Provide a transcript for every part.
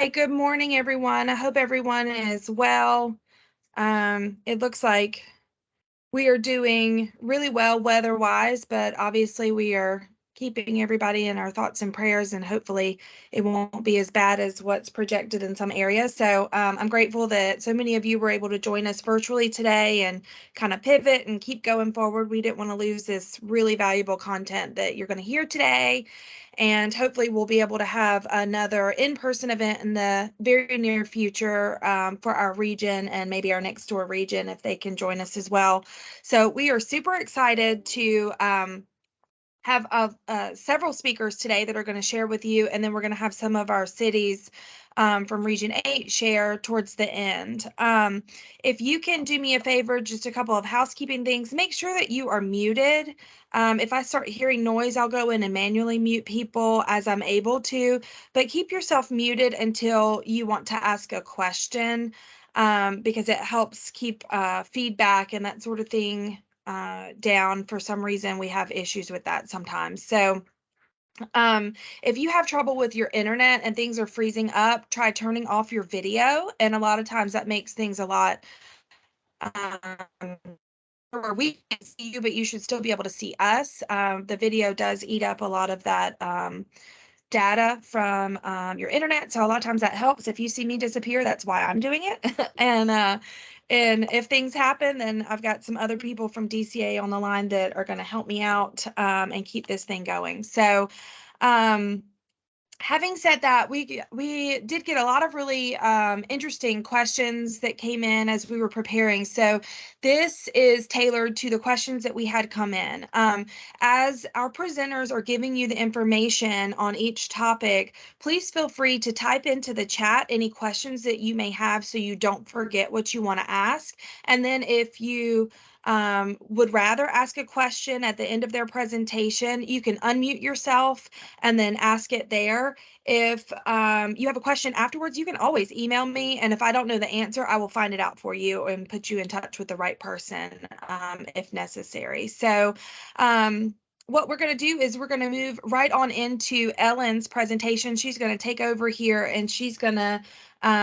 Good morning, everyone. I hope everyone is well. It looks like we are doing really well weather-wise, but obviously we are keeping everybody in our thoughts and prayers, and hopefully it won't be as bad as what's projected in some areas. So I'm grateful that so many of you were able to join us virtually today and kind of pivot and keep going forward. We didn't want to lose this really valuable content that you're going to hear today. And hopefully we'll be able to have another in-person event in the very near future for our region and maybe our next door region if they can join us as well. So we are super excited to have several speakers today that are going to share with you, and then we're going to have some of our cities from Region 8 share towards the end. If you can do me a favor, just a couple of housekeeping things, make sure that you are muted. If I start hearing noise, I'll go in and manually mute people as I'm able to, but keep yourself muted until you want to ask a question, because it helps keep feedback and that sort of thing down. For some reason, we have issues with that sometimes. So if you have trouble with your internet and things are freezing up, try turning off your video. And a lot of times that makes things a lot, um, or we can see you, but you should still be able to see us. The video does eat up a lot of that data from your internet. So a lot of times that helps. If you see me disappear, that's why I'm doing it. And if things happen, then I've got some other people from DCA on the line that are going to help me out and keep this thing going. So having said that, we did get a lot of really interesting questions that came in as we were preparing. So this is tailored to the questions that we had come in. As our presenters are giving you the information on each topic, please feel free to type into the chat any questions that you may have so you don't forget what you want to ask. And then if you would rather ask a question at the end of their presentation, you can unmute yourself and then ask it there. If you have a question afterwards, you can always email me, and if I don't know the answer, I will find it out for you and put you in touch with the right person if necessary. So what we're going to do is we're going to move right on into Ellen's presentation. She's going to take over here and she's going to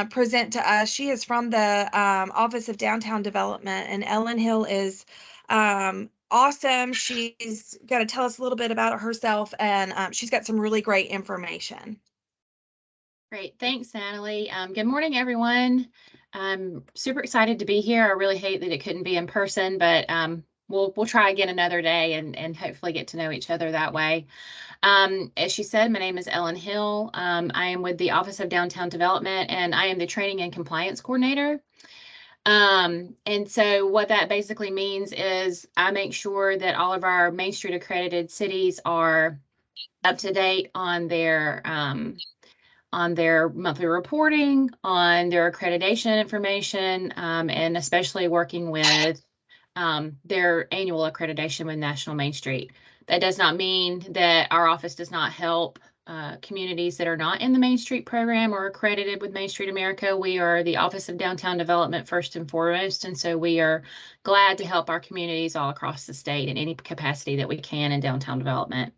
present to us. She is from the Office of Downtown Development, and Ellen Hill is awesome. She's going to tell us a little bit about herself, and she's got some really great information. Great. Thanks, Natalie. Good morning, everyone. I'm super excited to be here. I really hate that it couldn't be in person, but we'll try again another day and hopefully get to know each other that way. As she said, my name is Ellen Hill. I am with the Office of Downtown Development, and I am the Training and Compliance Coordinator. And so what that basically means is I make sure that all of our Main Street accredited cities are up to date on their monthly reporting, on their accreditation information, and especially working with their annual accreditation with National Main Street. That does not mean that our office does not help communities that are not in the Main Street program or accredited with Main Street America. We are the Office of Downtown Development first and foremost, and so we are glad to help our communities all across the state in any capacity that we can in downtown development.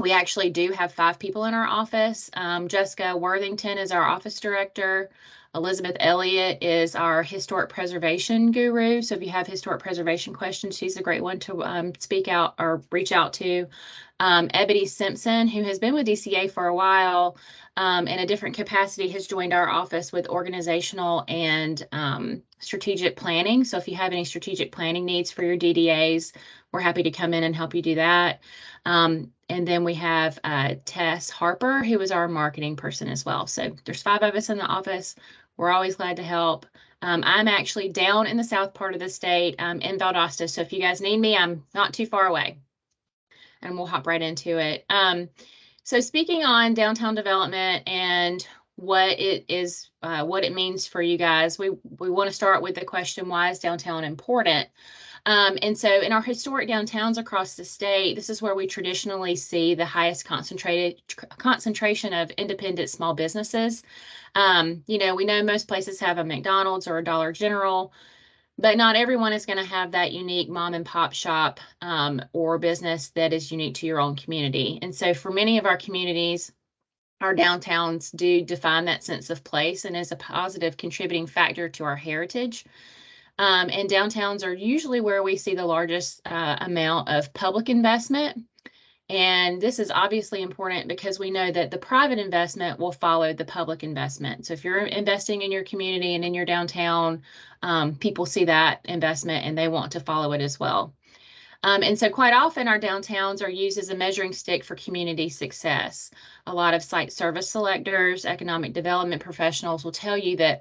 We actually do have 5 people in our office. Jessica Worthington is our office director. Elizabeth Elliott is our historic preservation guru. So if you have historic preservation questions, she's a great one to speak out or reach out to. Ebony Simpson, who has been with DCA for a while in a different capacity, has joined our office with organizational and strategic planning. So if you have any strategic planning needs for your DDAs, we're happy to come in and help you do that. And then we have Tess Harper, who is our marketing person as well. So there's 5 of us in the office. We're always glad to help. I'm actually down in the south part of the state in Valdosta. So if you guys need me, I'm not too far away. And we'll hop right into it. So speaking on downtown development and what it is, what it means for you guys, we want to start with the question, why is downtown important? And so in our historic downtowns across the state, this is where we traditionally see the highest concentration of independent small businesses. You know, we know most places have a McDonald's or a Dollar General, but not everyone is going to have that unique mom and pop shop or business that is unique to your own community. And so for many of our communities, our downtowns do define that sense of place and is a positive contributing factor to our heritage. And downtowns are usually where we see the largest amount of public investment. And this is obviously important because we know that the private investment will follow the public investment. So if you're investing in your community and in your downtown, people see that investment and they want to follow it as well. And so quite often our downtowns are used as a measuring stick for community success. A lot of site service selectors, economic development professionals will tell you that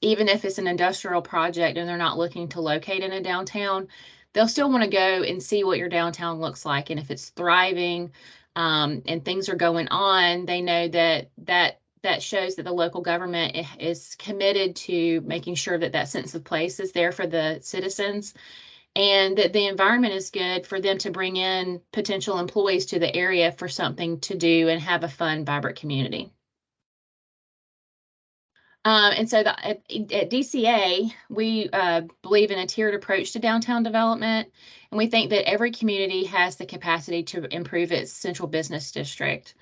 even if it's an industrial project and they're not looking to locate in a downtown, they'll still want to go and see what your downtown looks like. And if it's thriving and things are going on, they know that shows that the local government is committed to making sure that that sense of place is there for the citizens, and that the environment is good for them to bring in potential employees to the area for something to do and have a fun, vibrant community. And so at DCA, we believe in a tiered approach to downtown development, and we think that every community has the capacity to improve its central business district.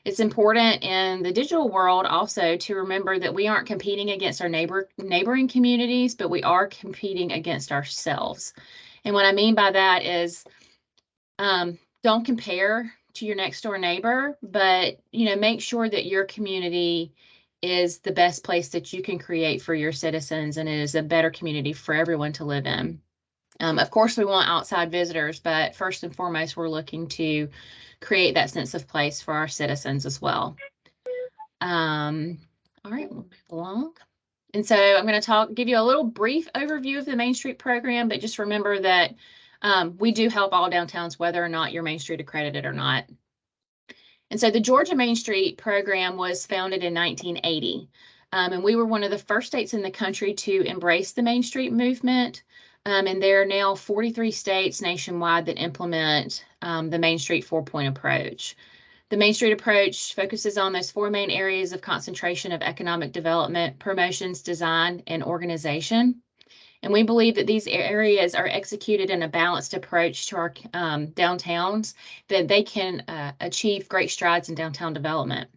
It's important in the digital world also to remember that we aren't competing against our neighboring communities, but we are competing against ourselves. And what I mean by that is don't compare to your next door neighbor, but make sure that your community is the best place that you can create for your citizens, and it is a better community for everyone to live in. Of course, we want outside visitors, but first and foremost, we're looking to create that sense of place for our citizens as well. All right, we'll move along. And so I'm going to give you a little brief overview of the Main Street program, but just remember that we do help all downtowns, whether or not you're Main Street accredited or not. And so the Georgia Main Street program was founded in 1980. And we were one of the first states in the country to embrace the Main Street movement. And there are now 43 states nationwide that implement the Main Street 4-point approach. The Main Street approach focuses on those 4 main areas of concentration of economic development, promotions, design, and organization. And we believe that these areas are executed in a balanced approach to our downtowns, that they can achieve great strides in downtown development.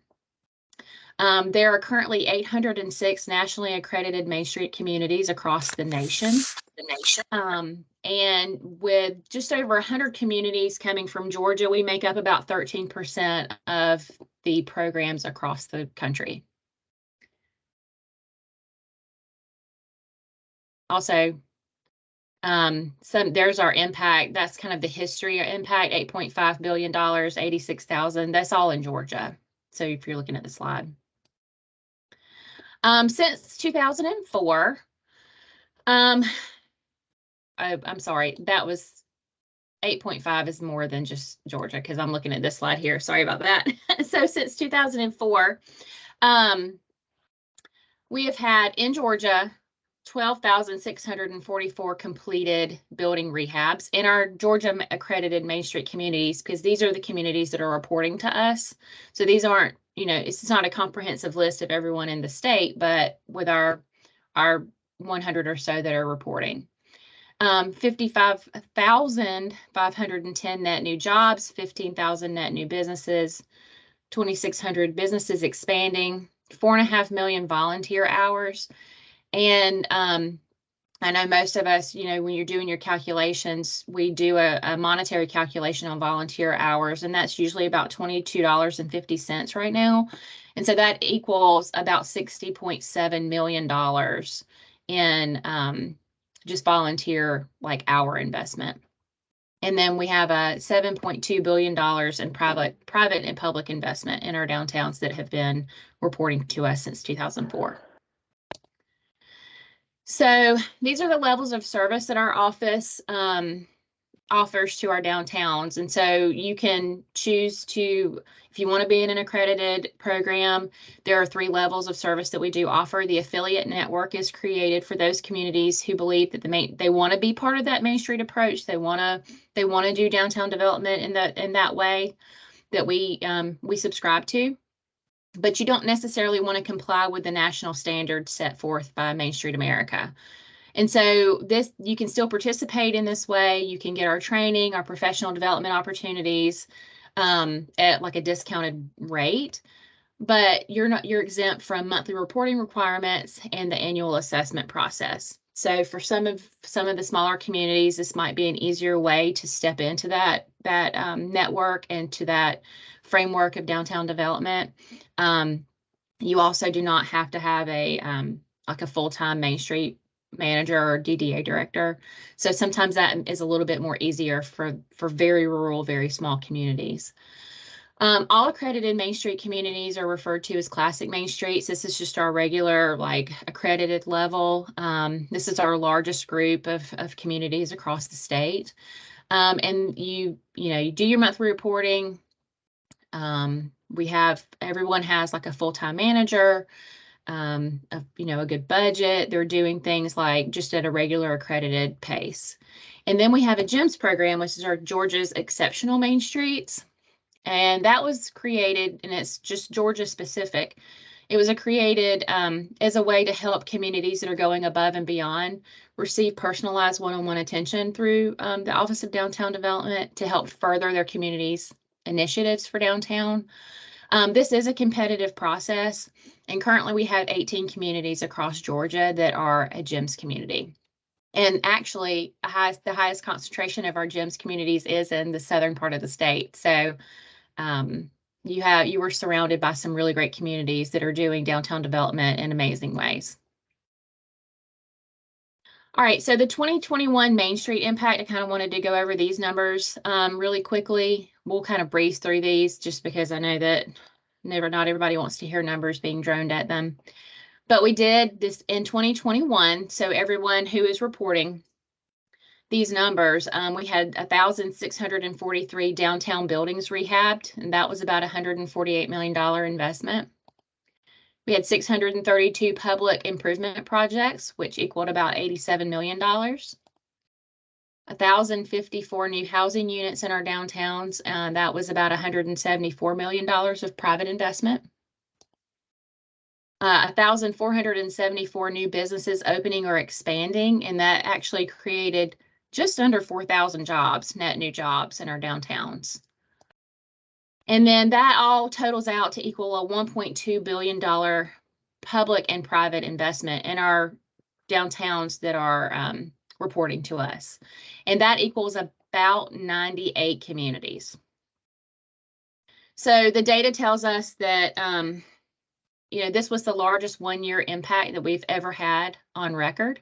There are currently 806 nationally accredited Main Street communities across the nation. And with just over 100 communities coming from Georgia, we make up about 13% of the programs across the country. Also, there's our impact. That's kind of the history of impact, $8.5 billion, 86,000. That's all in Georgia. So if you're looking at the slide. Since 2004, I'm sorry, that was 8.5 is more than just Georgia because I'm looking at this slide here. Sorry about that. So since 2004, we have had in Georgia 12,644 completed building rehabs in our Georgia accredited Main Street communities, because these are the communities that are reporting to us. So these aren't, it's not a comprehensive list of everyone in the state, but with our 100 or so that are reporting. 55,510 net new jobs, 15,000 net new businesses, 2,600 businesses expanding, 4.5 million volunteer hours. And I know most of us, when you're doing your calculations, we do a monetary calculation on volunteer hours, and that's usually about $22.50 right now. And so that equals about $60.7 million in just volunteer hour investment. And then we have a $7.2 billion in private and public investment in our downtowns that have been reporting to us since 2004. So these are the levels of service that our office offers to our downtowns. And so you can choose to, if you want to be in an accredited program, there are 3 levels of service that we do offer. The affiliate network is created for those communities who believe that they want to be part of that Main Street approach. They want to do downtown development in that way that we subscribe to. But you don't necessarily want to comply with the national standards set forth by Main Street America. And so you can still participate in this way. You can get our training, our professional development opportunities at a discounted rate. but you're exempt from monthly reporting requirements and the annual assessment process. So for some of the smaller communities, this might be an easier way to step into that network and to that framework of downtown development. You also do not have to have a like a full-time Main Street manager or DDA director. So sometimes that is a little bit more easier for very rural, very small communities. All accredited Main Street communities are referred to as classic Main Streets. This is just our regular, like, accredited level. This is our largest group of communities across the state. And you do your monthly reporting. Everyone has like a full-time manager, a good budget. They're doing things like just at a regular accredited pace. And then we have a GEMS program, which is our Georgia's Exceptional Main Streets. And that was created, and it's just Georgia specific. It was created as a way to help communities that are going above and beyond receive personalized one-on-one attention through the Office of Downtown Development to help further their communities' initiatives for downtown. This is a competitive process, and currently we have 18 communities across Georgia that are a GEMS community. And actually, the highest concentration of our GEMS communities is in the southern part of the state. So you were surrounded by some really great communities that are doing downtown development in amazing ways. All right, so the 2021 Main Street impact, I kind of wanted to go over these numbers really quickly. We'll kind of breeze through these just because I know that not everybody wants to hear numbers being droned at them. But we did this in 2021, so everyone who is reporting these numbers, we had 1,643 downtown buildings rehabbed, and that was about $148 million investment. We had 632 public improvement projects, which equaled about $87 million. 1,054 new housing units in our downtowns, and that was about $174 million of private investment. 1,474 new businesses opening or expanding, and that actually created just under 4,000 jobs, net new jobs in our downtowns. And then that all totals out to equal a $1.2 billion public and private investment in our downtowns that are reporting to us. And that equals about 98 communities. So the data tells us that, this was the largest one-year impact that we've ever had on record.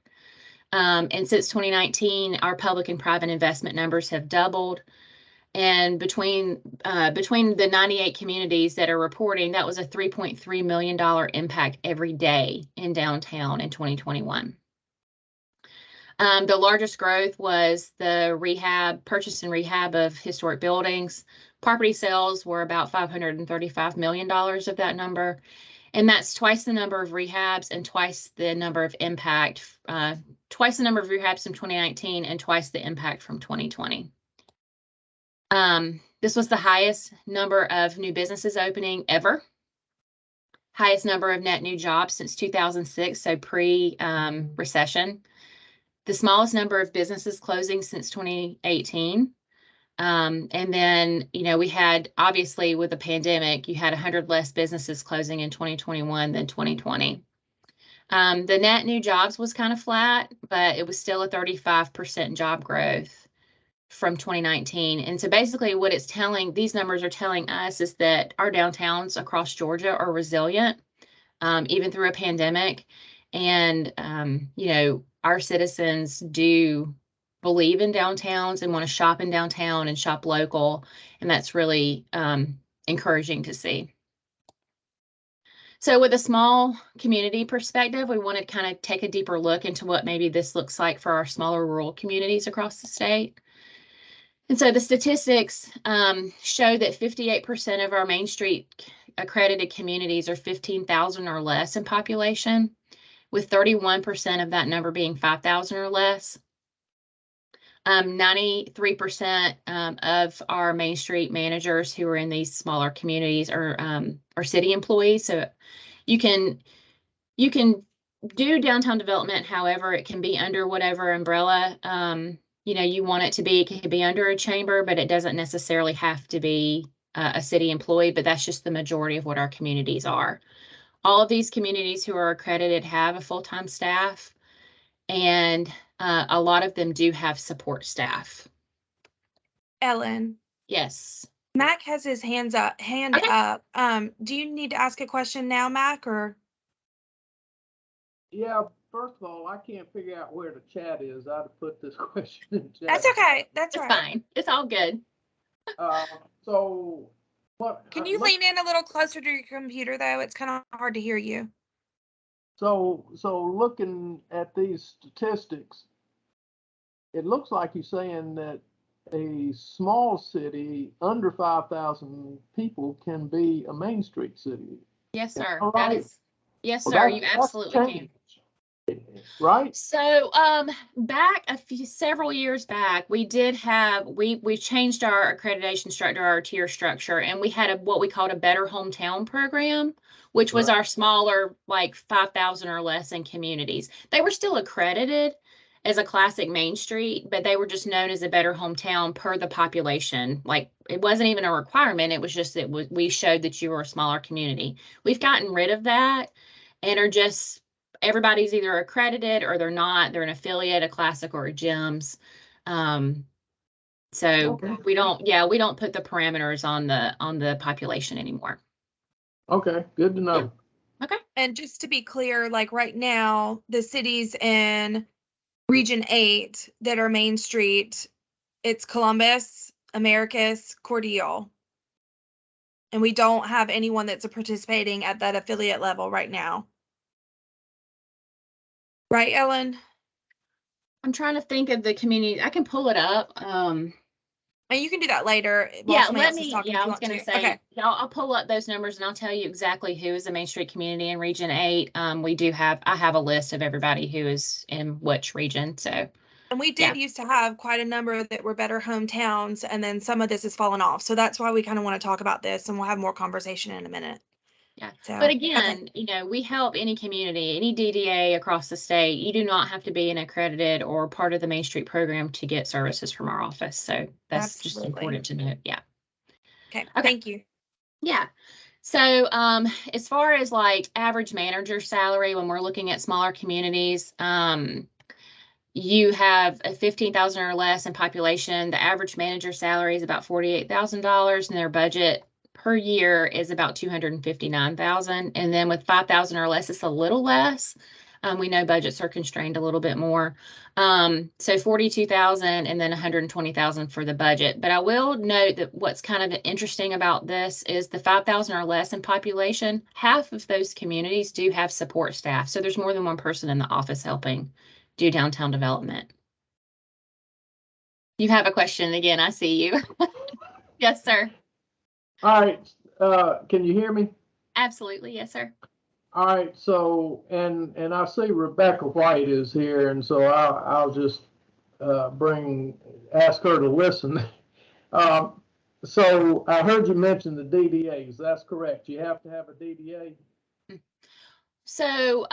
And since 2019, our public and private investment numbers have doubled. And between the 98 communities that are reporting, that was a $3.3 million impact every day in downtown in 2021. The largest growth was the purchase and rehab of historic buildings. Property sales were about $535 million of that number. And that's twice the number of rehabs and twice the number of impact, twice the number of rehabs from 2019 and twice the impact from 2020. This was the highest number of new businesses opening ever. Highest number of net new jobs since 2006, so pre-recession. The smallest number of businesses closing since 2018. And then, we had, obviously, with the pandemic, you had 100 less businesses closing in 2021 than 2020. The net new jobs was kind of flat, but it was still a 35% job growth from 2019. And so basically what these numbers are telling us is that our downtowns across Georgia are resilient, even through a pandemic. And, our citizens do believe in downtowns and want to shop in downtown and shop local. And that's really encouraging to see. So with a small community perspective, we want to kind of take a deeper look into what maybe this looks like for our smaller rural communities across the state. And so the statistics show that 58% of our Main Street accredited communities are 15,000 or less in population, with 31% of that number being 5,000 or less. 93% of our Main Street managers who are in these smaller communities are city employees. So you can do downtown development, however, it can be under whatever umbrella you want it to be. It can be under a chamber, but it doesn't necessarily have to be a city employee, but that's just the majority of what our communities are. All of these communities who are accredited have a full-time staff, and a lot of them do have support staff. Ellen, Yes. Mac has his hand up. Okay. Do you need to ask a question now, Mac, or? Yeah, first of all, I can't figure out where the chat is. I'd have put this question in chat. That's okay. That's It's right. fine. It's all good. So what? Can you lean in a little closer to your computer, though? It's kind of hard to hear you. So looking at these statistics, it looks like you're saying that a small city under 5,000 people can be a Main Street city. Yes, sir. All That right. is, yes, Well, sir. You absolutely can. changed, right? So, back several years back, we changed our accreditation structure, our tier structure, and we had what we called a Better Hometown program, which was Right. our smaller, like 5,000 or less in communities. They were still accredited as a classic Main Street, but they were just known as a Better Hometown per the population. Like, it wasn't even a requirement. It was just that we showed that you were a smaller community. We've gotten rid of that and are just everybody's either accredited or they're not. They're an affiliate, a classic, or a GEMS. So Okay. we don't put the parameters on the population anymore. Okay, good to know. Okay. And just to be clear, like right now, the cities in Region 8 that are Main Street, it's Columbus, Americus, Cordele. And we don't have anyone that's participating at that affiliate level right now. Right, Ellen? I'm trying to think of the community. I can pull it up. And you can do that later while Yeah, somebody else is talking. yeah, if I you was want going to to. say, Okay. I'll pull up those numbers and I'll tell you exactly who is a Main Street community in Region 8. I have a list of everybody who is in which region. So, and we did used to have quite a number that were better hometowns, and then some of this has fallen off. So that's why we kind of want to talk about this, and we'll have more conversation in a minute. Yeah. So, but again, we help any community, any DDA across the state. You do not have to be an accredited or part of the Main Street program to get services from our office. So that's just important to note. Yeah. Okay. Thank you. Yeah. So as far as like average manager salary, when we're looking at smaller communities, you have a 15,000 or less in population. The average manager salary is about $48,000, and their budget per year is about $259,000. And then with 5,000 or less, it's a little less. We know budgets are constrained a little bit more. So 42,000 and then 120,000 for the budget. But I will note that what's kind of interesting about this is the 5,000 or less in population, half of those communities do have support staff. So there's more than one person in the office helping do downtown development. You have a question again. I see you. Yes, sir. All right. Can you hear me? Absolutely. Yes, sir. All right. So, and I see Rebecca White is here, and so I'll just ask her to listen. So I heard you mention the DDAs. That's correct. You have to have a DDA. So,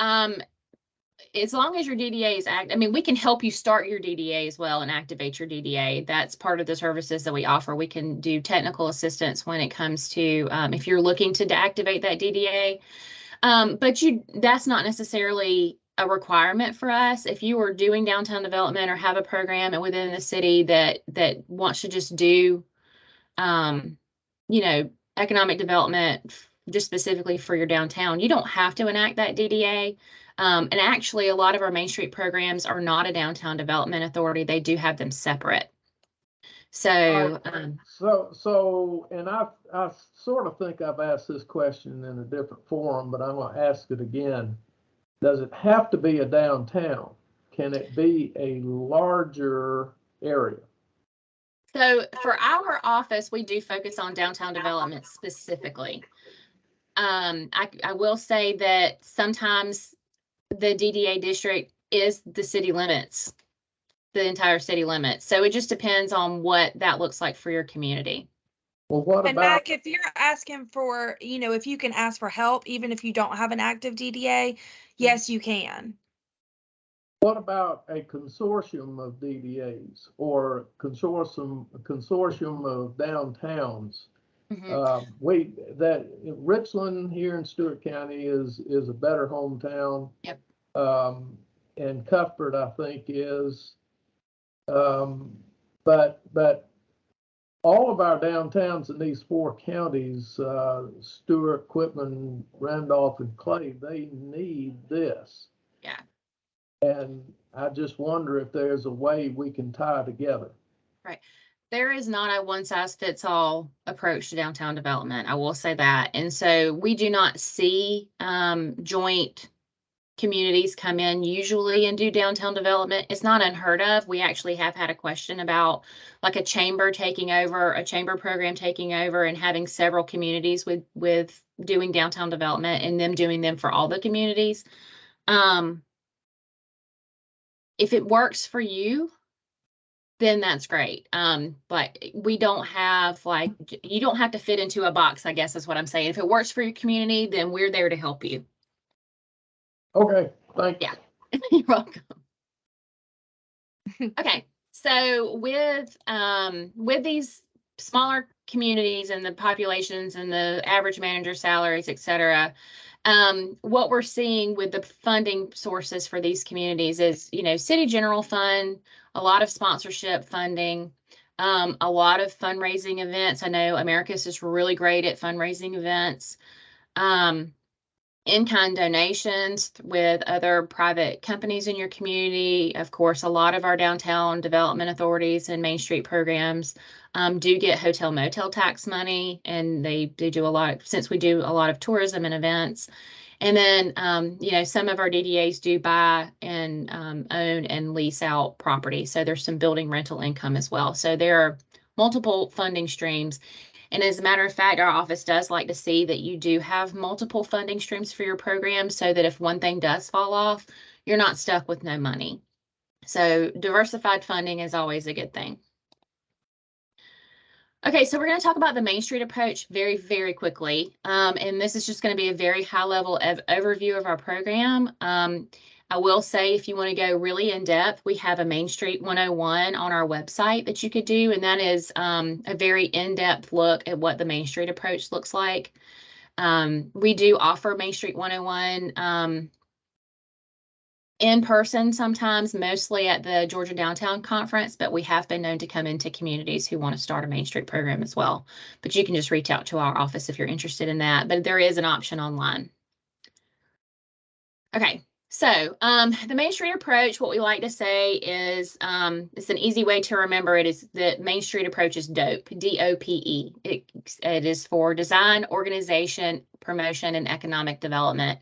as long as your DDA is active, I mean, we can help you start your DDA as well and activate your DDA. That's part of the services that we offer. We can do technical assistance when it comes to if you're looking to activate that DDA. But that's not necessarily a requirement for us. If you are doing downtown development or have a program within the city that wants to just do, economic development just specifically for your downtown, you don't have to enact that DDA. And actually, a lot of our Main Street programs are not a downtown development authority. They do have them separate. So, and I sort of think I've asked this question in a different forum, but I'm going to ask it again. Does it have to be a downtown? Can it be a larger area? So for our office, we do focus on downtown development specifically. I will say that sometimes the DDA district is the city limits, the entire city limits. So it just depends on what that looks like for your community. Well, what and about Mac, if you're asking for, if you can ask for help, even if you don't have an active DDA, yes, you can. what about a consortium of DDAs or consortium of downtowns? Richland here in Stewart County is a better hometown. Yep. And Cuthbert, I think, is, but all of our downtowns in these 4 counties, Stewart, Quitman, Randolph, and Clay, they need this. Yeah. And I just wonder if there's a way we can tie together. Right. There is not a one-size-fits-all approach to downtown development. I will say that. And so we do not see joint communities come in usually and do downtown development. It's not unheard of. We actually have had a question about like a chamber taking over, a chamber program taking over and having several communities with doing downtown development and them doing them for all the communities. If it works for you, then that's great. But we don't have like, you don't have to fit into a box, I guess is what I'm saying. If it works for your community, then we're there to help you. Okay, thanks. Yeah, you're welcome. Okay, so with these smaller communities and the populations and the average manager salaries, et cetera, what we're seeing with the funding sources for these communities is, city general fund, a lot of sponsorship funding, a lot of fundraising events. I know Americus is really great at fundraising events. In-kind donations with other private companies in your community. Of course, a lot of our downtown development authorities and Main Street programs do get hotel motel tax money, and they do a lot, since we do a lot of tourism and events. And then, some of our DDAs do buy and own and lease out property. So there's some building rental income as well. So there are multiple funding streams. And as a matter of fact, our office does like to see that you do have multiple funding streams for your program so that if one thing does fall off, you're not stuck with no money. So diversified funding is always a good thing. Okay, so we're going to talk about the Main Street approach very, very quickly. And this is just going to be a very high level overview of our program. I will say, if you want to go really in depth, we have a Main Street 101 on our website that you could do. And that is a very in-depth look at what the Main Street approach looks like. We do offer Main Street 101 in person sometimes, mostly at the Georgia Downtown Conference, but we have been known to come into communities who want to start a Main Street program as well. But you can just reach out to our office if you're interested in that, but there is an option online. Okay, so the Main Street approach, what we like to say is, it's an easy way to remember it, is that Main Street approach is DOPE, D-O-P-E. It is for design, organization, promotion, and economic development.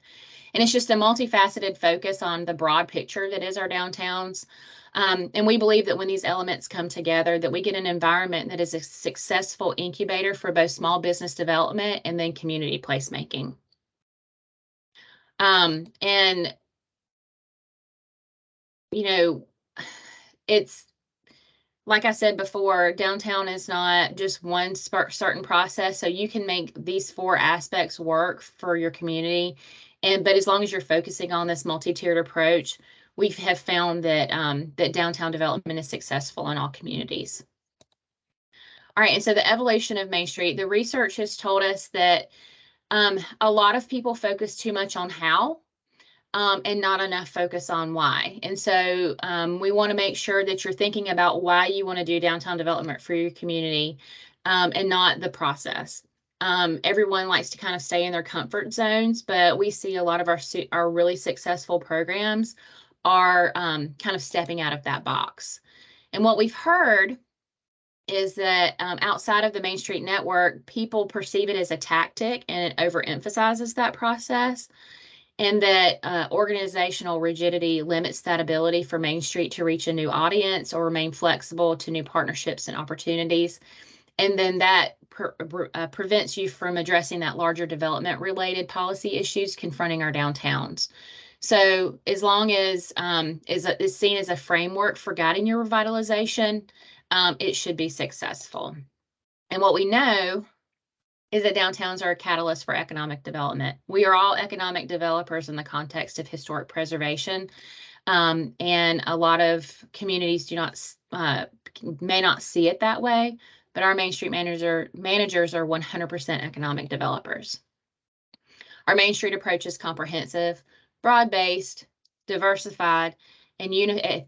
And it's just a multifaceted focus on the broad picture that is our downtowns. And we believe that when these elements come together, that we get an environment that is a successful incubator for both small business development and then community placemaking. And, it's, like I said before, downtown is not just one certain process. So you can make these 4 aspects work for your community. But as long as you're focusing on this multi-tiered approach, we have found that that downtown development is successful in all communities. All right, and so the evolution of Main Street, the research has told us that a lot of people focus too much on how and not enough focus on why. And so we want to make sure that you're thinking about why you want to do downtown development for your community and not the process. Everyone likes to kind of stay in their comfort zones, but we see a lot of our really successful programs are kind of stepping out of that box. And what we've heard is that outside of the Main Street network, people perceive it as a tactic and it overemphasizes that process, and that organizational rigidity limits that ability for Main Street to reach a new audience or remain flexible to new partnerships and opportunities. And then that prevents you from addressing that larger development related policy issues confronting our downtowns. So as long as is seen as a framework for guiding your revitalization, it should be successful. And what we know is that downtowns are a catalyst for economic development. We are all economic developers in the context of historic preservation. And a lot of communities may not see it that way, but our Main Street managers are 100% economic developers. Our Main Street approach is comprehensive, broad-based, diversified, and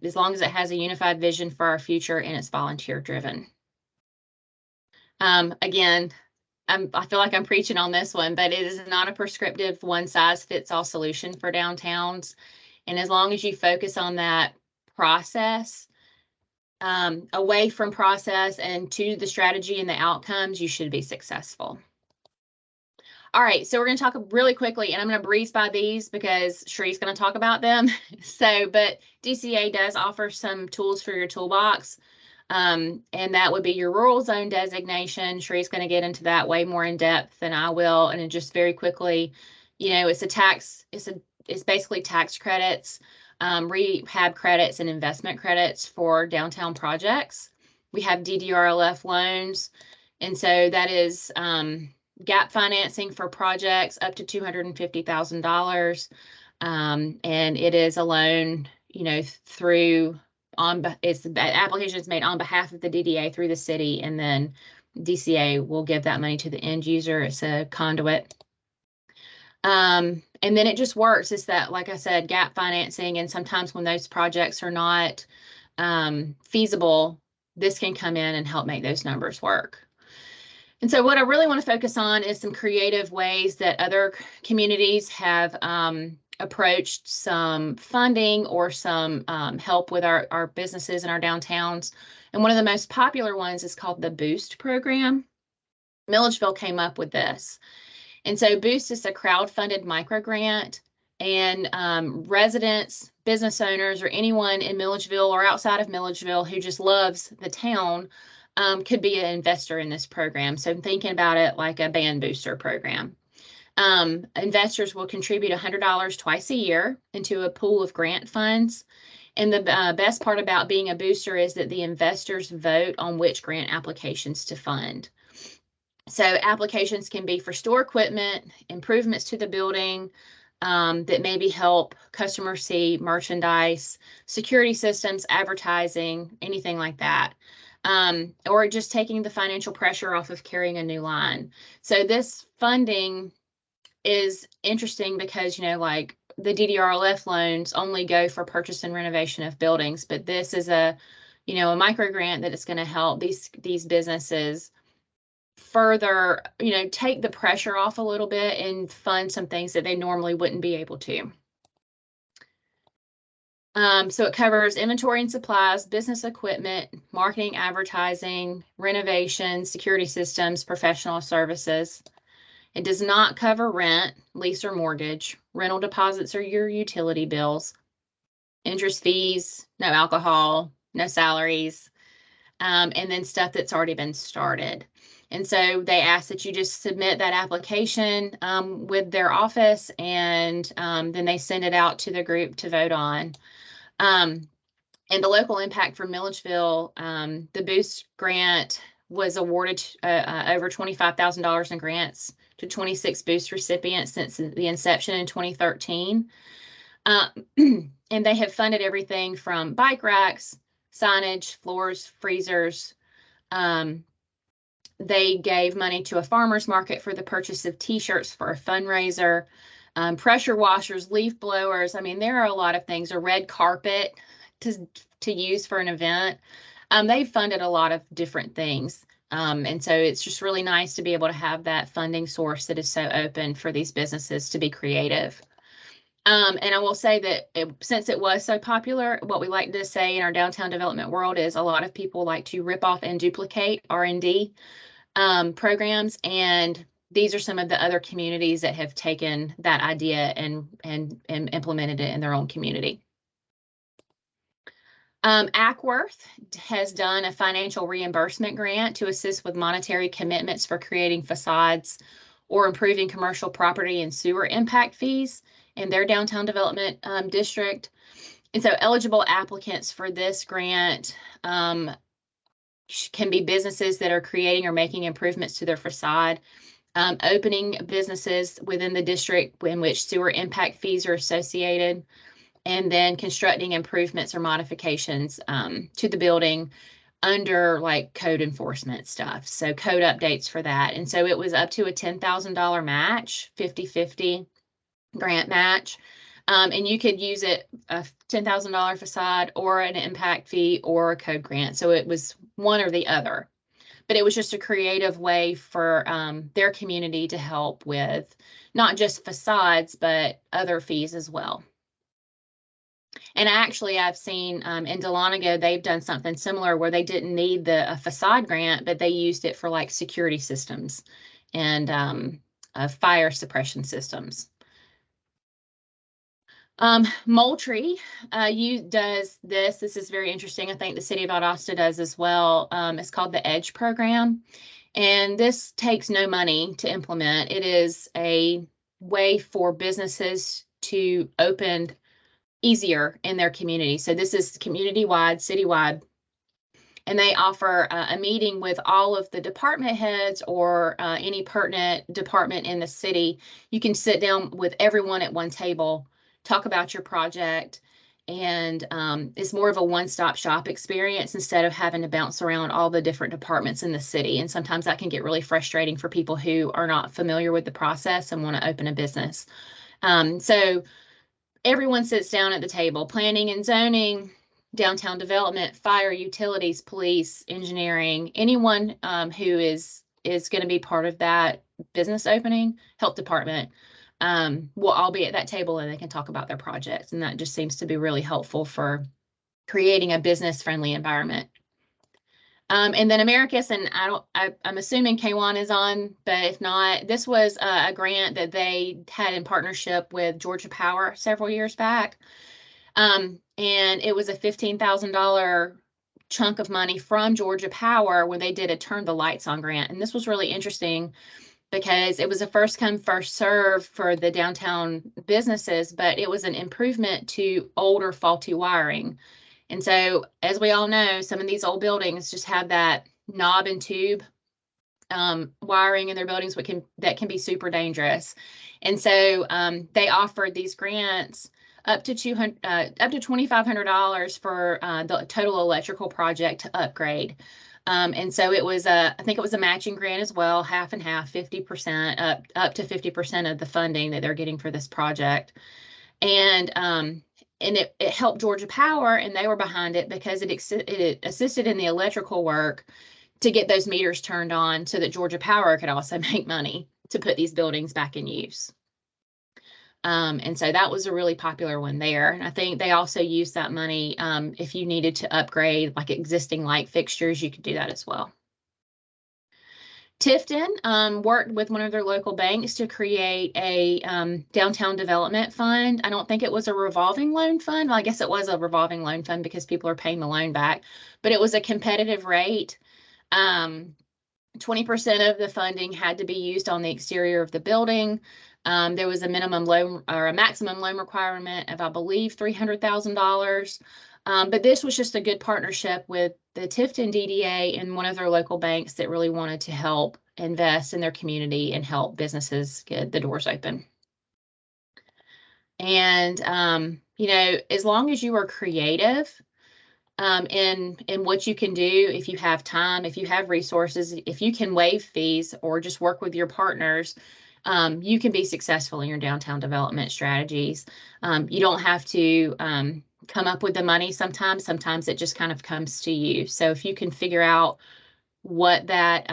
as long as it has a unified vision for our future, and it's volunteer-driven. Again, I feel like I'm preaching on this one, but it is not a prescriptive one-size-fits-all solution for downtowns. And as long as you focus on that process, away from process and to the strategy and the outcomes, you should be successful. All right, so we're going to talk really quickly, and I'm going to breeze by these because Shree's going to talk about them. But DCA does offer some tools for your toolbox, and that would be your rural zone designation. Shree's going to get into that way more in depth than I will, and just very quickly, it's basically tax credits, rehab credits, and investment credits for downtown projects. We have DDRLF loans, and so that is gap financing for projects up to $250,000, and it is a loan, the application is made on behalf of the DDA through the city, and then DCA will give that money to the end user. It's a conduit. And then it just works. It's that, like I said, gap financing, and sometimes when those projects are not feasible, this can come in and help make those numbers work. And so what I really want to focus on is some creative ways that other communities have approached some funding or some help with our businesses in our downtowns. And one of the most popular ones is called the Boost program. Milledgeville came up with this. And so Boost is a crowd-funded microgrant, and residents, business owners, or anyone in Milledgeville or outside of Milledgeville who just loves the town could be an investor in this program. So I'm thinking about it like a band booster program. Investors will contribute $100 twice a year into a pool of grant funds. And the best part about being a booster is that the investors vote on which grant applications to fund. So applications can be for store equipment, improvements to the building that maybe help customers see merchandise, security systems, advertising, anything like that. Or just taking the financial pressure off of carrying a new line. So this funding is interesting because, like the DDRLF loans only go for purchase and renovation of buildings, but this is a micro grant that is going to help these businesses further, take the pressure off a little bit and fund some things that they normally wouldn't be able to. So it covers inventory and supplies, business equipment, marketing, advertising, renovation, security systems, professional services. It does not cover rent, lease, or mortgage, rental deposits, or your utility bills, interest fees, no alcohol, no salaries, and then stuff that's already been started. And so they ask that you just submit that application with their office, and then they send it out to the group to vote on. And the local impact for Milledgeville, the Boost grant was awarded over $25,000 in grants to 26 Boost recipients since the inception in 2013. And they have funded everything from bike racks, signage, floors, freezers. They gave money to a farmer's market for the purchase of t-shirts for a fundraiser, pressure washers, leaf blowers. I mean, there are a lot of things, a red carpet to use for an event. They've funded a lot of different things. And so it's just really nice to be able to have that funding source that is so open for these businesses to be creative. And I will say that since it was so popular, what we like to say in our downtown development world is a lot of people like to rip off and duplicate R&D programs. And these are some of the other communities that have taken that idea and implemented it in their own community. Ackworth has done a financial reimbursement grant to assist with monetary commitments for creating facades or improving commercial property and sewer impact fees in their downtown development district. And so eligible applicants for this grant can be businesses that are creating or making improvements to their facade, opening businesses within the district in which sewer impact fees are associated, and then constructing improvements or modifications to the building, under like code enforcement stuff. So code updates for that. And so it was up to a $10,000 match, 50-50 grant match. And you could use it a $10,000 facade or an impact fee or a code grant. So it was one or the other. But it was just a creative way for their community to help with not just facades, but other fees as well. And actually, I've seen in Dahlonega, they've done something similar where they didn't need the facade grant, but they used it for like security systems and fire suppression systems. Moultrie does this. This is very interesting. I think the city of Valdosta does as well. It's called the EDGE program. And this takes no money to implement. It is a way for businesses to open easier in their community. So this is community-wide, citywide. And they offer a meeting with all of the department heads or any pertinent department in the city. You can sit down with everyone at one table, talk about your project, and it's more of a one-stop shop experience instead of having to bounce around all the different departments in the city. And sometimes that can get really frustrating for people who are not familiar with the process and want to open a business. So everyone sits down at the table: planning and zoning, downtown development, fire, utilities, police, engineering, anyone who is going to be part of that business opening, health department, will all be at that table and they can talk about their projects. And that just seems to be really helpful for creating a business-friendly environment. And then Americus, and I'm assuming K1 is on, but if not, this was a grant that they had in partnership with Georgia Power several years back. And it was a $15,000 chunk of money from Georgia Power when they did a Turn the Lights On grant. And this was really interesting because it was a first come, first serve for the downtown businesses, but it was an improvement to older faulty wiring. And so, as we all know, some of these old buildings just have that knob and tube wiring in their buildings, that can be super dangerous. And so they offered these grants up to $2,500 for the total electrical project to upgrade. And so it was I think it was a matching grant as well, half and half, 50%, up to 50% of the funding that they're getting for this project. And it helped Georgia Power, and they were behind it because it assisted in the electrical work to get those meters turned on so that Georgia Power could also make money to put these buildings back in use. And so that was a really popular one there. And I think they also used that money if you needed to upgrade like existing light fixtures, you could do that as well. Tifton worked with one of their local banks to create a downtown development fund. I don't think it was a revolving loan fund. Well, I guess it was a revolving loan fund because people are paying the loan back, but it was a competitive rate. 20% of the funding had to be used on the exterior of the building. There was a minimum loan or a maximum loan requirement of, I believe, $300,000. But this was just a good partnership with the Tifton DDA and one of their local banks that really wanted to help invest in their community and help businesses get the doors open. And, you know, as long as you are creative in what you can do, if you have time, if you have resources, if you can waive fees or just work with your partners, you can be successful in your downtown development strategies. You don't have to come up with the money sometimes. Sometimes it just kind of comes to you. So if you can figure out what that,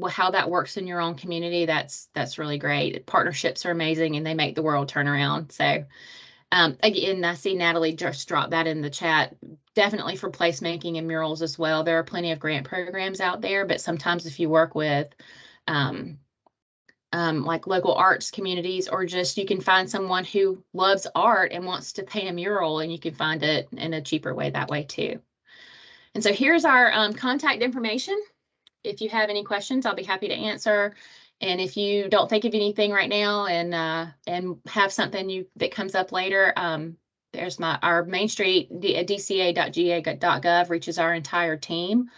how that works in your own community, that's really great. Partnerships are amazing and they make the world turn around. So again, I see Natalie just dropped that in the chat. Definitely for placemaking and murals as well. There are plenty of grant programs out there, but sometimes if you work with like local arts communities, or just you can find someone who loves art and wants to paint a mural, and you can find it in a cheaper way that way too. And so here's our contact information. If you have any questions, I'll be happy to answer. And if you don't think of anything right now and have something that comes up later, there's our Main Street dca.ga.gov reaches our entire team.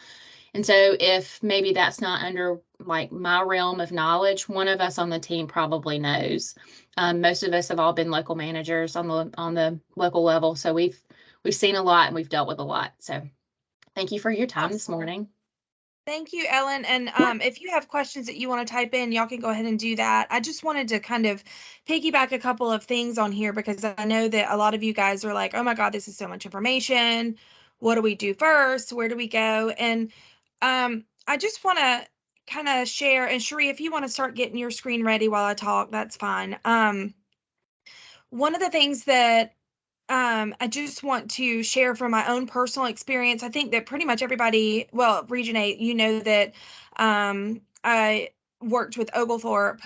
And so if maybe that's not under like my realm of knowledge, one of us on the team probably knows. Most of us have all been local managers on the local level, so we've seen a lot and we've dealt with a lot. So Thank you for your time this morning. Thank you, Ellen. And if you have questions that you want to type in, y'all can go ahead and do that. I just wanted to kind of piggyback a couple of things on here because I know that a lot of you guys are like, oh my God, this is so much information. What do we do first? Where do we go? And I just want to kind of share, and Cherie, if you want to start getting your screen ready while I talk, that's fine. One of the things that I just want to share from my own personal experience. I think that pretty much everybody, well, Region 8, you know that I worked with Oglethorpe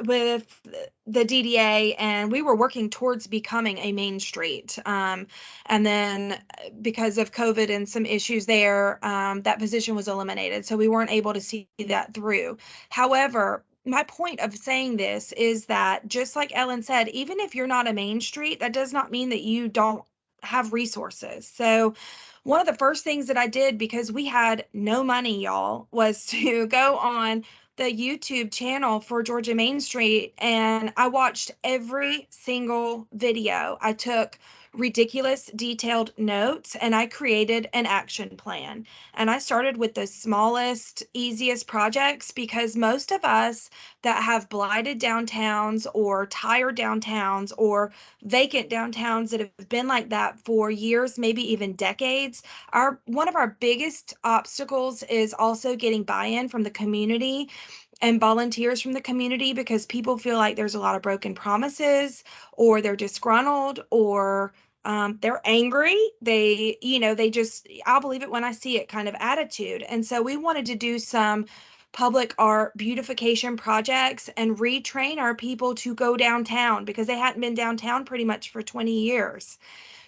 with the DDA, and we were working towards becoming a main street. And then because of COVID and some issues there, that position was eliminated. So we weren't able to see that through. However, my point of saying this is that just like Ellen said, even if you're not a main street, that does not mean that you don't have resources. So one of the first things that I did, because we had no money, y'all, was to go on the YouTube channel for Georgia Main Street, and I watched every single video. I took ridiculous detailed notes and I created an action plan. And I started with the smallest, easiest projects because most of us that have blighted downtowns or tired downtowns or vacant downtowns that have been like that for years, maybe even decades, one of our biggest obstacles is also getting buy-in from the community and volunteers from the community, because people feel like there's a lot of broken promises, or they're disgruntled, or they're angry. They just, I'll believe it when I see it kind of attitude. And so we wanted to do some public art beautification projects and retrain our people to go downtown because they hadn't been downtown pretty much for 20 years.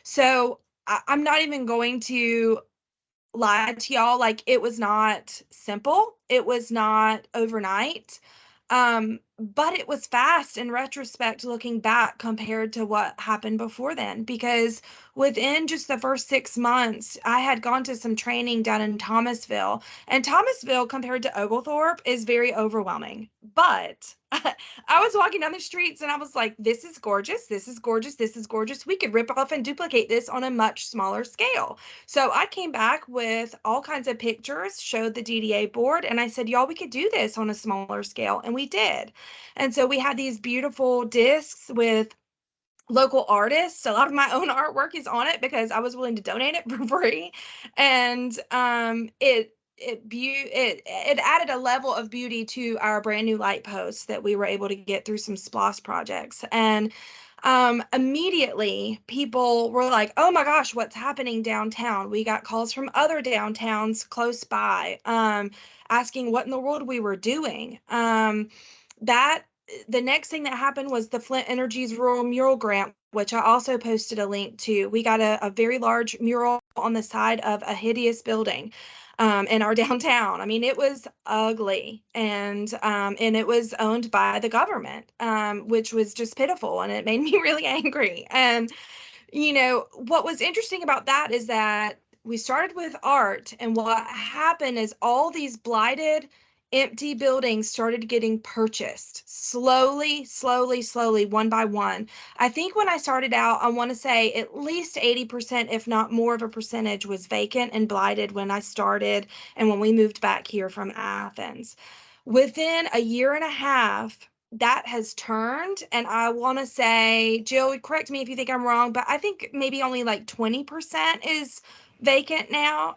So I'm not even going to lie to y'all, like it was not simple, it was not overnight, but it was fast in retrospect looking back compared to what happened before then, because within just the first 6 months I had gone to some training down in Thomasville, and Thomasville compared to Oglethorpe is very overwhelming, but I was walking down the streets and I was like, this is gorgeous, this is gorgeous, this is gorgeous, we could rip off and duplicate this on a much smaller scale. So I came back with all kinds of pictures, showed the DDA board, and I said, y'all, we could do this on a smaller scale. And we did. And so we had these beautiful discs with local artists. A lot of my own artwork is on it because I was willing to donate it for free. And it added a level of beauty to our brand new light posts that we were able to get through some SPLOS projects. And immediately people were like, oh my gosh, what's happening downtown? We got calls from other downtowns close by, asking what in the world we were doing. The next thing that happened was the Flint Energy's Rural Mural Grant, which I also posted a link to. We got a very large mural on the side of a hideous building in our downtown. I mean, it was ugly, and it was owned by the government, which was just pitiful, and it made me really angry. And what was interesting about that is that we started with art, and what happened is all these blighted, empty buildings started getting purchased slowly, slowly, slowly, one by one. I think when I started out, I want to say at least 80%, if not more of a percentage, was vacant and blighted when I started and when we moved back here from Athens. Within a year and a half, that has turned, and I want to say, Jill, correct me if you think I'm wrong, but I think maybe only like 20% is vacant now.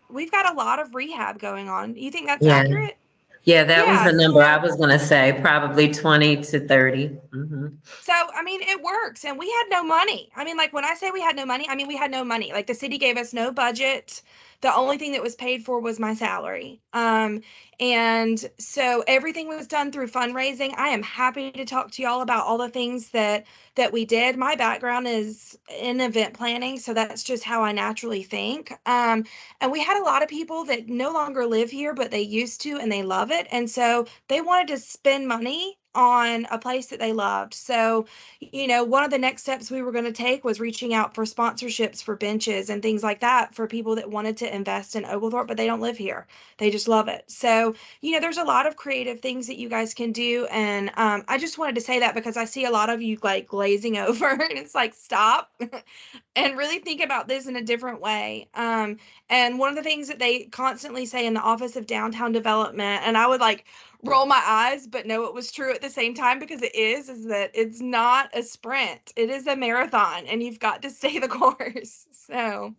We've got a lot of rehab going on. You think that's accurate? Yeah, that was Yeah, the number I so was going to say, probably 20 to 30. So, I mean, it works. And we had no money. I mean, like when I say we had no money, I mean, we had no money. Like the city gave us no budget. The only thing that was paid for was my salary. And so everything was done through fundraising. I am happy to talk to y'all about all the things that we did. My background is in event planning, so that's just how I naturally think. And we had a lot of people that no longer live here, but they used to, and they love it. And so they wanted to spend money on a place that they loved. So, one of the next steps we were going to take was reaching out for sponsorships for benches and things like that for people that wanted to invest in Oglethorpe, but they don't live here. They just love it. So, there's a lot of creative things that you guys can do. And I just wanted to say that because I see a lot of you like glazing over and it's like, stop and really think about this in a different way. And one of the things that they constantly say in the Office of Downtown Development, and I would like roll my eyes, but know it was true at the same time because it is that it's not a sprint. It is a marathon and you've got to stay the course. So,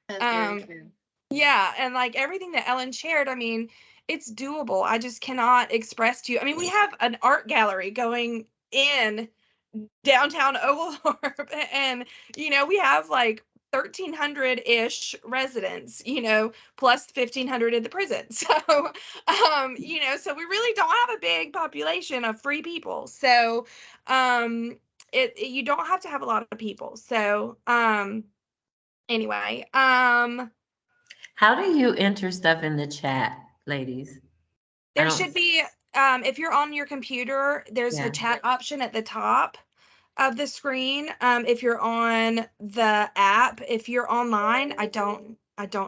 That's very true. yeah. And like everything that Ellen shared, I mean, it's doable. I just cannot express to you. I mean, we have an art gallery going in downtown Oglethorpe and, we have like 1,300-ish residents, plus 1,500 in the prison. So, so we really don't have a big population of free people. So, you don't have to have a lot of people. So, anyway, How do you enter stuff in the chat, ladies? there should be, if you're on your computer, there's Yeah. a chat option at the top of the screen. If you're on the app, if you're online, I don't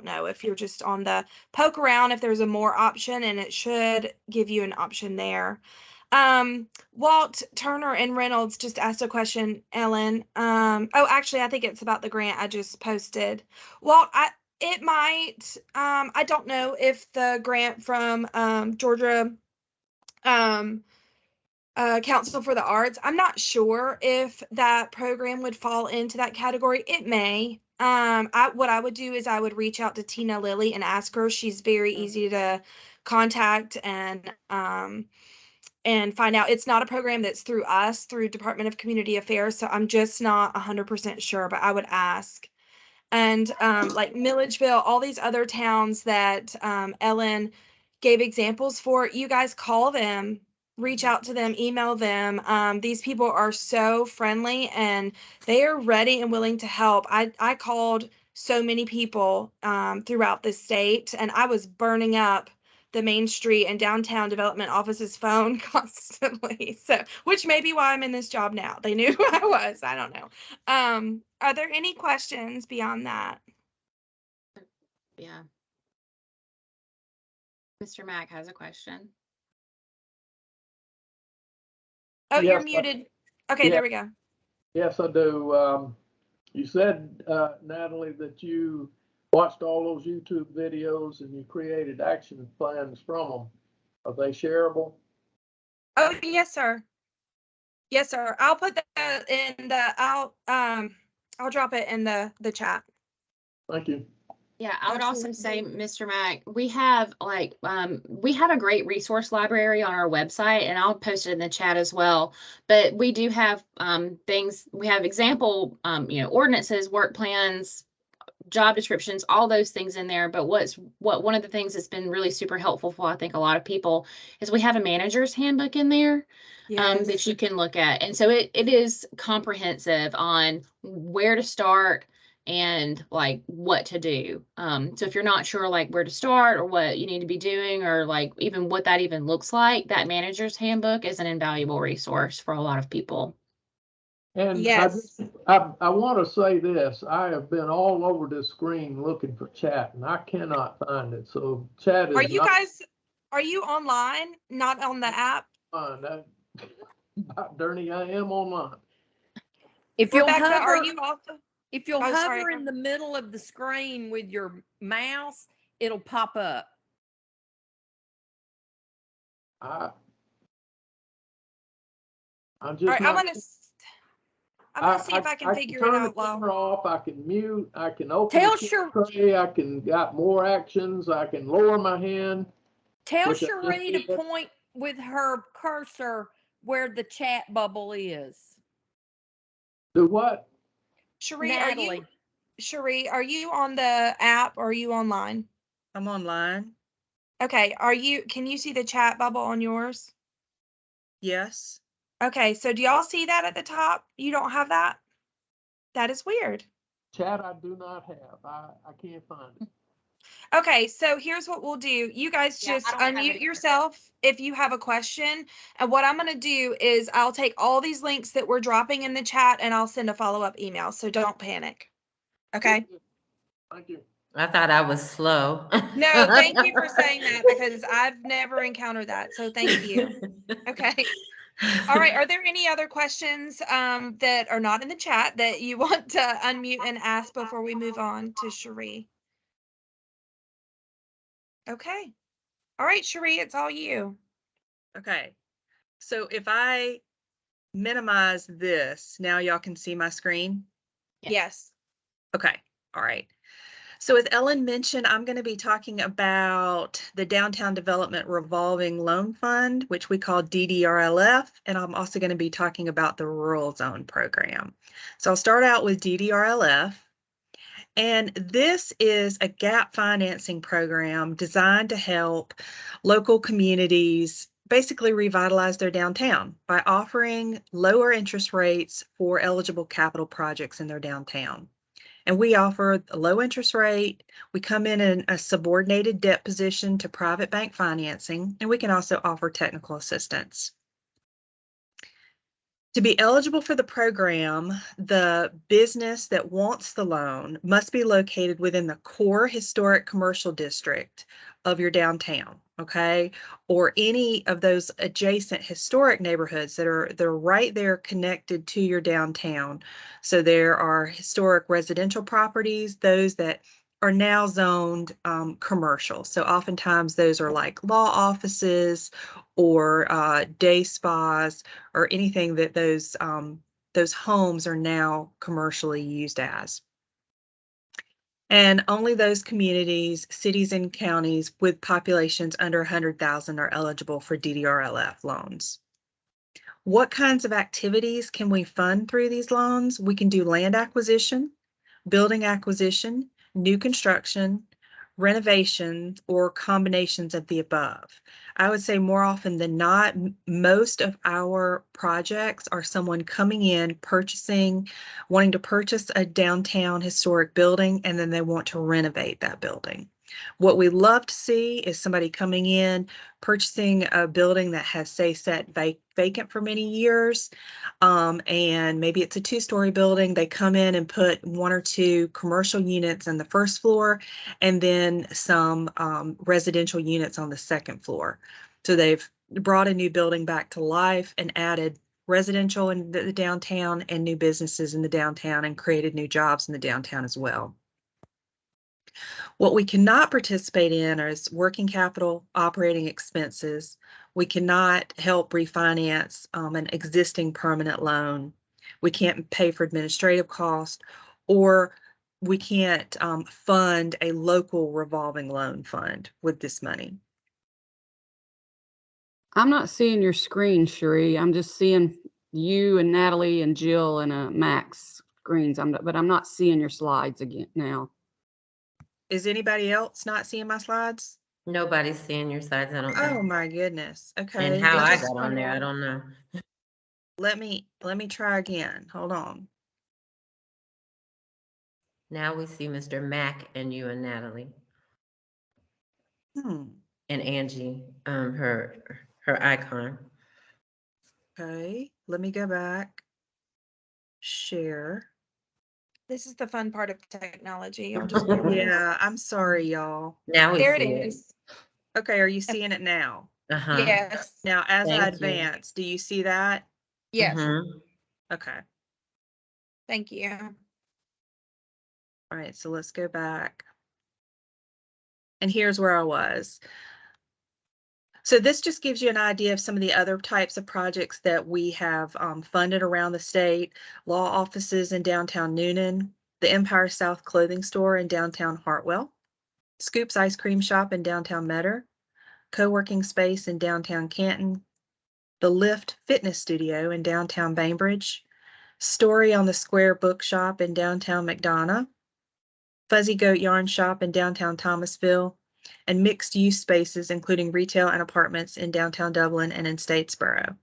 know if you're just on the poke around, if there's a more option, and it should give you an option there. Walt Turner and Reynolds just asked a question, Ellen. Oh, actually, I think it's about the grant I just posted. Walt, it might, I don't know if the grant from Georgia Council for the Arts, I'm not sure if that program would fall into that category. It may. What I would do is I would reach out to Tina Lilly and ask her. She's very easy to contact and find out. It's not a program that's through us, through Department of Community Affairs, so I'm just not 100% sure, but I would ask. And like Milledgeville, all these other towns that Ellen gave examples for, you guys call them, reach out to them, email them. These people are so friendly and they are ready and willing to help. I called so many people throughout the state and I was burning up the Main Street and downtown development office's phone constantly. So, which may be why I'm in this job now. They knew who I was. I don't know. Are there any questions beyond that? Yeah. Mr. Mack has a question. Oh, you're Yes, muted. Okay, yeah. there we go. Yes, I do. You said, Natalie, that you watched all those YouTube videos and you created action plans from them. Are they shareable? Oh, yes, sir. Yes, sir. I'll put that in the, I'll drop it in the chat. Thank you. Yeah, I would also say, Mr. Mack, we have a great resource library on our website, and I'll post it in the chat as well. But we do have things. We have example, ordinances, work plans, job descriptions, all those things in there. But one of the things that's been really super helpful for I think a lot of people is we have a manager's handbook in there. Yes. That you can look at, and so it is comprehensive on where to start and like what to do. So if you're not sure like where to start or what you need to be doing or like even what that even looks like, that manager's handbook is an invaluable resource for a lot of people. And yes. I want to say this. I have been all over this screen looking for chat and I cannot find it. So chat is Are you guys, are you online, not on the app? Dirty, I am online. If you'll Rebecca, hover, are you also? if you'll Oh, hover sorry. in the middle of the screen with your mouse, it'll pop up. I'm All just right, not. I'm gonna see if I can figure it out. I can turn the camera off. I can mute. I can open Tell the tray. I can got more actions. I can lower my hand. Tell which I just Cherie to did. point with her cursor where the chat bubble is. Do what? Cherie, Natalie. Are you on the app or are you online? I'm online. Okay, can you see the chat bubble on yours? Yes. Okay, so do y'all see that at the top? You don't have that? That is weird. Chat I do not have. I can't find it. Okay, so here's what we'll do. You guys Yeah, I just don't have unmute any- yourself if you have a question. And what I'm going to do is I'll take all these links that we're dropping in the chat and I'll send a follow-up email. So don't panic. Okay. Thank you. I thought I was slow. No, thank you for saying that because I've never encountered that. So thank you. Okay. All right. Are there any other questions that are not in the chat that you want to unmute and ask before we move on to Cherie? Okay. All right, Cherie, it's all you. Okay. So if I minimize this, now y'all can see my screen. Yes. Yes. Okay. All right. So as Ellen mentioned, I'm going to be talking about the Downtown Development Revolving Loan Fund, which we call DDRLF, and I'm also going to be talking about the Rural Zone Program. So I'll start out with DDRLF. And this is a gap financing program designed to help local communities basically revitalize their downtown by offering lower interest rates for eligible capital projects in their downtown. And we offer a low interest rate. We come in a subordinated debt position to private bank financing, and we can also offer technical assistance. To be eligible for the program, the business that wants the loan must be located within the core historic commercial district of your downtown, okay? Or any of those adjacent historic neighborhoods they're right there connected to your downtown. So there are historic residential properties, those that are now zoned commercial. So oftentimes those are like law offices or day spas or anything that those homes are now commercially used as. And only those communities, cities and counties with populations under 100,000 are eligible for DDRLF loans. What kinds of activities can we fund through these loans? We can do land acquisition, building acquisition, new construction, renovation, or combinations of the above. I would say more often than not, most of our projects are someone coming in, wanting to purchase a downtown historic building, and then they want to renovate that building. What we love to see is somebody coming in, purchasing a building that has, say, sat vacant for many years, and maybe it's a two-story building. They come in and put 1 or 2 commercial units on the first floor and then some residential units on the second floor. So they've brought a new building back to life and added residential in the downtown and new businesses in the downtown and created new jobs in the downtown as well. What we cannot participate in is working capital, operating expenses. We cannot help refinance an existing permanent loan. We can't pay for administrative costs, or we can't fund a local revolving loan fund with this money. I'm not seeing your screen, Cherie. I'm just seeing you and Natalie and Jill and Max screens. But I'm not seeing your slides again now. Is anybody else not seeing my slides? Nobody's seeing your sides, I don't Oh think. my goodness. Okay. And how I just got on there, I don't know. Let me try again. Hold on. Now we see Mr. Mack and you and Natalie Hmm. and Angie, her icon. Okay. Let me go back. Share. This is the fun part of technology. You'll just bear with us. Yeah, I'm sorry, y'all. Now we There it see it. is. Okay, are you seeing it now? Uh-huh. Yes. Now, as I Thank you. advance, do you see that? Yes. Mhm. Okay. Thank you. All right, so let's go back. And here's where I was. So this just gives you an idea of some of the other types of projects that we have funded around the state. Law offices in downtown Noonan, the Empire South Clothing Store in downtown Hartwell, Scoops Ice Cream Shop in downtown Metter, co-working space in downtown Canton, the Lift Fitness Studio in downtown Bainbridge, Story on the Square Bookshop in downtown McDonough, Fuzzy Goat Yarn Shop in downtown Thomasville, and mixed-use spaces, including retail and apartments in downtown Dublin and in Statesboro.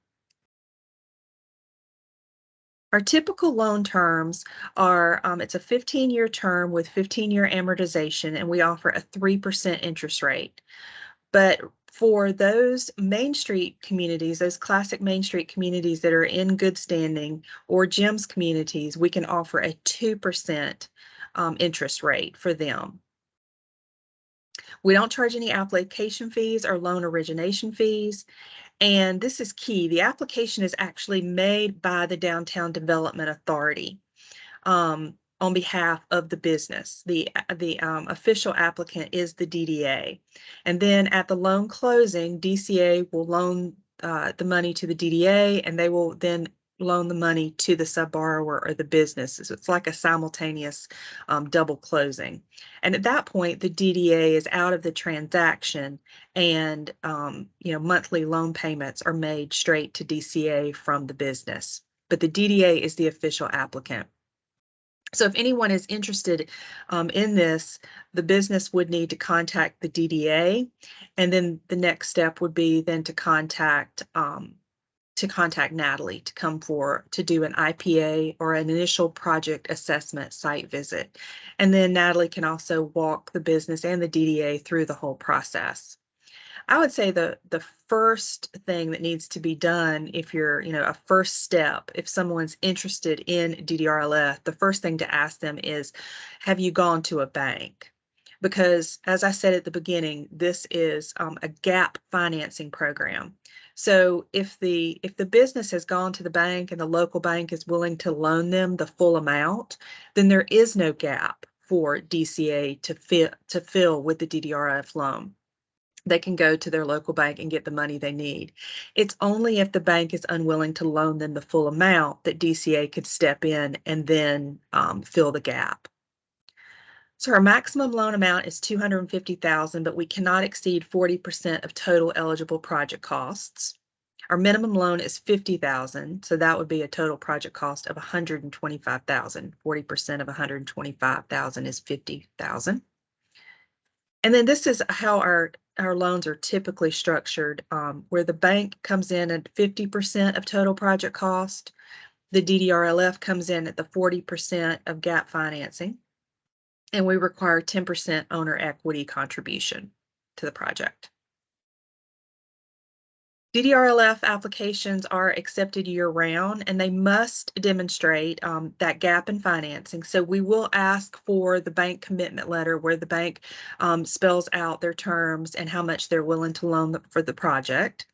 Our typical loan terms are, it's a 15-year term with 15-year amortization, and we offer a 3% interest rate. But for those Main Street communities, those classic Main Street communities that are in good standing, or GEMS communities, we can offer a 2% interest rate for them. We don't charge any application fees or loan origination fees. And this is key. The application is actually made by the Downtown Development Authority on behalf of the business. The official applicant is the DDA. And then at the loan closing, DCA will loan the money to the DDA, and they will then loan the money to the sub-borrower or the business. So it's like a simultaneous double closing. And at that point, the DDA is out of the transaction, and monthly loan payments are made straight to DCA from the business. But the DDA is the official applicant. So if anyone is interested in this, the business would need to contact the DDA, and then the next step would be then to contact Natalie to come to do an IPA or an initial project assessment site visit. And then Natalie can also walk the business and the DDA through the whole process. I would say the first thing that needs to be done, if you're, a first step, if someone's interested in DDRLF, the first thing to ask them is, have you gone to a bank? Because as I said at the beginning, this is a gap financing program. So if the business has gone to the bank and the local bank is willing to loan them the full amount, then there is no gap for DCA to fill with the DDRLF loan. They can go to their local bank and get the money they need. It's only if the bank is unwilling to loan them the full amount that DCA could step in and then fill the gap. So our maximum loan amount is $250,000, but we cannot exceed 40% of total eligible project costs. Our minimum loan is $50,000, so that would be a total project cost of $125,000. 40% of $125,000 is $50,000. And then this is how our loans are typically structured, where the bank comes in at 50% of total project cost. The DDRLF comes in at the 40% of gap financing, and we require 10% owner equity contribution to the project. DDRLF applications are accepted year-round, and they must demonstrate that gap in financing. So we will ask for the bank commitment letter where the bank spells out their terms and how much they're willing to loan for the project.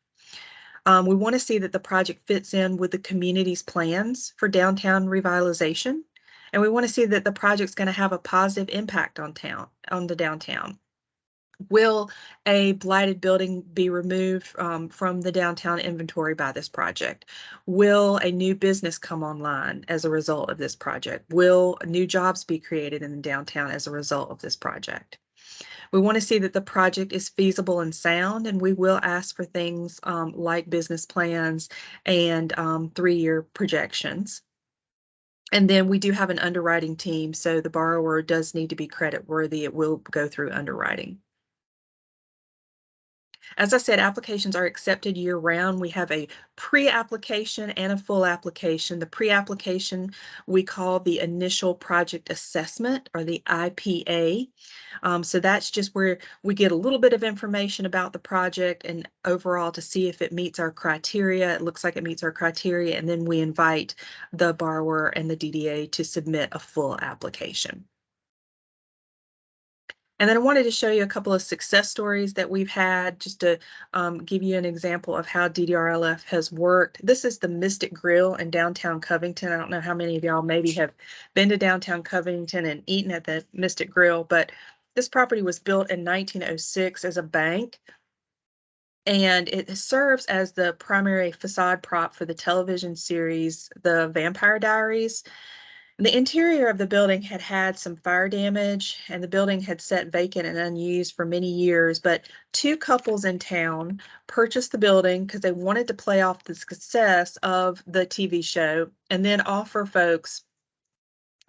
We want to see that the project fits in with the community's plans for downtown revitalization, and we want to see that the project's going to have a positive impact on the downtown. Will a blighted building be removed from the downtown inventory by this project? Will a new business come online as a result of this project? Will new jobs be created in the downtown as a result of this project? We want to see that the project is feasible and sound, and we will ask for things like business plans and 3-year projections. And then we do have an underwriting team, so the borrower does need to be creditworthy. It will go through underwriting. As I said, applications are accepted year-round. We have a pre-application and a full application. The pre-application we call the initial project assessment, or the IPA. So that's just where we get a little bit of information about the project and overall to see if it meets our criteria. It looks like it meets our criteria, and then we invite the borrower and the DDA to submit a full application. And then I wanted to show you a couple of success stories that we've had, just to give you an example of how DDRLF has worked. This is the Mystic Grill in downtown Covington. I don't know how many of y'all maybe have been to downtown Covington and eaten at the Mystic Grill, but this property was built in 1906 as a bank, and it serves as the primary facade prop for the television series, The Vampire Diaries. The interior of the building had some fire damage, and the building had sat vacant and unused for many years, but 2 couples in town purchased the building because they wanted to play off the success of the TV show and then offer folks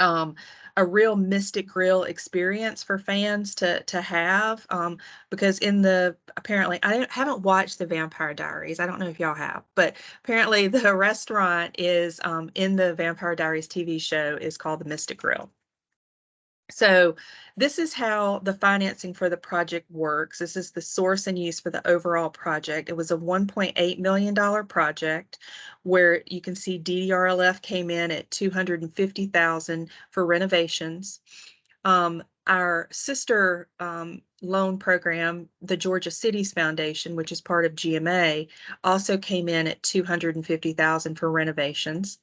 a real Mystic Grill experience for fans to have, because apparently I haven't watched the Vampire Diaries. I don't know if y'all have, but apparently the restaurant is in the Vampire Diaries TV show is called the Mystic Grill. So this is how the financing for the project works. This is the source and use for the overall project. It was a $1.8 million project where you can see DDRLF came in at $250,000 for renovations. Our sister loan program, the Georgia Cities Foundation, which is part of GMA, also came in at $250,000 for renovations.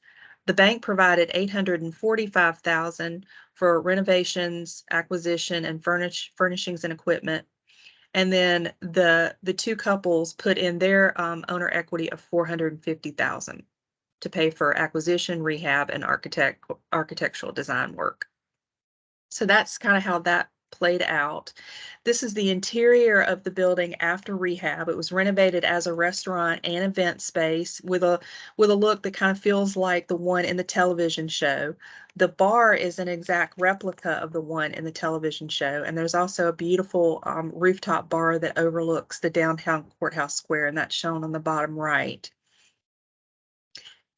The bank provided $845,000 for renovations, acquisition, and furnishings and equipment. And then the two couples put in their owner equity of $450,000 to pay for acquisition, rehab, and architectural design work. So that's kind of how that played out. This is the interior of the building after rehab. It was renovated as a restaurant and event space with a look that kind of feels like the one in the television show. The bar is an exact replica of the one in the television show, and there's also a beautiful rooftop bar that overlooks the downtown courthouse square, and that's shown on the bottom right.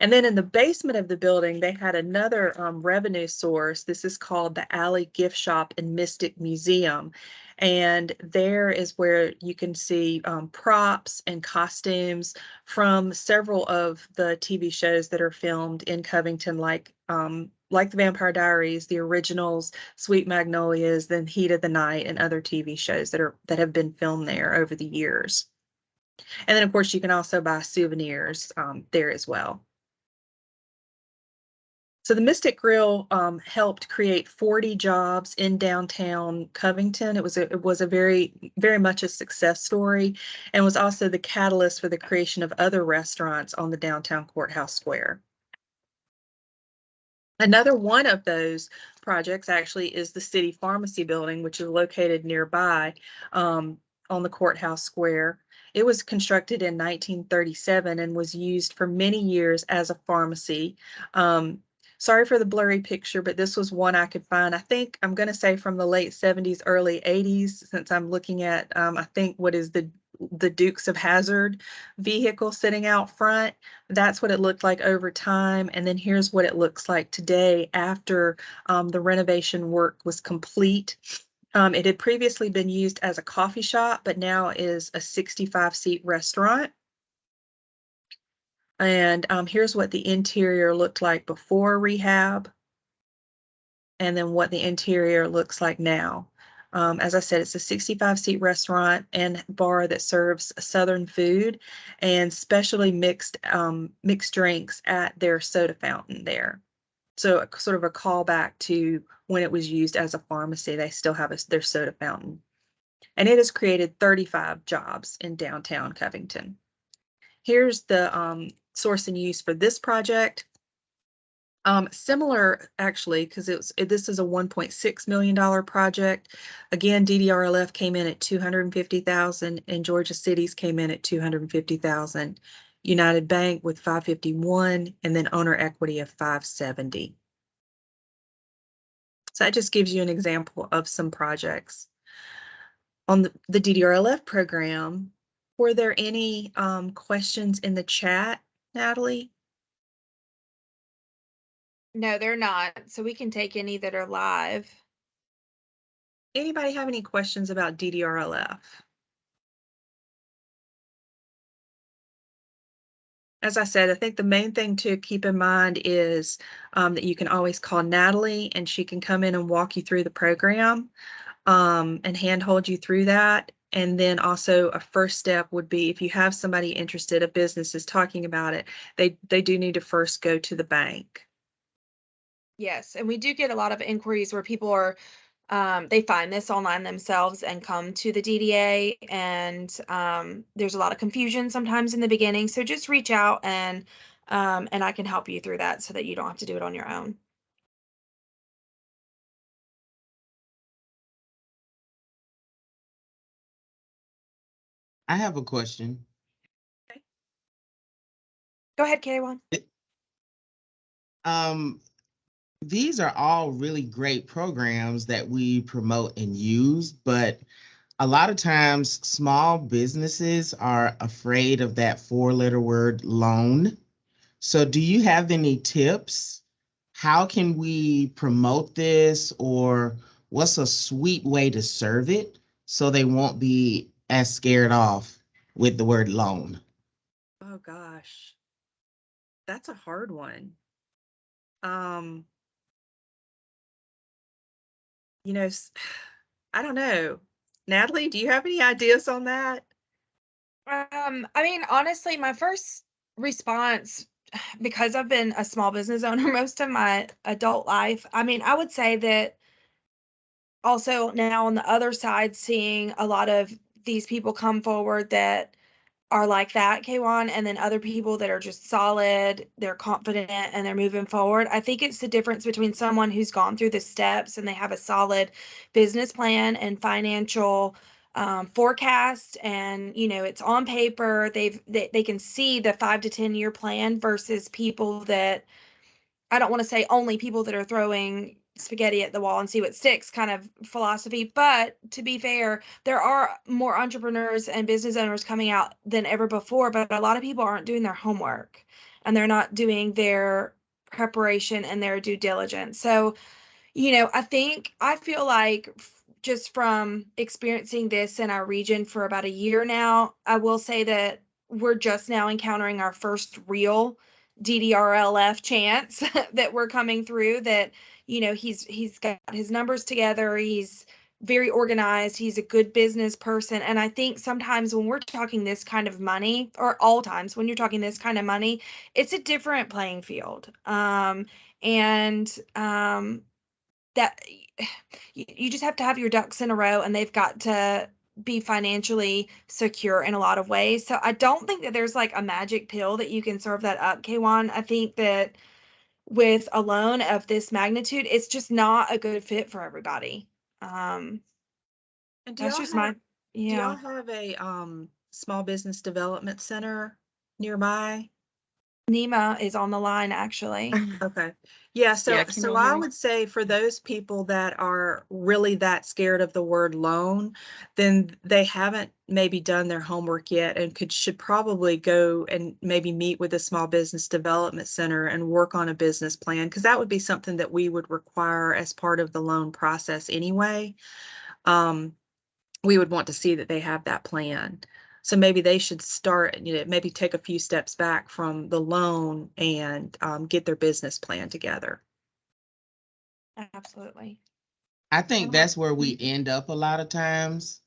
And then in the basement of the building, they had another revenue source. This is called the Alley Gift Shop and Mystic Museum. And there is where you can see props and costumes from several of the TV shows that are filmed in Covington, like The Vampire Diaries, the originals, Sweet Magnolias, then Heat of the Night, and other TV shows that have been filmed there over the years. And then, of course, you can also buy souvenirs there as well. So the Mystic Grill helped create 40 jobs in downtown Covington. It was a very much a success story, and was also the catalyst for the creation of other restaurants on the downtown courthouse square. Another one of those projects actually is the city pharmacy building, which is located nearby on the courthouse square. It was constructed in 1937 and was used for many years as a pharmacy. Sorry for the blurry picture, but this was one I could find. I think I'm going to say from the late 70s, early 80s, since I'm looking at, I think, what is the Dukes of Hazzard vehicle sitting out front. That's what it looked like over time. And then here's what it looks like today after the renovation work was complete. It had previously been used as a coffee shop, but now is a 65-seat restaurant. And here's what the interior looked like before rehab, and then what the interior looks like now. As I said, it's a 65-seat restaurant and bar that serves Southern food and specially mixed drinks at their soda fountain there. So sort of a callback to when it was used as a pharmacy. They still have their soda fountain. And it has created 35 jobs in downtown Covington. Here's the source and use for this project. Similar, actually, because this is a $1.6 million project. Again, DDRLF came in at $250,000, and Georgia Cities came in at $250,000. United Bank with $551,000, and then owner equity of $570,000. So that just gives you an example of some projects. On the DDRLF program, were there any questions in the chat, Natalie? No, they're not. So we can take any that are live. Anybody have any questions about DDRLF? As I said, I think the main thing to keep in mind is that you can always call Natalie, and she can come in and walk you through the program and handhold you through that. And then also a first step would be, if you have somebody interested, a business is talking about it, they do need to first go to the bank. Yes, and we do get a lot of inquiries where people are, they find this online themselves and come to the DDA, and there's a lot of confusion sometimes in the beginning. So just reach out and I can help you through that so that you don't have to do it on your own. I have a question. Go ahead, K1. these are all really great programs that we promote and use, but a lot of times small businesses are afraid of that 4-letter word loan. So do you have any tips? How can we promote this, or what's a sweet way to serve it so they won't be as scared off with the word loan? Oh gosh, that's a hard one. Um, you know, I don't know. Natalie, do you have any ideas on that? I mean, honestly, my first response, because I've been a small business owner most of my adult life, I mean, I would say that also now on the other side, seeing a lot of these people come forward that are like that, K1, and then other people that are just solid, they're confident, and they're moving forward. I think it's the difference between someone who's gone through the steps and they have a solid business plan and financial forecast, and it's on paper. They can see the 5 to 10 year plan versus people that, I don't want to say only people that are throwing spaghetti at the wall and see what sticks kind of philosophy. But to be fair, there are more entrepreneurs and business owners coming out than ever before, but a lot of people aren't doing their homework and they're not doing their preparation and their due diligence. So, I feel like just from experiencing this in our region for about a year now, I will say that we're just now encountering our first real DDRLF chance that we're coming through, that, he's got his numbers together. He's very organized. He's a good business person. And I think sometimes when we're talking this kind of money, or all times when you're talking this kind of money, it's a different playing field. And that you just have to have your ducks in a row, and they've got to be financially secure in a lot of ways. So I don't think that there's like a magic pill that you can serve that up, K1. I think that with a loan of this magnitude, it's just not a good fit for everybody. And That's just my, do yeah. y'all have a small business development center nearby? Nima is on the line, actually. Okay. Yeah, so Yeah, can so you I hear me? would say for those people that are really that scared of the word loan, then they haven't maybe done their homework yet and should probably go and maybe meet with a small business development center and work on a business plan, because that would be something that we would require as part of the loan process anyway. We would want to see that they have that plan. So maybe they should start, maybe take a few steps back from the loan and get their business plan together. Absolutely. I think that's where we end up a lot of times,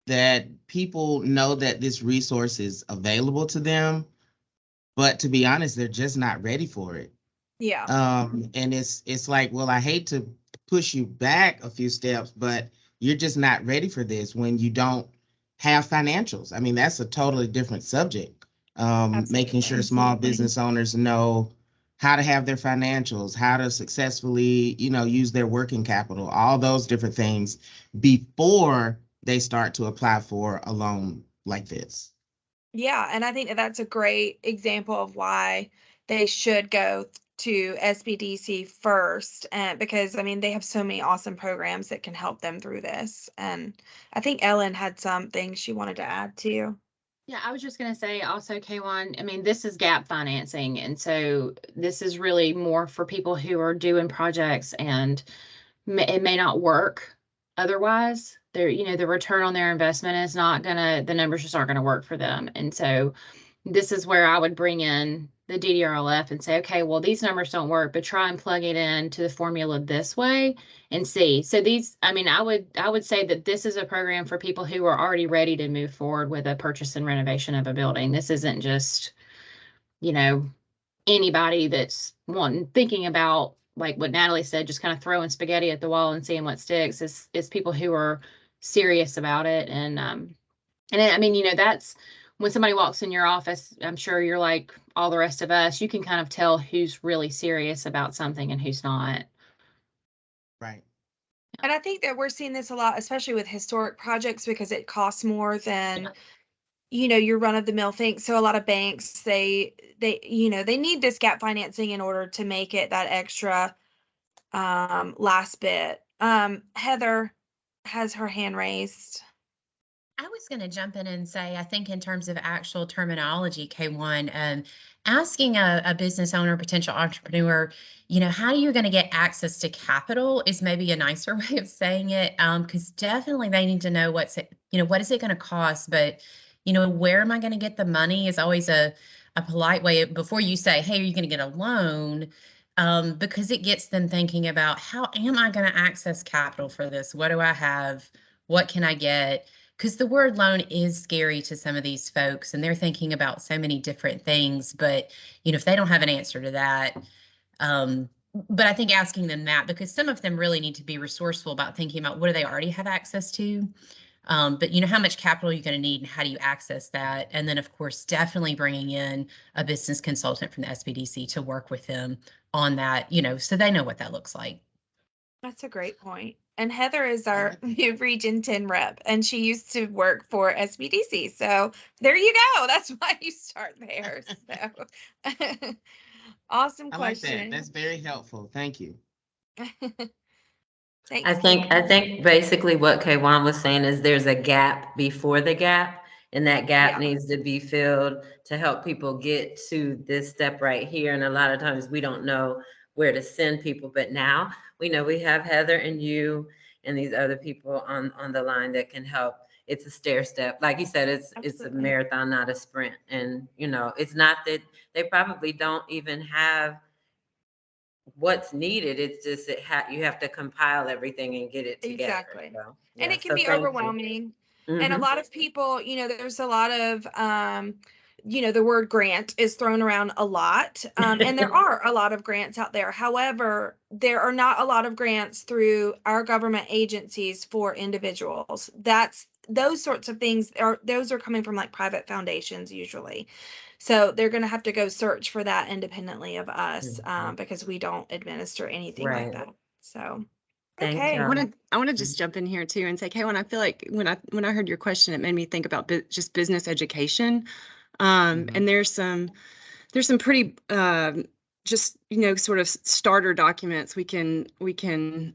that people know that this resource is available to them, but to be honest, they're just not ready for it. Yeah. And it's like, well, I hate to push you back a few steps, but you're just not ready for this when you don't have financials. I mean, that's a totally different subject. Making sure small business owners know how to have their financials, how to successfully, use their working capital, all those different things before they start to apply for a loan like this. Yeah, and I think that that's a great example of why they should go to SBDC first, and because I mean they have so many awesome programs that can help them through this. And I think Ellen had some things she wanted to add too. Yeah, I was just going to say also, K1, I mean, this is gap financing. And so this is really more for people who are doing projects and it may not work otherwise. The return on their investment is not the numbers just aren't going to work for them. And so this is where I would bring in the DDRLF and say, okay, well, these numbers don't work, but try and plug it into the formula this way and see. So I would say that this is a program for people who are already ready to move forward with a purchase and renovation of a building. This isn't just, anybody that's thinking about, like what Natalie said, just kind of throwing spaghetti at the wall and seeing what sticks. Is people who are serious about it. And that's when somebody walks in your office, I'm sure you're like all the rest of us, you can kind of tell who's really serious about something and who's not. Right. And I think that we're seeing this a lot, especially with historic projects, because it costs more than, your run of the mill thing. So a lot of banks, they need this gap financing in order to make it that extra last bit. Heather has her hand raised. I was going to jump in and say, I think in terms of actual terminology, K1, asking a business owner, potential entrepreneur, how are you going to get access to capital is maybe a nicer way of saying it. Because definitely they need to know what is it going to cost, but, where am I going to get the money is always a polite way before you say, hey, are you going to get a loan? Because it gets them thinking about how am I going to access capital for this? What do I have? What can I get? Because the word loan is scary to some of these folks and they're thinking about so many different things, but if they don't have an answer to that, but I think asking them that, because some of them really need to be resourceful about thinking about what do they already have access to, but how much capital you're going to need and how do you access that? And then of course, definitely bringing in a business consultant from the SBDC to work with them on that, so they know what that looks like. That's a great point. And Heather is our new Region 10 rep, and she used to work for SBDC. So there you go. That's why you start there. So awesome I like question. that. That's very helpful. Thank you. Thanks, I think basically what K1 was saying is there's a gap before the gap, and that gap Yeah. needs to be filled to help people get to this step right here. And a lot of times we don't know where to send people, but now we know we have Heather and you and these other people on the line that can help. It's a stair step. Like you said, it's a Absolutely. marathon, not a sprint. And it's not that they probably don't even have what's needed. It's just you have to compile everything and get it together. Exactly. So, And yeah, it can so be thank you. overwhelming. And a Mhm. lot of people, there's a lot of, the word grant is thrown around a lot. And there are a lot of grants out there. However, there are not a lot of grants through our government agencies for individuals. Those sorts of things those are coming from like private foundations usually. So they're going to have to go search for that independently of us, Mhm. because we don't administer anything like Right. that. So, Thank okay. you. I want to just jump in here too and say, Kaylin, I feel like when I heard your question, it made me think about just business education. And there's some pretty just sort of starter documents we can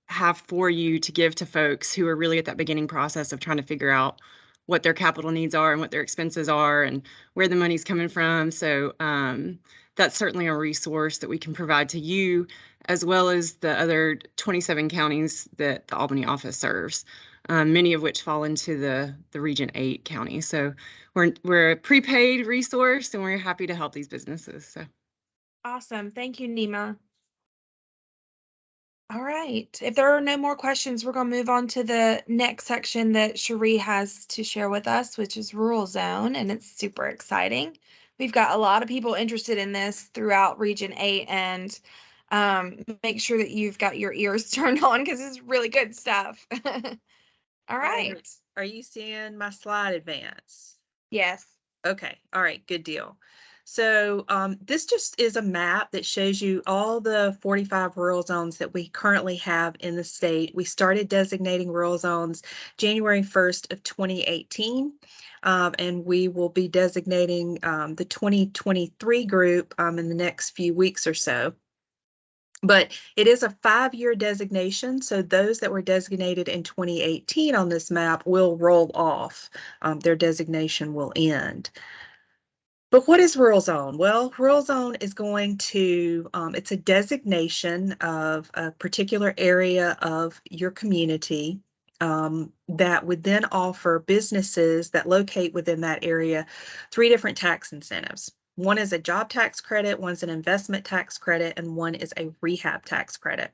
have for you to give to folks who are really at that beginning process of trying to figure out what their capital needs are and what their expenses are and where the money's coming from. So that's certainly a resource that we can provide to you, as well as the other 27 counties that the Albany office serves, many of which fall into the Region 8 county. So we're a prepaid resource and we're happy to help these businesses. So Awesome. Thank you, Nima. All right. If there are no more questions, we're going to move on to the next section that Cherie has to share with us, which is Rural Zone, and it's super exciting. We've got a lot of people interested in this throughout Region 8, and make sure that you've got your ears turned on because it's really good stuff. All right. Are you seeing my slide advance? Yes. Okay. All right. Good deal. So this just is a map that shows you all the 45 rural zones that we currently have in the state. We started designating rural zones January 1st of 2018, and we will be designating the 2023 group in the next few weeks or so. But it is a 5-year designation, so those that were designated in 2018 on this map will roll off. Their designation will end. But what is Rural Zone? Well, Rural Zone is going to, it's a designation of a particular area of your community that would then offer businesses that locate within that area 3 different tax incentives. One is a job tax credit, one's an investment tax credit, and one is a rehab tax credit.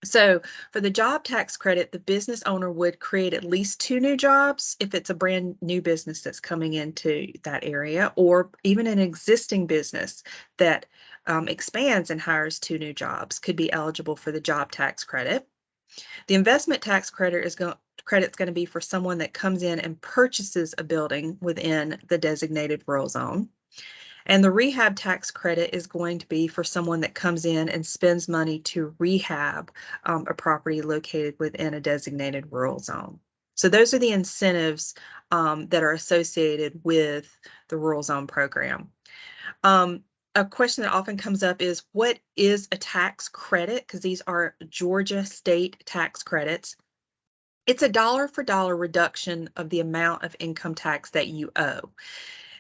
So for the job tax credit, the business owner would create at least 2 new jobs if it's a brand new business that's coming into that area, or even an existing business that expands and hires 2 new jobs could be eligible for the job tax credit. The investment tax credit is credit's going to be for someone that comes in and purchases a building within the designated rural zone. And the rehab tax credit is going to be for someone that comes in and spends money to rehab a property located within a designated rural zone. So those are the incentives that are associated with the rural zone program. a question that often comes up is, what is a tax credit? Because these are Georgia state tax credits. It's a dollar for dollar reduction of the amount of income tax that you owe.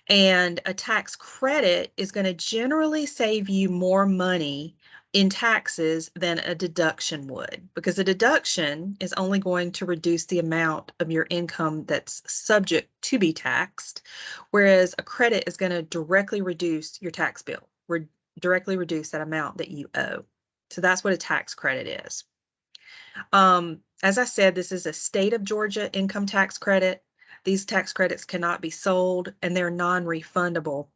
And a tax credit is going to generally save you more money in taxes than a deduction would, because a deduction is only going to reduce the amount of your income that's subject to be taxed, whereas a credit is going to directly reduce your tax bill, directly reduce that amount that you owe. So that's what a tax credit is. As I said, this is a state of Georgia income tax credit. These tax credits cannot be sold and they're non-refundable,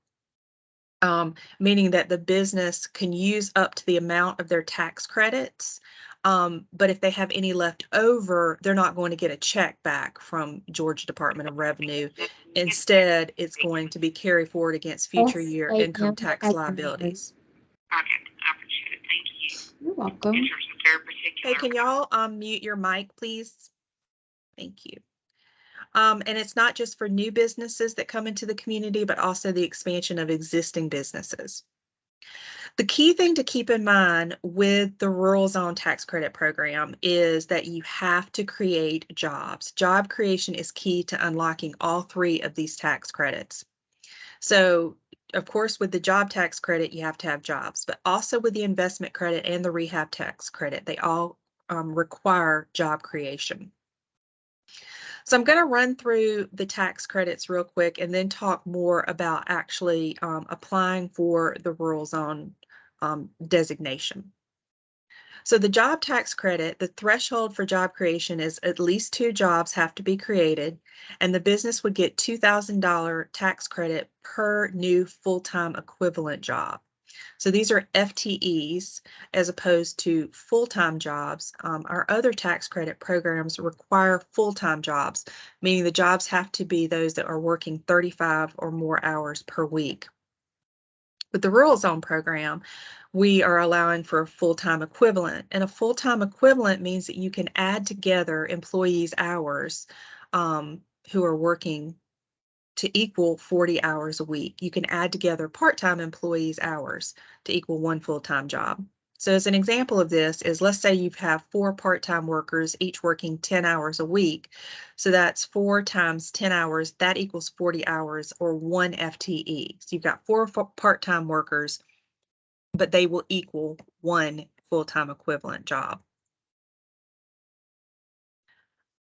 meaning that the business can use up to the amount of their tax credits. But if they have any left over, they're not going to get a check back from Georgia Department of Revenue. Instead, it's going to be carried forward against future year income tax liabilities. Okay, I appreciate it. Thank you. You're welcome. In terms of their particular. Hey, can y'all mute your mic, please? Thank you. And it's not just for new businesses that come into the community, but also the expansion of existing businesses. The key thing to keep in mind with the Rural Zone Tax Credit Program is that you have to create jobs. Job creation is key to unlocking all three of these tax credits. So, of course, with the job tax credit, you have to have jobs, but also with the investment credit and the rehab tax credit, they all require job creation. So I'm going to run through the tax credits real quick and then talk more about actually applying for the rural zone designation. So the job tax credit, the threshold for job creation is at least 2 jobs have to be created, and the business would get $2,000 tax credit per new full-time equivalent job. So these are FTEs as opposed to full-time jobs. Our other tax credit programs require full-time jobs, meaning the jobs have to be those that are working 35 or more hours per week. With the Rural Zone program, we are allowing for a full-time equivalent, and a full-time equivalent means that you can add together employees' hours who are working to equal 40 hours a week. You can add together part-time employees' hours to equal 1 full-time job. So as an example of this is, let's say you have 4 part-time workers, each working 10 hours a week. So that's 4 times 10 hours, that equals 40 hours or 1 FTE. So you've got 4 part-time workers, but they will equal 1 full-time equivalent job.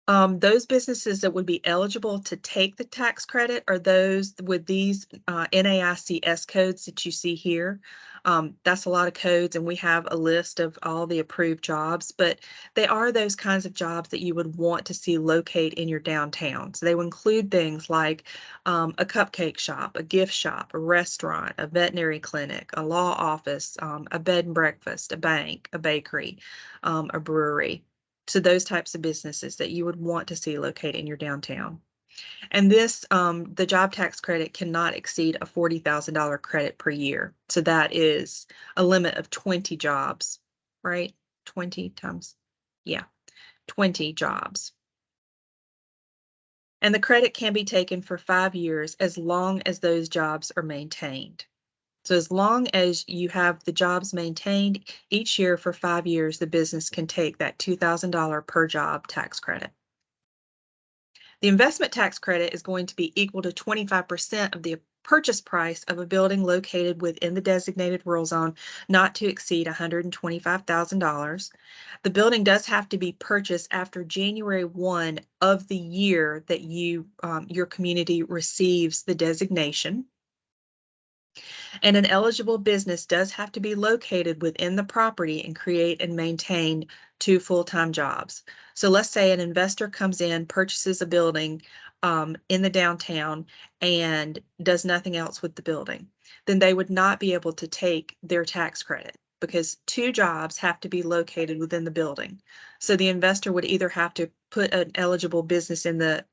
Those businesses that would be eligible to take the tax credit are those with these NAICS codes that you see here. That's a lot of codes, and we have a list of all the approved jobs, but they are those kinds of jobs that you would want to see locate in your downtown. So they will include things like a cupcake shop, a gift shop, a restaurant, a veterinary clinic, a law office, a bed and breakfast, a bank, a bakery, a brewery. So those types of businesses that you would want to see located in your downtown. And this, the job tax credit cannot exceed a $40,000 credit per year. So that is a limit of 20 jobs, right? 20 times, yeah, 20 jobs. And the credit can be taken for 5 years as long as those jobs are maintained. So as long as you have the jobs maintained each year for 5 years, the business can take that $2,000 per job tax credit. The investment tax credit is going to be equal to 25% of the purchase price of a building located within the designated rural zone, not to exceed $125,000. The building does have to be purchased after January 1 of the year that your community receives the designation. And an eligible business does have to be located within the property and create and maintain 2 full-time jobs. So let's say an investor comes in, purchases a building in the downtown and does nothing else with the building. Then they would not be able to take their tax credit because 2 jobs have to be located within the building. So the investor would either have to put an eligible business in the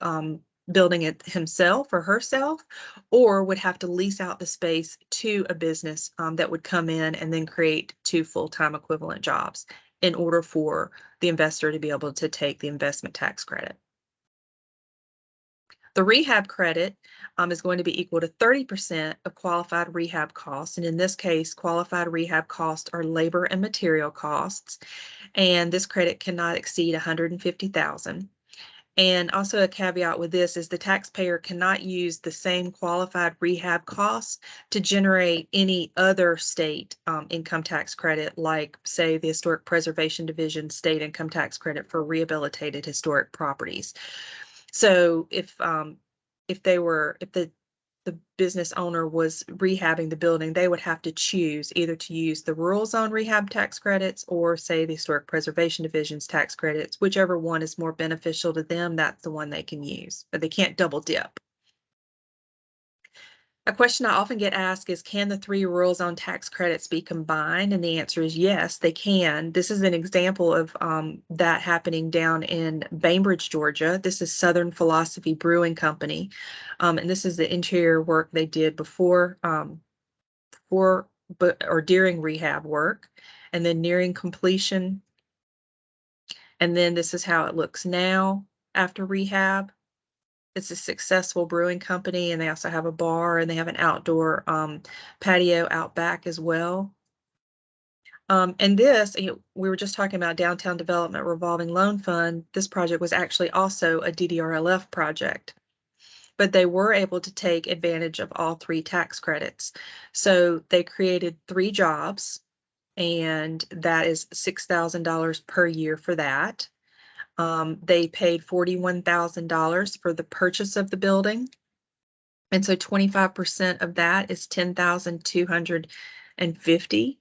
building it himself or herself, or would have to lease out the space to a business that would come in and then create 2 full-time equivalent jobs in order for the investor to be able to take the investment tax credit. The rehab credit is going to be equal to 30% of qualified rehab costs. And in this case, qualified rehab costs are labor and material costs. And this credit cannot exceed $150,000. And also a caveat with this is the taxpayer cannot use the same qualified rehab costs to generate any other state income tax credit, like say the Historic Preservation Division state income tax credit for rehabilitated historic properties. So if the business owner was rehabbing the building, they would have to choose either to use the rural zone rehab tax credits or say the Historic Preservation Division's tax credits. Whichever one is more beneficial to them, that's the one they can use, but they can't double dip. A question I often get asked is, can the 3 rural zone tax credits be combined? And the answer is yes, they can. This is an example of that happening down in Bainbridge, Georgia. This is Southern Philosophy Brewing Company. And this is the interior work they did before or during rehab work, and then nearing completion. And then this is how it looks now after rehab. It's a successful brewing company, and they also have a bar, and they have an outdoor patio out back as well. And this, we were just talking about Downtown Development Revolving Loan Fund. This project was actually also a DDRLF project, but they were able to take advantage of all 3 tax credits. So they created 3 jobs, and that is $6,000 per year for that. They paid $41,000 for the purchase of the building. And so 25% of that is $10,250.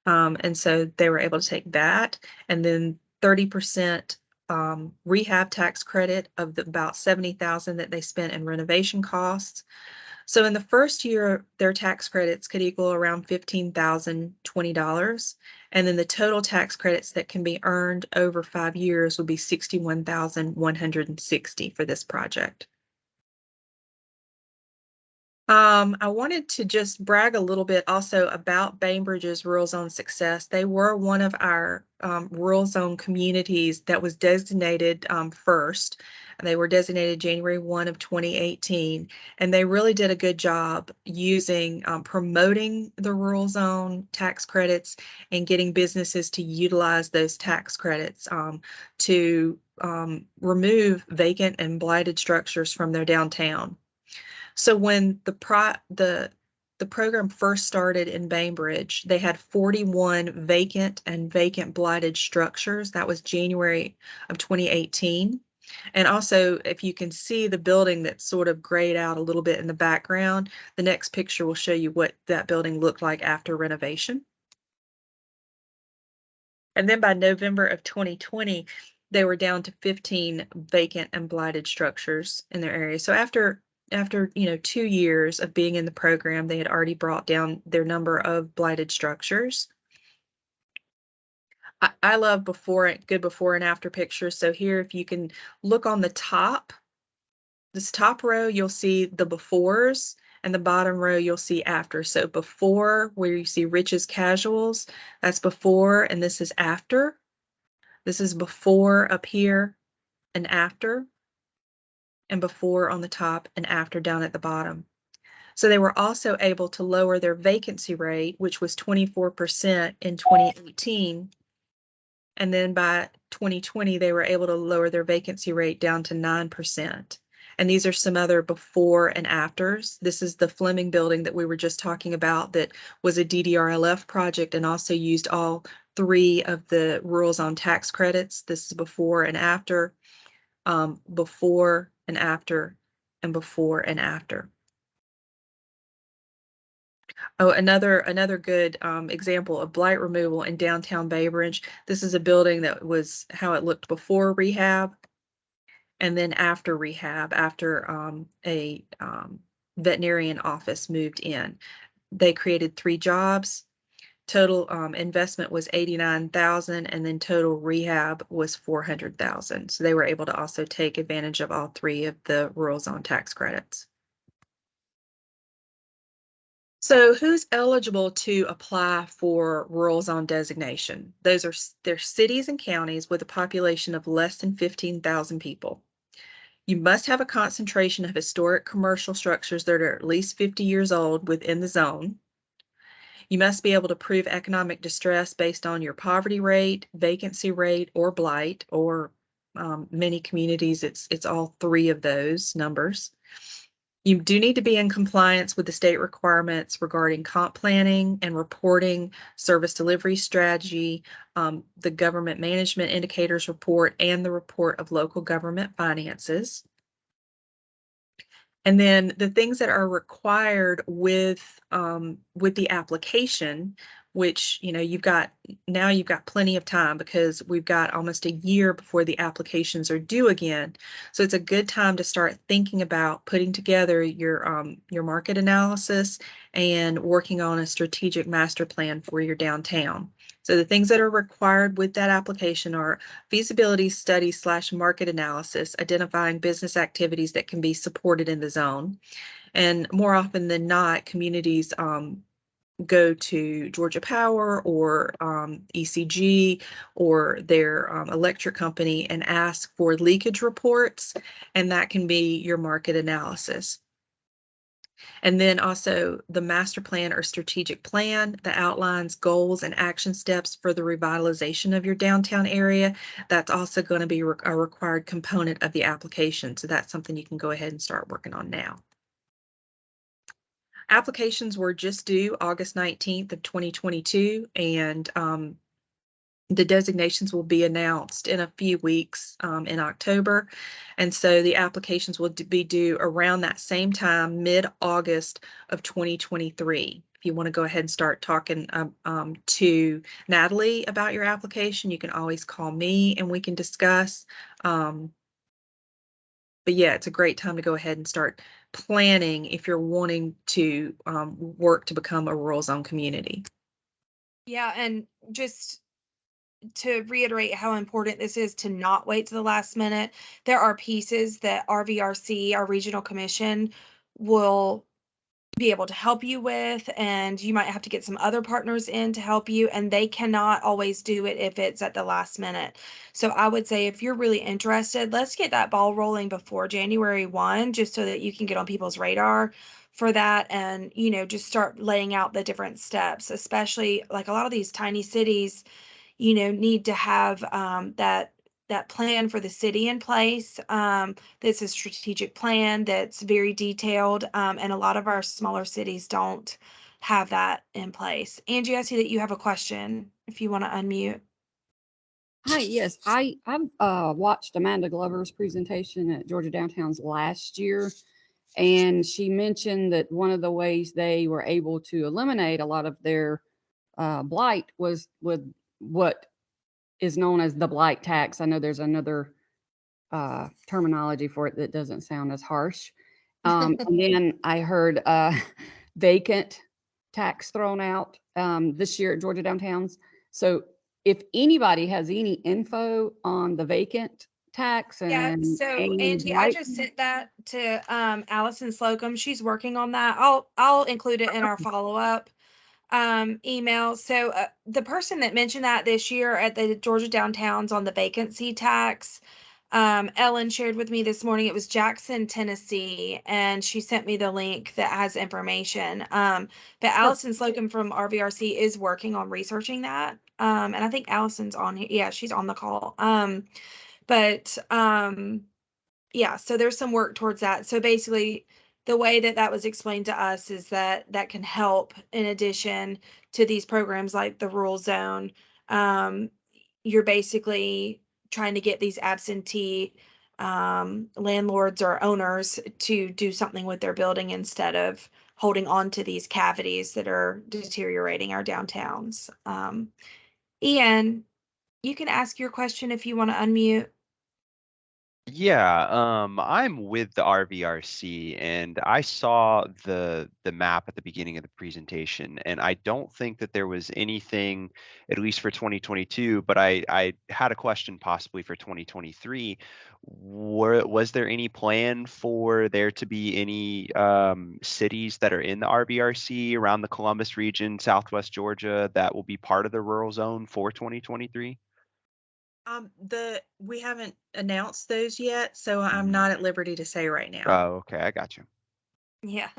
And so they were able to take that. And then 30% rehab tax credit of about $70,000 that they spent in renovation costs. So in the first year, their tax credits could equal around $15,020. And then the total tax credits that can be earned over 5 years will be $61,160 for this project. I wanted to just brag a little bit also about Bainbridge's Rural Zone success. They were one of our Rural Zone communities that was designated first. They were designated January 1 of 2018, and they really did a good job using promoting the Rural Zone tax credits and getting businesses to utilize those tax credits to remove vacant and blighted structures from their downtown. So when the program first started in Bainbridge, they had 41 vacant and vacant blighted structures. That was January of 2018. And also, if you can see the building that's sort of grayed out a little bit in the background, the next picture will show you what that building looked like after renovation. And then by November of 2020, they were down to 15 vacant and blighted structures in their area. So after 2 years of being in the program, they had already brought down their number of blighted structures. I love good before and after pictures. So here, if you can look on the top, this top row, you'll see the befores, and the bottom row, you'll see after. So before, where you see Rich's Casuals, that's before, and this is after. This is before up here and after. And before on the top and after down at the bottom. So they were also able to lower their vacancy rate, which was 24% in 2018. And then by 2020, they were able to lower their vacancy rate down to 9%. And these are some other before and afters. This is the Fleming building that we were just talking about that was a DDRLF project and also used all 3 of the rural zone tax credits. This is before and after, before and after, and before and after. Oh, another good example of blight removal in downtown Bainbridge. This is a building that was how it looked before rehab, and then after rehab, after a veterinarian office moved in. They created 3 jobs. Total investment was $89,000, and then total rehab was $400,000. So they were able to also take advantage of all 3 of the rural zone tax credits. So who's eligible to apply for rural zone designation? They're cities and counties with a population of less than 15,000 people. You must have a concentration of historic commercial structures that are at least 50 years old within the zone. You must be able to prove economic distress based on your poverty rate, vacancy rate, or blight, or many communities, it's all three of those numbers. You do need to be in compliance with the state requirements regarding comp planning and reporting, service delivery strategy, the government management indicators report, and the report of local government finances. And then the things that are required with the application, which, you know, you've got plenty of time because we've got almost a year before the applications are due again. So it's a good time to start thinking about putting together your market analysis and working on a strategic master plan for your downtown. So the things that are required with that application are feasibility study / market analysis, identifying business activities that can be supported in the zone. And more often than not, communities go to Georgia Power or ECG or their electric company and ask for leakage reports, and that can be your market analysis. And then also the master plan or strategic plan that outlines goals and action steps for the revitalization of your downtown area. That's also going to be a required component of the application. So that's something you can go ahead and start working on now. Applications were just due August 19th of 2022, and the designations will be announced in a few weeks in October. And so the applications will be due around that same time, mid-August of 2023. If you want to go ahead and start talking to Natalie about your application, you can always call me and we can discuss. But yeah, it's a great time to go ahead and start planning if you're wanting to work to become a rural zone community. Yeah, and just to reiterate how important this is to not wait to the last minute, there are pieces that RVRC, our regional commission, will be able to help you with, and you might have to get some other partners in to help you, and they cannot always do it if it's at the last minute. So I would say if you're really interested, let's get that ball rolling before January 1, just so that you can get on people's radar for that, and, you know, just start laying out the different steps, especially like a lot of these tiny cities, you know, need to have that plan for the city in place. That's a strategic plan that's very detailed, and a lot of our smaller cities don't have that in place. Angie, I see that you have a question. If you want to unmute. Hi, yes, I've watched Amanda Glover's presentation at Georgia Downtowns last year, and she mentioned that one of the ways they were able to eliminate a lot of their blight was with what is known as the blight tax. I know there's another terminology for it that doesn't sound as harsh. And then I heard vacant tax thrown out this year at Georgia Downtowns. So if anybody has any info on the vacant tax Yeah, and so Angie, I blight, just sent that to Allison Slocum. She's working on that. I'll include it in our follow-up email. So the person that mentioned that this year at the Georgia Downtowns on the vacancy tax, Ellen shared with me this morning, it was Jackson, Tennessee, and she sent me the link that has information. But Allison Slocum from RVRC is working on researching that. And I think Allison's on here. Yeah, she's on the call. But yeah, so there's some work towards that. So basically, the way that that was explained to us is that that can help in addition to these programs like the rural zone. You're basically trying to get these absentee landlords or owners to do something with their building instead of holding on to these cavities that are deteriorating our downtowns. Ian, you can ask your question if you want to unmute. Yeah, I'm with the RVRC and I saw the map at the beginning of the presentation, and I don't think that there was anything, at least for 2022, but I had a question possibly for 2023. Was there any plan for there to be any cities that are in the RVRC around the Columbus region, Southwest Georgia, that will be part of the rural zone for 2023? We haven't announced those yet, so I'm Mhm. not at liberty to say right now. Oh, okay, I got you. Yeah.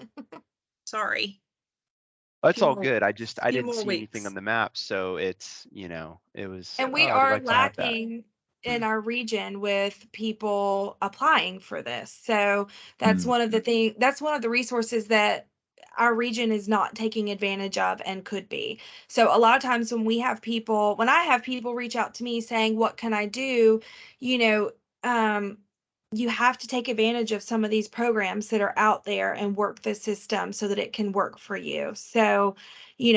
Sorry. That's Few all more good. I few didn't more see anything on weeks. the map, so it's, it was, And we oh, I'd are like to have that. lacking in our region with people applying for this. So that's Mm. one of the that's one of the resources that our region is not taking advantage of and could be. So a lot of times when I have people reach out to me saying, what can I do? You know, you have to take advantage of some of these programs that are out there and work the system so that it can work for you. So,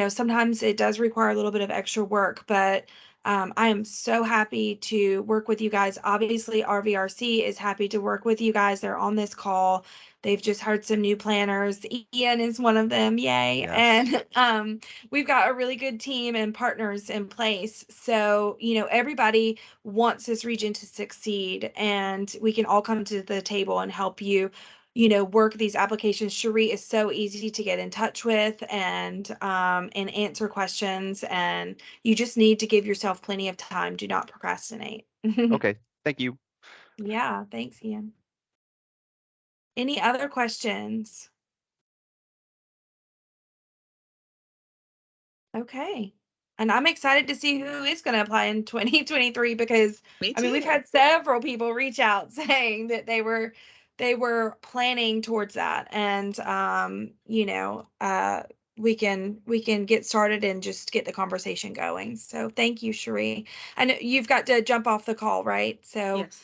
sometimes it does require a little bit of extra work, but I am so happy to work with you guys. Obviously, RVRC is happy to work with you guys. They're on this call. They've just hired some new planners. Ian is one of them. Yay. Yes. And we've got a really good team and partners in place. So, everybody wants this region to succeed, and we can all come to the table and help you work these applications. Cherie is so easy to get in touch with and answer questions, and you just need to give yourself plenty of time. Do not procrastinate. Okay, thank you. Yeah, thanks, Ian. Any other questions? Okay. And I'm excited to see who is going to apply in 2023 because Me we've too. had several people reach out saying that they were planning towards that. And we can get started and just get the conversation going. So thank you, Cherie. I know you've got to jump off the call, right? So Yes.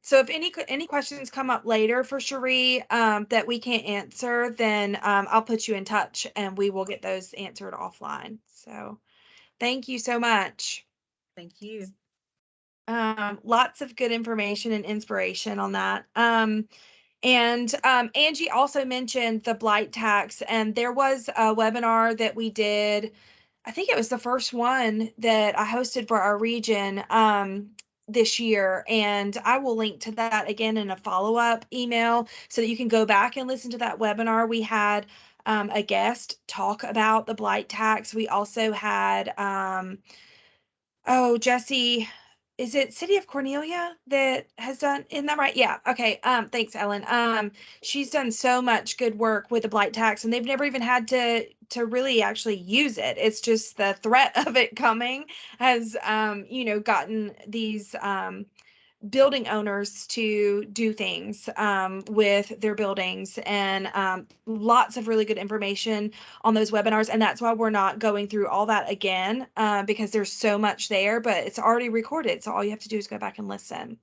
so if any questions come up later for Cherie that we can't answer, then I'll put you in touch and we will get those answered offline. So thank you so much. Thank you. Lots of good information and inspiration on that. And Angie also mentioned the blight tax, and there was a webinar that we did. I think it was the first one that I hosted for our region this year. And I will link to that again in a follow-up email so that you can go back and listen to that webinar. We had a guest talk about the blight tax. We also had, Jesse, is it City of Cornelia that has done, isn't that right? Yeah. Okay. Thanks, Ellen. She's done so much good work with the blight tax, and they've never even had to really actually use it. It's just the threat of it coming has gotten these building owners to do things with their buildings, and lots of really good information on those webinars. And that's why we're not going through all that again because there's so much there, but it's already recorded. So all you have to do is go back and listen.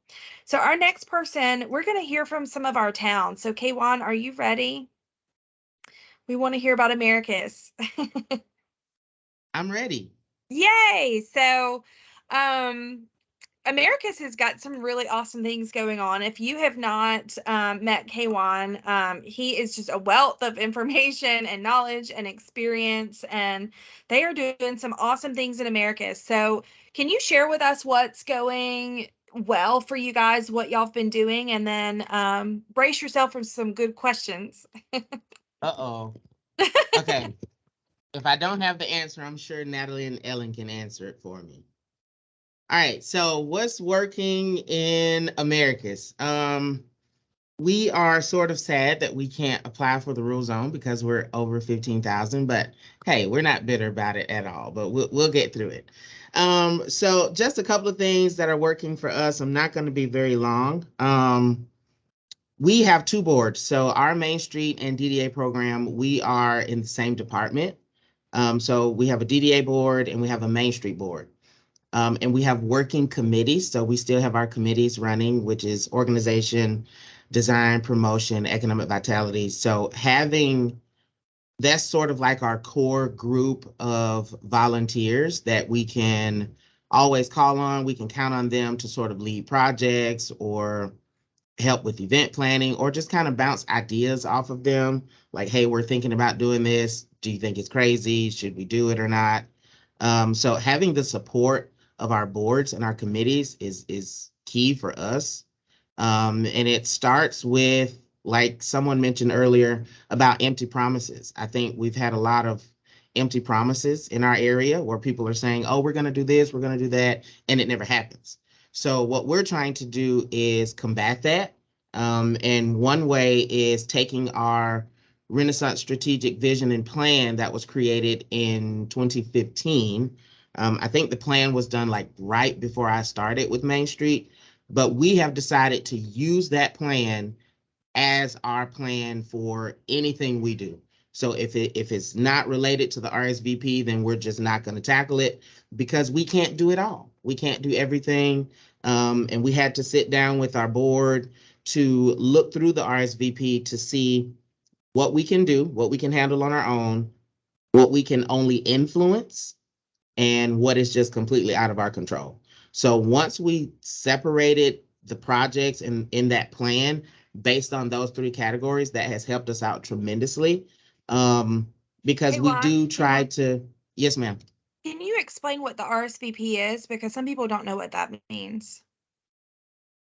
So our next person, we're going to hear from some of our towns. So Kwan, are you ready? We want to hear about Americus. I'm ready. Yay! So Americus has got some really awesome things going on. If you have not met Kwan, he is just a wealth of information and knowledge and experience, and they are doing some awesome things in Americus. So can you share with us what's going well for you guys, what y'all have been doing, and then brace yourself for some good questions. Uh-oh. Okay. If I don't have the answer, I'm sure Natalie and Ellen can answer it for me. All right, so what's working in Americus? We are sort of sad that we can't apply for the rural zone because we're over 15,000, but hey, we're not bitter about it at all, but we'll get through it. So just a couple of things that are working for us. I'm not going to be very long. We have two boards. So our Main Street and DDA program, we are in the same department. So we have a DDA board and we have a Main Street board. And we have working committees. So we still have our committees running, which is organization, design, promotion, economic vitality. So that's sort of like our core group of volunteers that we can always call on. We can count on them to sort of lead projects or help with event planning or just kind of bounce ideas off of them. Like, hey, we're thinking about doing this. Do you think it's crazy? Should we do it or not? So having the support of our boards and our committees is key for us. And it starts with, like someone mentioned earlier, about empty promises. I think we've had a lot of empty promises in our area where people are saying, oh, we're going to do this, we're going to do that, and it never happens. So what we're trying to do is combat that. And one way is taking our Renaissance Strategic Vision and Plan that was created in 2015. I think the plan was done like right before I started with Main Street, but we have decided to use that plan as our plan for anything we do. So if it's not related to the RSVP, then we're just not going to tackle it because we can't do it all. We can't do everything. And we had to sit down with our board to look through the RSVP to see what we can do, what we can handle on our own, what we can only influence, and what is just completely out of our control. So once we separated the projects in that plan based on those three categories, that has helped us out tremendously. Because Hey, we Ron, do try to, yes, ma'am. Can you explain what the RSVP is? Because some people don't know what that means.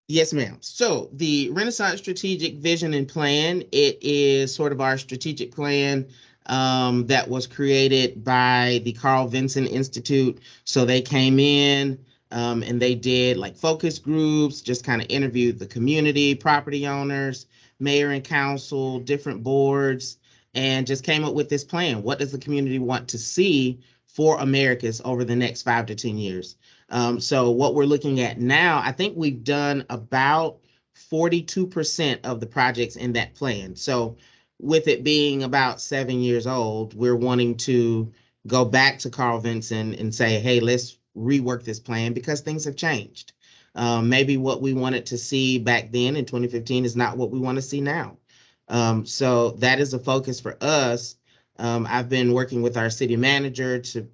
Yes, ma'am. So the Renaissance Strategic Vision and Plan, it is sort of our strategic plan that was created by the Carl Vinson Institute. So they came in and they did like focus groups, just kind of interviewed the community, property owners, mayor and council, different boards, and just came up with this plan. What does the community want to see for Americus over the next 5 to 10 years? So what we're looking at now, I think we've done about 42% of the projects in that plan. So with it being about 7 years old, we're wanting to go back to Carl Vinson and say, hey, let's rework this plan because things have changed. Maybe what we wanted to see back then in 2015 is not what we want to see now. So that is a focus for us. I've been working with our city manager to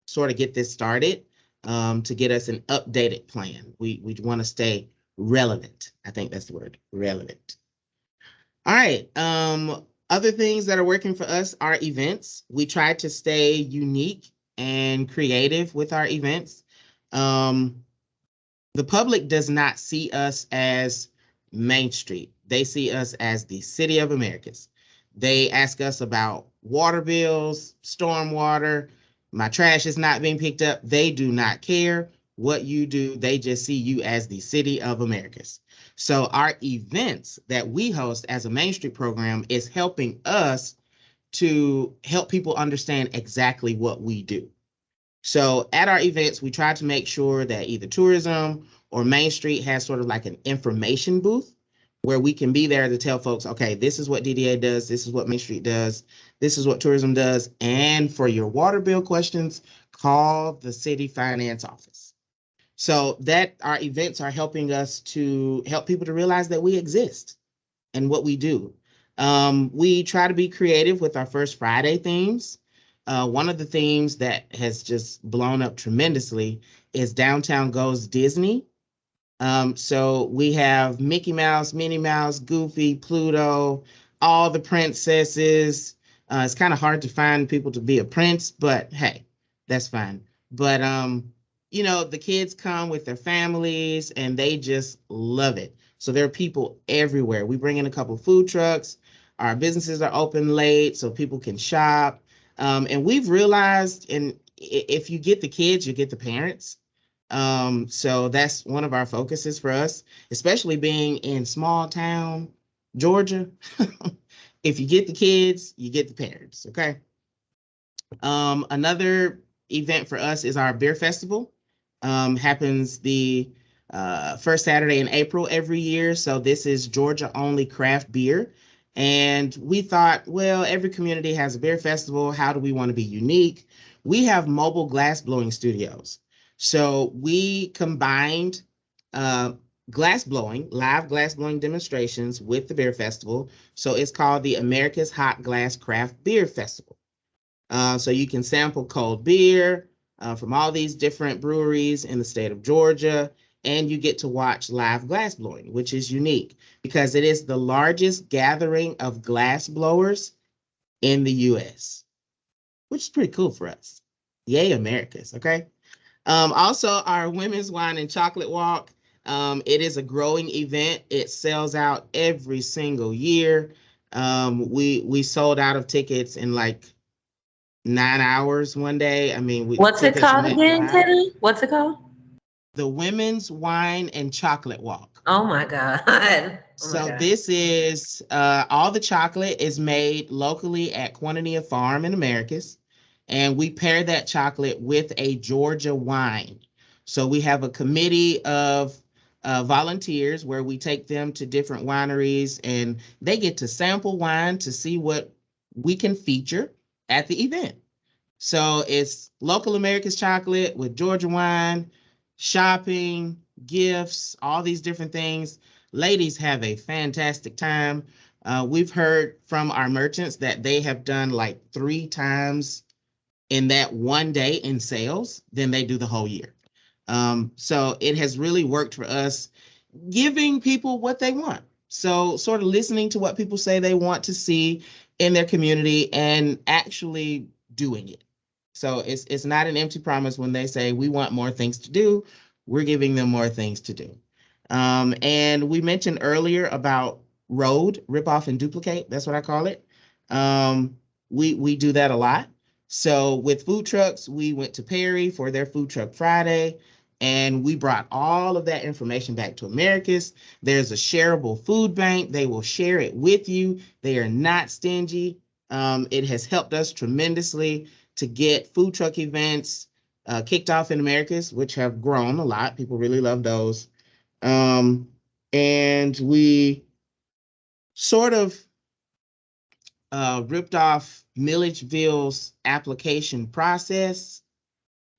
sort of get this started, to get us an updated plan. We want to stay relevant. I think that's the word, relevant. All right. Other things that are working for us are events. We try to stay unique and creative with our events. The public does not see us as Main Street. They see us as the City of Americas. They ask us about water bills, stormwater, my trash is not being picked up. They do not care what you do. They just see you as the City of Americas. So our events that we host as a Main Street program is helping us to help people understand exactly what we do. So at our events, we try to make sure that either tourism or Main Street has sort of like an information booth where we can be there to tell folks, okay, this is what DDA does, this is what Main Street does, this is what tourism does. And for your water bill questions, call the city finance office. So that our events are helping us to help people to realize that we exist and what we do. We try to be creative with our First Friday themes. One of the themes that has just blown up tremendously is Downtown Goes Disney. So we have Mickey Mouse, Minnie Mouse, Goofy, Pluto, all the princesses. It's kind of hard to find people to be a prince, but hey, that's fine. But, you know, the kids come with their families and they just love it. So there are people everywhere. We bring in a couple food trucks. Our businesses are open late so people can shop. And we've realized, and if you get the kids, you get the parents. So that's one of our focuses for us, especially being in small town Georgia. If you get the kids, you get the parents, okay? Another event for us is our beer festival. Happens the first Saturday in April every year. So this is Georgia only craft beer. And we thought, well, every community has a beer festival. How do we want to be unique? We have mobile glass blowing studios. So we combined glass blowing, live glass blowing demonstrations with the beer festival. So it's called the America's Hot Glass Craft Beer Festival. So you can sample cold beer from all these different breweries in the state of Georgia, and you get to watch live glass blowing, which is unique because it is the largest gathering of glass blowers in the US, which is pretty cool for us. Yay, Americas, okay? Also, our Women's Wine and Chocolate Walk, it is a growing event. It sells out every single year. We sold out of tickets in like 9 hours one day. I mean, what's it tickets called went again, live. Teddy? What's it called? the Women's Wine and Chocolate Walk. Oh my God. Oh my So God. this is, all the chocolate is made locally at Quintanilla Farm in Americus. And we pair that chocolate with a Georgia wine. So we have a committee of volunteers where we take them to different wineries and they get to sample wine to see what we can feature at the event. So it's local Americas chocolate with Georgia wine, shopping, gifts, all these different things. Ladies have a fantastic time. We've heard from our merchants that they have done like 3 times in that one day in sales than they do the whole year. So it has really worked for us, giving people what they want. So sort of listening to what people say they want to see in their community and actually doing it. So it's not an empty promise when they say we want more things to do. We're giving them more things to do. And we mentioned earlier about road, rip off and duplicate. That's what I call it. We do that a lot. So with food trucks, we went to Perry for their Food Truck Friday, and we brought all of that information back to Americus. There's a shareable food bank. They will share it with you. They are not stingy. It has helped us tremendously to get food truck events kicked off in Americus, which have grown a lot. People really love those. And we sort of ripped off Milledgeville's application process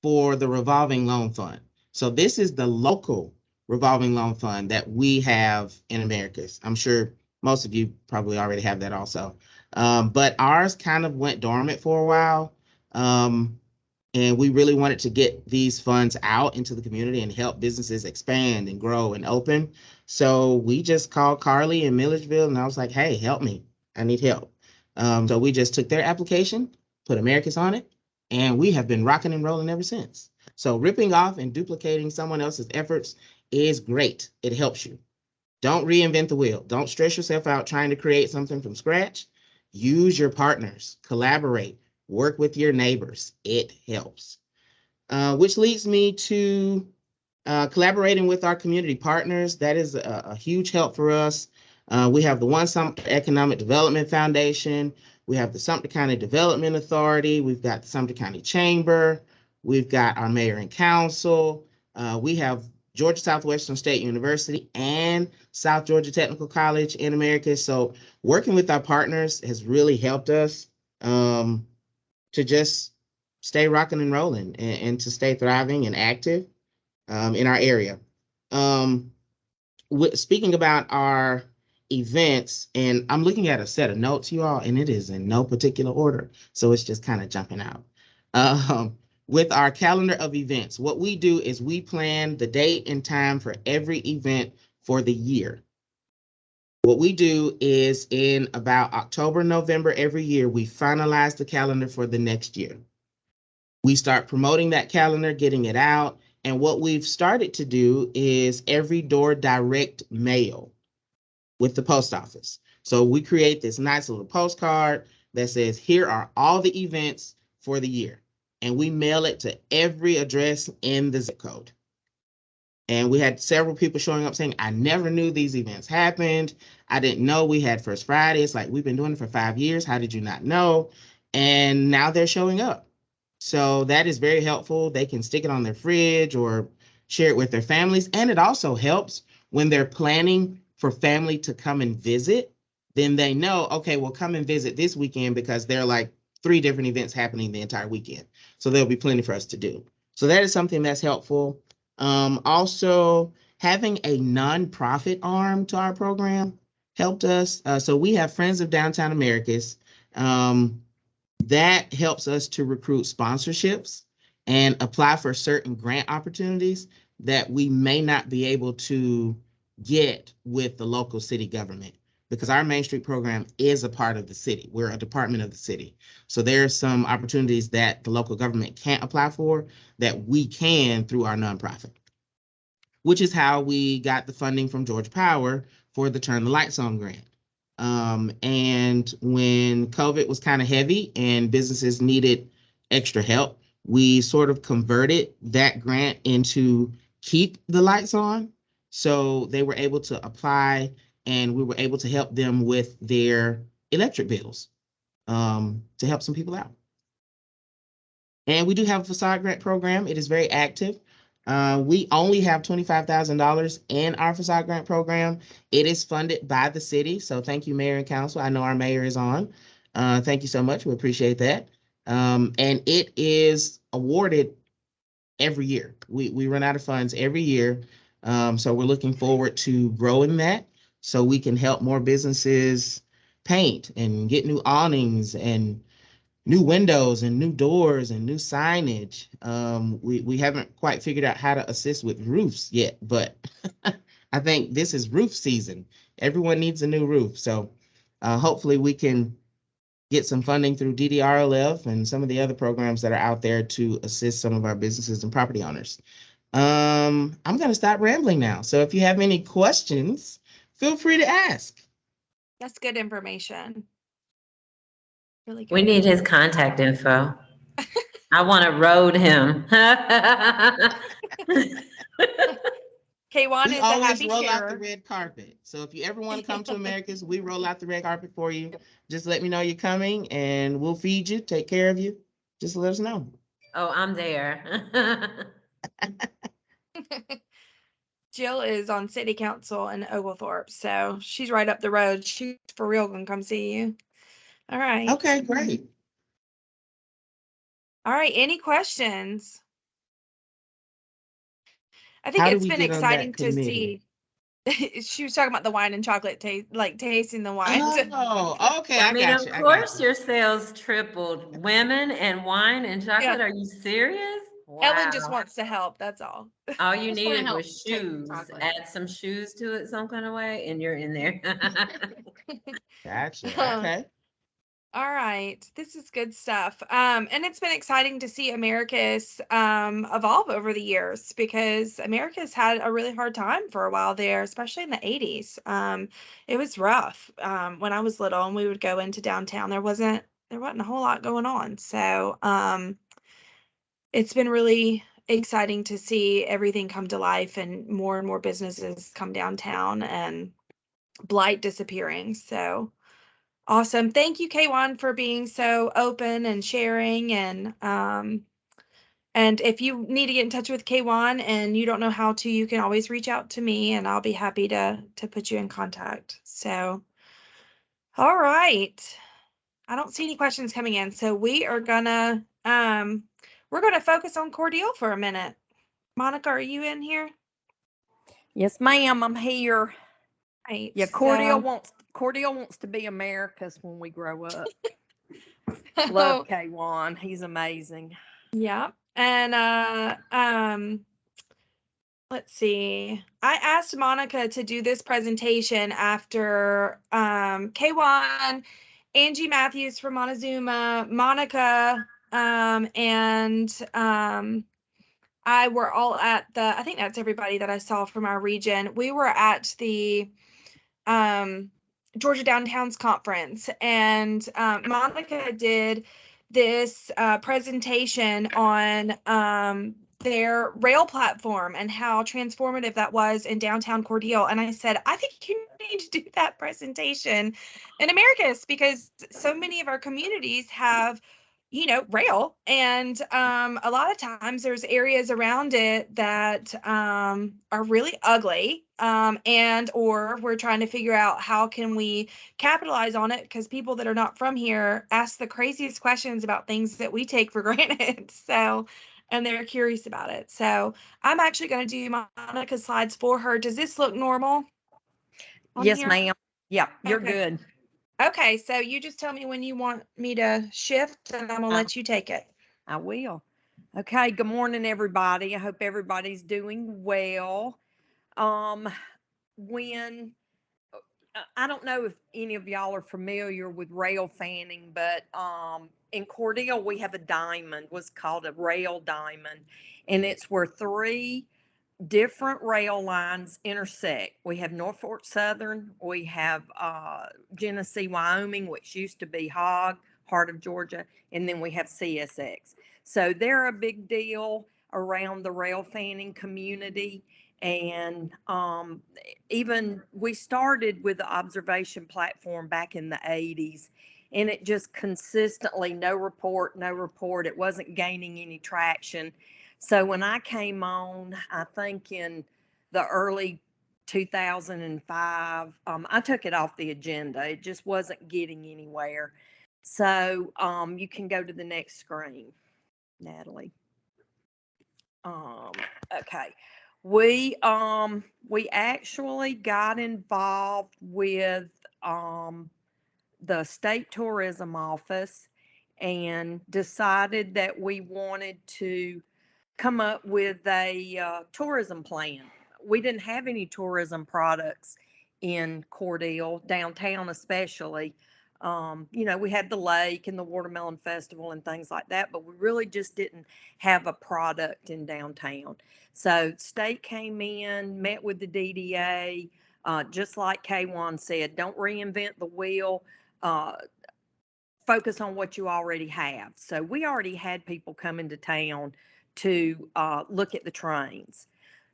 for the revolving loan fund. So this is the local revolving loan fund that we have in Americus. I'm sure most of you probably already have that also. But ours kind of went dormant for a while. And we really wanted to get these funds out into the community and help businesses expand and grow and open. So we just called Carly in Milledgeville and I was like, hey, help me. I need help. So we just took their application, put Americus on it, and we have been rocking and rolling ever since. So ripping off and duplicating someone else's efforts is great. It helps you. Don't reinvent the wheel. Don't stress yourself out trying to create something from scratch. Use your partners, collaborate, work with your neighbors. It helps. Which leads me to collaborating with our community partners. That is a huge help for us. We have the One Sumter Economic Development Foundation. We have the Sumter County Development Authority. We've got the Sumter County Chamber. We've got our mayor and council. We have Georgia Southwestern State University and South Georgia Technical College in Americus. So working with our partners has really helped us to just stay rocking and rolling and to stay thriving and active in our area. Speaking about our events, and I'm looking at a set of notes, you all, and it is in no particular order. So it's just kind of jumping out. With our calendar of events, what we do is we plan the date and time for every event for the year. What we do is in about October, November every year, we finalize the calendar for the next year. We start promoting that calendar, getting it out. And what we've started to do is every door direct mail with the post office. So we create this nice little postcard that says, here are all the events for the year. And we mail it to every address in the zip code. And we had several people showing up saying, I never knew these events happened. I didn't know we had First Friday. It's like, we've been doing it for 5 years. How did you not know? And now they're showing up. So that is very helpful. They can stick it on their fridge or share it with their families. And it also helps when they're planning for family to come and visit. Then they know, okay, well, come and visit this weekend because there are like 3 different events happening the entire weekend. So there'll be plenty for us to do. So that is something that's helpful. Also, having a nonprofit arm to our program helped us. So we have Friends of Downtown Americus. That helps us to recruit sponsorships and apply for certain grant opportunities that we may not be able to get with the local city government, because our Main Street program is a part of the city. We're a department of the city. So there are some opportunities that the local government can't apply for that we can through our nonprofit, which is how we got the funding from Georgia Power for the Turn the Lights On grant. And when COVID was kind of heavy and businesses needed extra help, we sort of converted that grant into keep the lights on. So they were able to apply, and we were able to help them with their electric bills to help some people out. And we do have a facade grant program. It is very active. We only have $25,000 in our facade grant program. It is funded by the city. So thank you, Mayor and Council. I know our mayor is on. Thank you so much. We appreciate that. And it is awarded every year. We run out of funds every year. So we're looking forward to growing that so we can help more businesses paint and get new awnings and new windows and new doors and new signage. We haven't quite figured out how to assist with roofs yet, but I think this is roof season. Everyone needs a new roof. So hopefully we can get some funding through DDRLF and some of the other programs that are out there to assist some of our businesses and property owners. I'm going to stop rambling now. So if you have any questions, feel free to ask. That's good information. Really good. We need his contact info. I want to road him. K1 We is a always happy roll out the sharer. red carpet. So if you ever want to come to Americas, we roll out the red carpet for you. Just let me know you're coming and we'll feed you, take care of you. Just let us know. Oh, I'm there. Jill is on city council in Oglethorpe, so she's right up the road. She's for real gonna come see you. All right. Okay, great. All right. Any questions? I think How do it's we been get on that exciting to committee? see. She was talking about the wine and chocolate taste, like tasting the wine. Oh, okay. I mean, got of you. I got course you. your sales tripled. Women and wine and chocolate. Yeah. Are you serious? Ellen just Wow. wants to help. That's all. All you Just wanna needed help was take shoes. chocolate. Add some shoes to it some kind of way, and you're in there. Gotcha. Okay. All right. This is good stuff. And it's been exciting to see Americus evolve over the years because Americus had a really hard time for a while there, especially in the 80s. It was rough when I was little and we would go into downtown. There wasn't a whole lot going on. So it's been really exciting to see everything come to life and more businesses come downtown and blight disappearing. So awesome. Thank you, K1, for being so open and sharing. And if you need to get in touch with K1 and you don't know how to, you can always reach out to me and I'll be happy to put you in contact. So, all right. I don't see any questions coming in. So we're gonna focus on Cordial for a minute. Monica, are you in here? Yes, ma'am, I'm here. Right. Yeah, Cordial wants to be America's when we grow up. Love K1. He's amazing. Yeah. And let's see. I asked Monica to do this presentation after K1, Angie Matthews from Montezuma, Monica, and I were all at I think that's everybody that I saw from our region. We were at the Georgia Downtowns Conference, and Monica did this presentation on their rail platform and how transformative that was in downtown Cordele. And I said, I think you need to do that presentation in Americus because so many of our communities have rail, and a lot of times there's areas around it that are really ugly, and or we're trying to figure out how can we capitalize on it because people that are not from here ask the craziest questions about things that we take for granted. So, and they're curious about it. So I'm actually going to do Monica's slides for her. Does this look normal on Yes, here? ma'am. Yeah, you're Okay. good. Okay, so you just tell me when you want me to shift and I'm gonna let you take it. I will. Okay, good morning, everybody. I hope everybody's doing well. When I don't know if any of y'all are familiar with rail fanning, but in Cordele we have a diamond, what's called a rail diamond, and it's where three different rail lines intersect. We have Norfolk Southern, we have Genesee, Wyoming, which used to be Hog, heart of Georgia, and then we have CSX. So they're a big deal. around the rail fanning community. And even we started with the observation platform back in the 80s, and it just consistently, no report, no report. It wasn't gaining any traction. So when I came on, I think in the early 2005, I took it off the agenda. It just wasn't getting anywhere. So you can go to the next screen, Natalie. Okay. We actually got involved with the state tourism office and decided that we wanted to come up with a tourism plan. We didn't have any tourism products in Cordele, downtown especially. We had the lake and the Watermelon Festival and things like that, but we really just didn't have a product in downtown. So state came in, met with the DDA, just like K1 said, don't reinvent the wheel. Focus on what you already have. So we already had people come into town to look at the trains.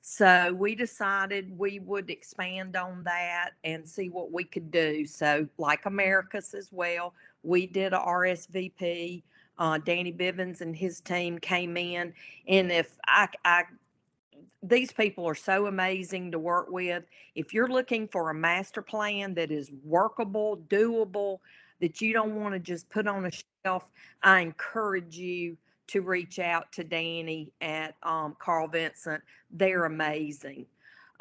So we decided we would expand on that and see what we could do. So like Americus as well, we did a RSVP. Danny Bivens and his team came in, and if these people are so amazing to work with. If you're looking for a master plan that is workable, doable, that you don't want to just put on a shelf, I encourage you to reach out to Danny at Carl Vincent. They're amazing.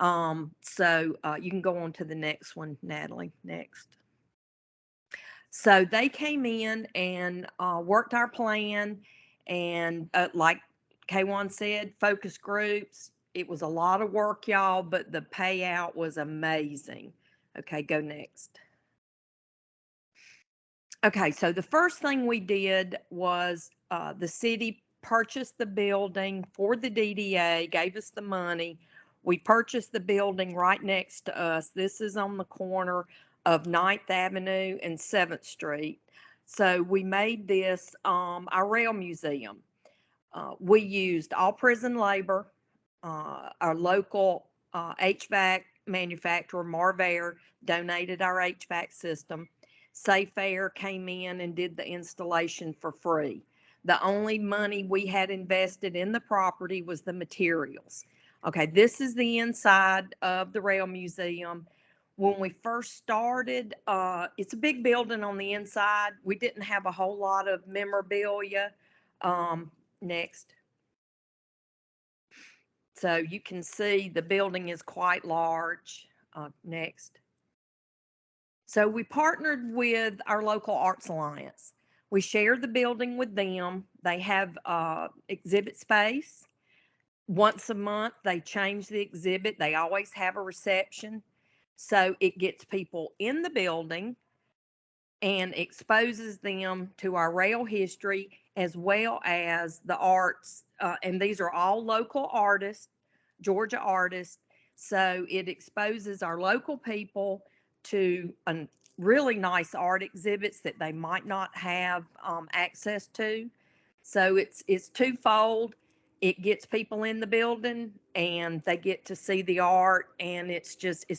So you can go on to the next one, Natalie. Next. So they came in and worked our plan, and like K1 said, focus groups. It was a lot of work, y'all, but the payout was amazing. Okay, go next. Okay, so the first thing we did was the city purchased the building for the DDA, gave us the money. We purchased the building right next to us. This is on the corner of 9th Avenue and 7th Street. So we made this our rail museum. We used all prison labor. Our local HVAC manufacturer, Marvair, donated our HVAC system. Safe Air came in and did the installation for free. The only money we had invested in the property was the materials. Okay, this is the inside of the Rail Museum. When we first started, it's a big building on the inside. We didn't have a whole lot of memorabilia. Next. So you can see the building is quite large. Next. So we partnered with our local Arts Alliance. We shared the building with them. They have exhibit space. Once a month, they change the exhibit. They always have a reception. So it gets people in the building and exposes them to our rail history as well as the arts. And these are all local artists, Georgia artists. So it exposes our local people to really nice art exhibits that they might not have access to. So it's twofold. It gets people in the building and they get to see the art, and it's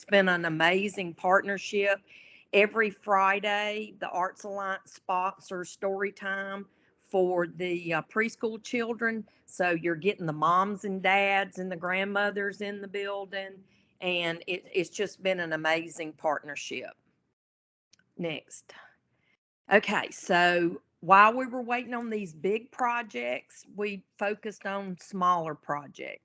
been an amazing partnership. Every Friday, the Arts Alliance sponsors story time for the preschool children. So you're getting the moms and dads and the grandmothers in the building, and it's just been an amazing partnership. Next. Okay, so while we were waiting on these big projects, we focused on smaller projects.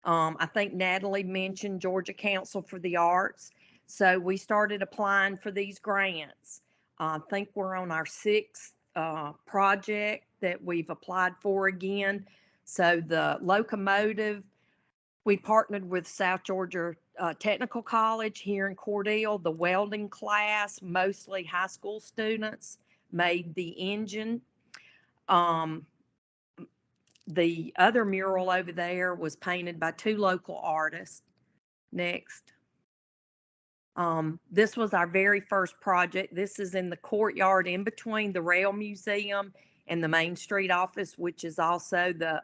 I think Natalie mentioned Georgia Council for the Arts. So we started applying for these grants. I think we're on our 6th project that we've applied for again. So the locomotive, we partnered with South Georgia Technical College here in Cordele. The welding class, mostly high school students, made the engine. The other mural over there was painted by 2 local artists. Next. This was our very first project. This is in the courtyard in between the Rail Museum and the Main Street office, which is also the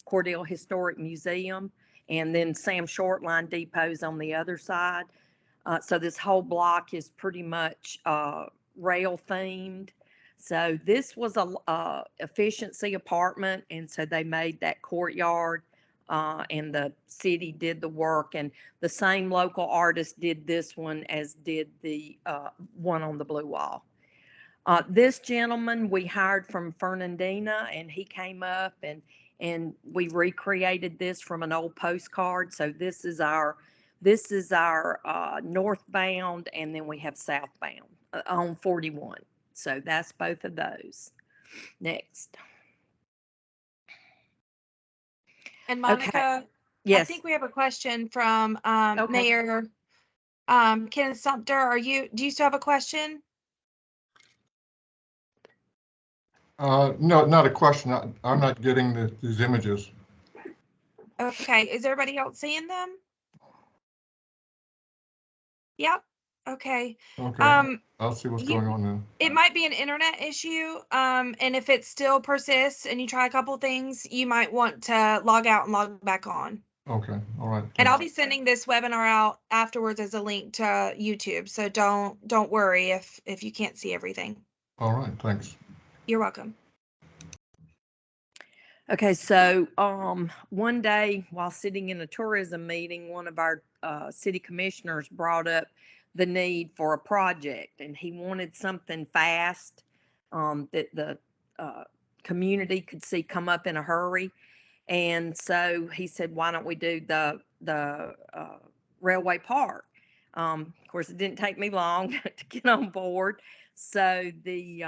Cordell Historic Museum. And then Sam Shortline Depot's on the other side. So this whole block is pretty much rail themed. So this was a efficiency apartment, and so they made that courtyard, and the city did the work, and the same local artist did this one as did the one on the blue wall. This gentleman we hired from Fernandina, and he came up and we recreated this from an old postcard. So this is our northbound, and then we have southbound on 41. So that's both of those. Next. And Monica, Yes. I think we have a question from Okay. Mayor Ken Sumter. Do you still have a question? No, not a question. I'm not getting these images. Okay, is everybody else seeing them? Yep. Okay. Okay, I'll see what's going on then. It might be an internet issue. And if it still persists and you try a couple things, you might want to log out and log back on. Okay, all right. And I'll be sending this webinar out afterwards as a link to YouTube. So don't worry if you can't see everything. All right, thanks. You're welcome. Okay, so one day while sitting in a tourism meeting, one of our city commissioners brought up the need for a project, and he wanted something fast that the community could see come up in a hurry. And so he said, why don't we do the railway park? Of course, it didn't take me long to get on board. So the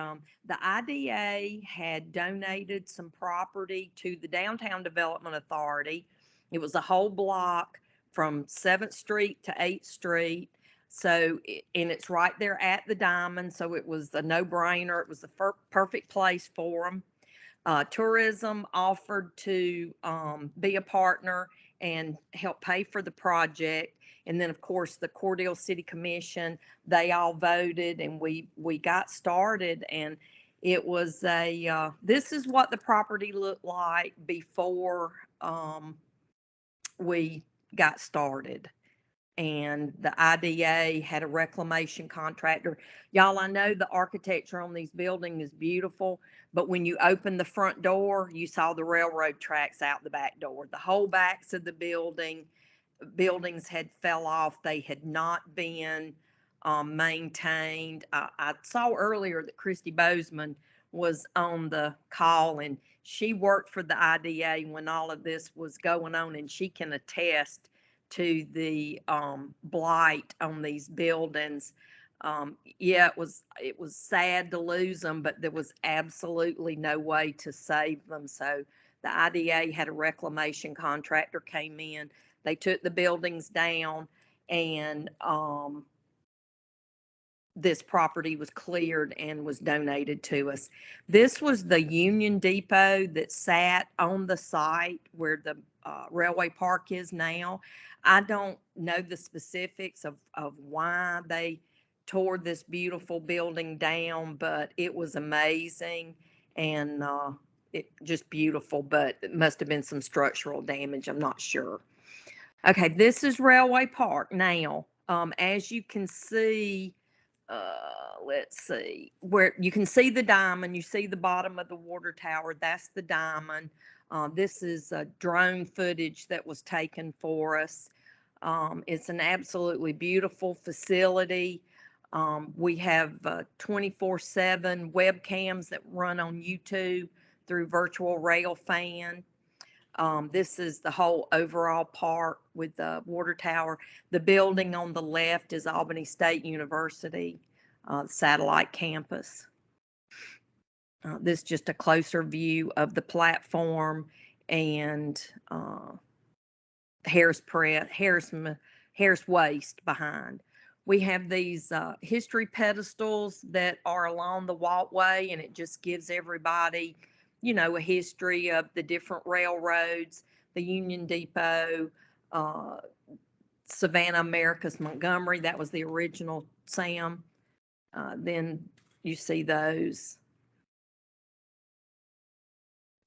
IDA had donated some property to the Downtown Development Authority. It was a whole block from 7th Street to 8th Street. So, and it's right there at the Diamond. So it was a no-brainer. It was the perfect place for them. Tourism offered to be a partner and help pay for the project. And then, of course, the Cordell City Commission, they all voted, and we got started. And it was this is what the property looked like before we got started. And the IDA had a reclamation contractor. Y'all, I know the architecture on these buildings is beautiful, but when you open the front door, you saw the railroad tracks out the back door. The whole backs of the buildings had fell off. They had not been maintained. I saw earlier that Christy Bozeman was on the call, and she worked for the IDA when all of this was going on, and she can attest to the blight on these buildings. Yeah, it was sad to lose them, but there was absolutely no way to save them. So the IDA had a reclamation contractor came in. They took the buildings down, and this property was cleared and was donated to us. This was the Union Depot that sat on the site where the railway park is now. I don't know the specifics of why they tore this beautiful building down, but it was amazing and it just beautiful, but it must have been some structural damage. I'm not sure. Okay, this is Railway Park now. As you can see, let's see, where you can see the Diamond, you see the bottom of the water tower, that's the Diamond. This is drone footage that was taken for us. It's an absolutely beautiful facility. We have 24/7 webcams that run on YouTube through Virtual Rail Fan. This is the whole overall park with the water tower. The building on the left is Albany State University, satellite campus. This is just a closer view of the platform and Harris Waste behind. We have these history pedestals that are along the walkway, and it just gives everybody, you know, a history of the different railroads, the Union Depot, Savannah, Americus, Montgomery. That was the original Sam. Then you see those.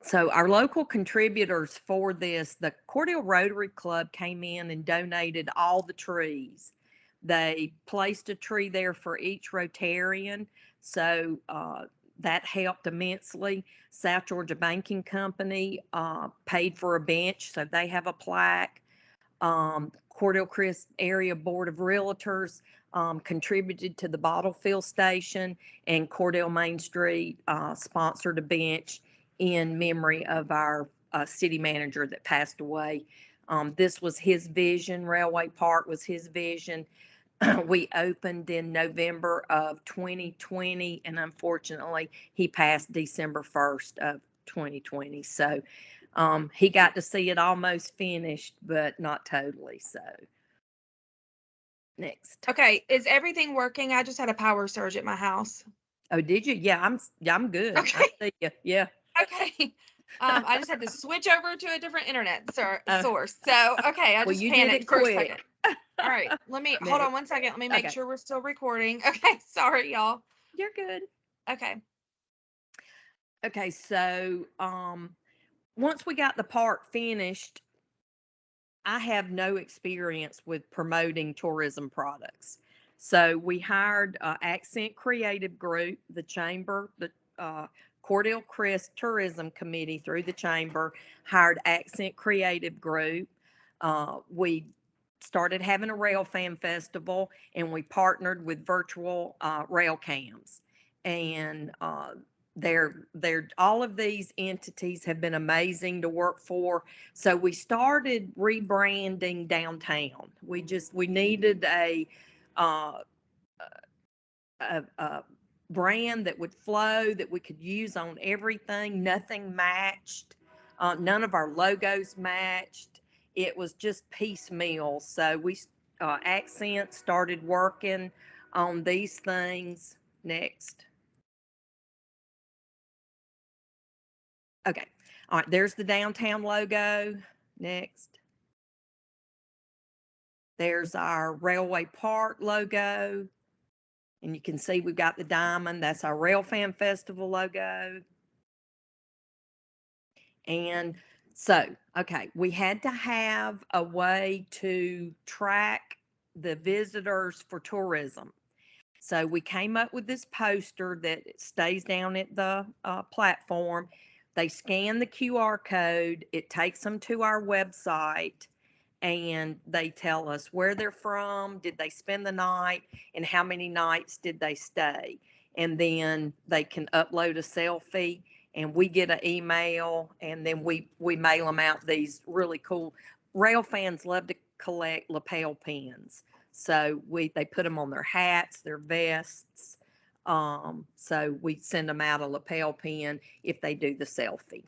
So our local contributors for this, the Cordell Rotary Club came in and donated all the trees. They placed a tree there for each Rotarian. So that helped immensely. South Georgia Banking Company paid for a bench, so they have a plaque. Cordell Crest Area Board of Realtors contributed to the bottle fill station, and Cordell Main Street sponsored a bench in memory of our city manager that passed away. This was his vision. Railway Park was his vision. We opened in November of 2020, and unfortunately, he passed December 1st of 2020. So he got to see it almost finished, but not totally. So next. Okay, is everything working? I just had a power surge at my house. Oh, did you? Yeah, I'm good. Okay. I see you. Yeah. Okay. I just had to switch over to a different internet source. So, okay, I Well, just you did panicked it for a quick. second. All right, hold Next. on one second. Let me make Okay. sure we're still recording. Okay, sorry, y'all. You're good. Okay. Okay, so once we got the park finished, I have no experience with promoting tourism products. So we hired Accent Creative Group, the chamber, the Cordell Crest Tourism Committee through the chamber hired Accent Creative Group. We started having a rail fan festival, and we partnered with virtual rail cams. And they're all of these entities have been amazing to work for. So we started rebranding downtown. We needed a brand that would flow, that we could use on everything. Nothing matched. None of our logos matched. It was just piecemeal. So we Accent started working on these things. Next. Okay. All right. There's the downtown logo. Next. There's our Railway Park logo. And you can see we've got the diamond. That's our Rail Fan Festival logo. And so, okay, we had to have a way to track the visitors for tourism. So we came up with this poster that stays down at the platform. They scan the QR code. It takes them to our website, and they tell us where they're from, did they spend the night, and how many nights did they stay. And then they can upload a selfie, and we get an email, and then we mail them out these really cool. Rail fans love to collect lapel pins. So they put them on their hats, their vests. So we send them out a lapel pin if they do the selfie.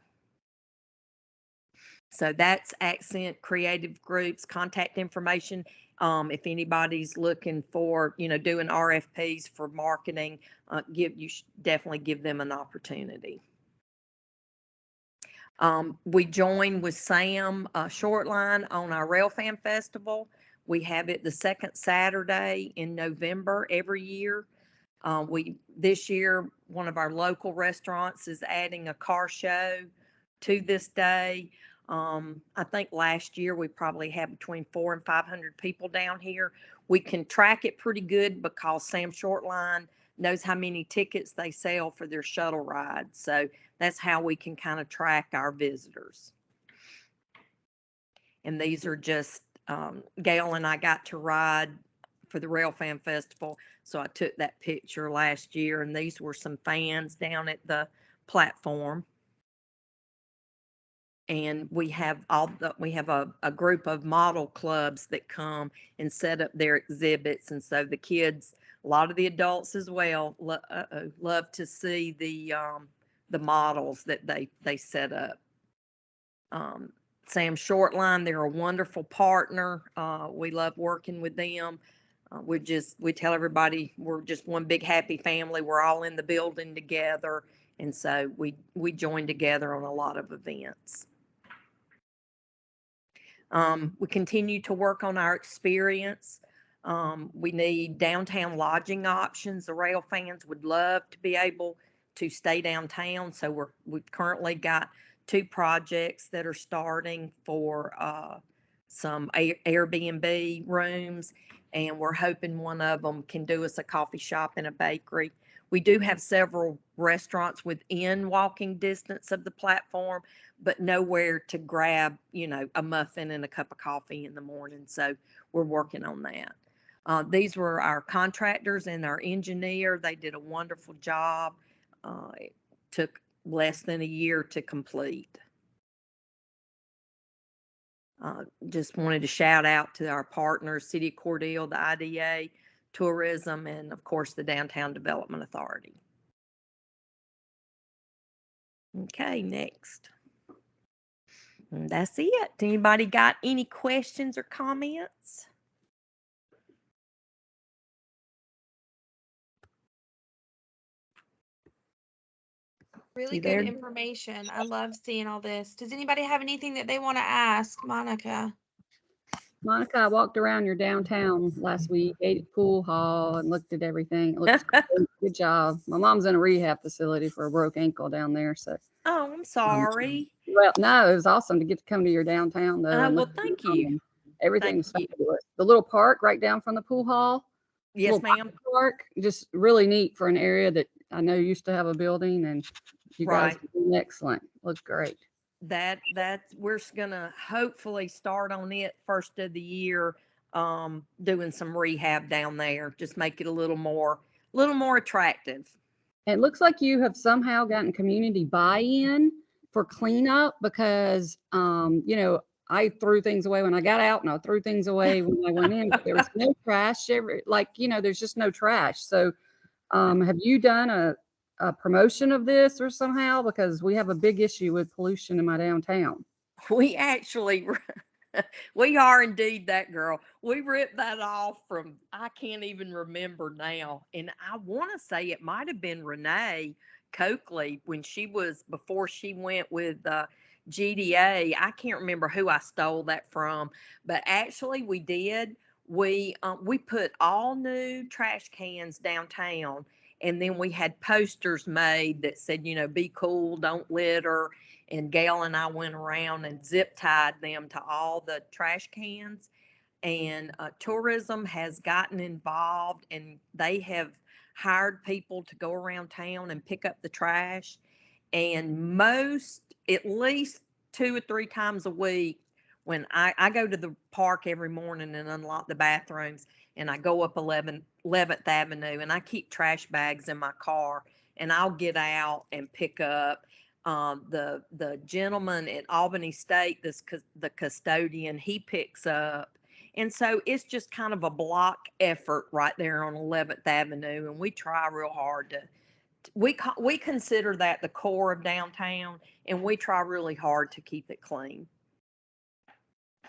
So that's Accent Creative Group's contact information. If anybody's looking for, doing RFPs for marketing, you should definitely give them an opportunity. We joined with Sam Shortline on our Rail Fan Festival. We have it the second Saturday in November every year. This year, one of our local restaurants is adding a car show to this day. I think last year we probably had between 400 and 500 people down here. We can track it pretty good because Sam Shortline knows how many tickets they sell for their shuttle ride. So that's how we can kind of track our visitors. And these are just, Gail and I got to ride for the Rail Fan Festival. So I took that picture last year, and these were some fans down at the platform. And we have a group of model clubs that come and set up their exhibits. And so the kids, a lot of the adults as well, love to see the models that they set up. Sam Shortline, they're a wonderful partner. We love working with them. We tell everybody we're just one big happy family. We're all in the building together. And so we join together on a lot of events. We continue to work on our experience. We need downtown lodging options. The rail fans would love to be able to stay downtown. So we've currently got 2 projects that are starting for some Airbnb rooms, and we're hoping one of them can do us a coffee shop and a bakery. We do have several restaurants within walking distance of the platform, but nowhere to grab, a muffin and a cup of coffee in the morning. So we're working on that. These were our contractors and our engineer. They did a wonderful job. It took less than a year to complete. Just wanted to shout out to our partners, City of Cordele, the IDA, Tourism, and of course the Downtown Development Authority. Okay, next. And that's it. Anybody got any questions or comments? Really You good there? information. I love seeing all this. Does anybody have anything that they want to ask Monica? Monica, I walked around your downtown last week, ate at pool hall and looked at everything. It looks great. Good job. My mom's in a rehab facility for a broke ankle down there. So, Oh, I'm sorry. well, no, it was awesome to get to come to your downtown though. and Well, look at thank your you. home. Everything was Thank you. fabulous. The little park right down from the pool hall. Yes, little ma'am. Park, just really neat for an area that I know used to have a building, and you guys Right. are doing excellent. Looks great. That we're gonna hopefully start on it first of the year, doing some rehab down there, just make it a little more attractive. It looks like you have somehow gotten community buy-in for cleanup because, I threw things away when I got out and I threw things away when I went in, but there was no trash there's just no trash. So, have you done a promotion of this or somehow? Because we have a big issue with pollution in my downtown. We actually, we are indeed that girl. We ripped that off from, I can't even remember now. And I want to say it might have been Renee Coakley before she went with GDA. I can't remember who I stole that from, but actually we did. We put all new trash cans downtown, and then we had posters made that said, be cool, don't litter. And Gail and I went around and zip tied them to all the trash cans. And tourism has gotten involved, and they have hired people to go around town and pick up the trash. And at least 2 or 3 times a week, when I go to the park every morning and unlock the bathrooms, and I go up 11th Avenue, and I keep trash bags in my car, and I'll get out and pick up. The gentleman at Albany State, the custodian, he picks up. And so it's just kind of a block effort right there on 11th Avenue. And we try real hard we consider that the core of downtown, and we try really hard to keep it clean.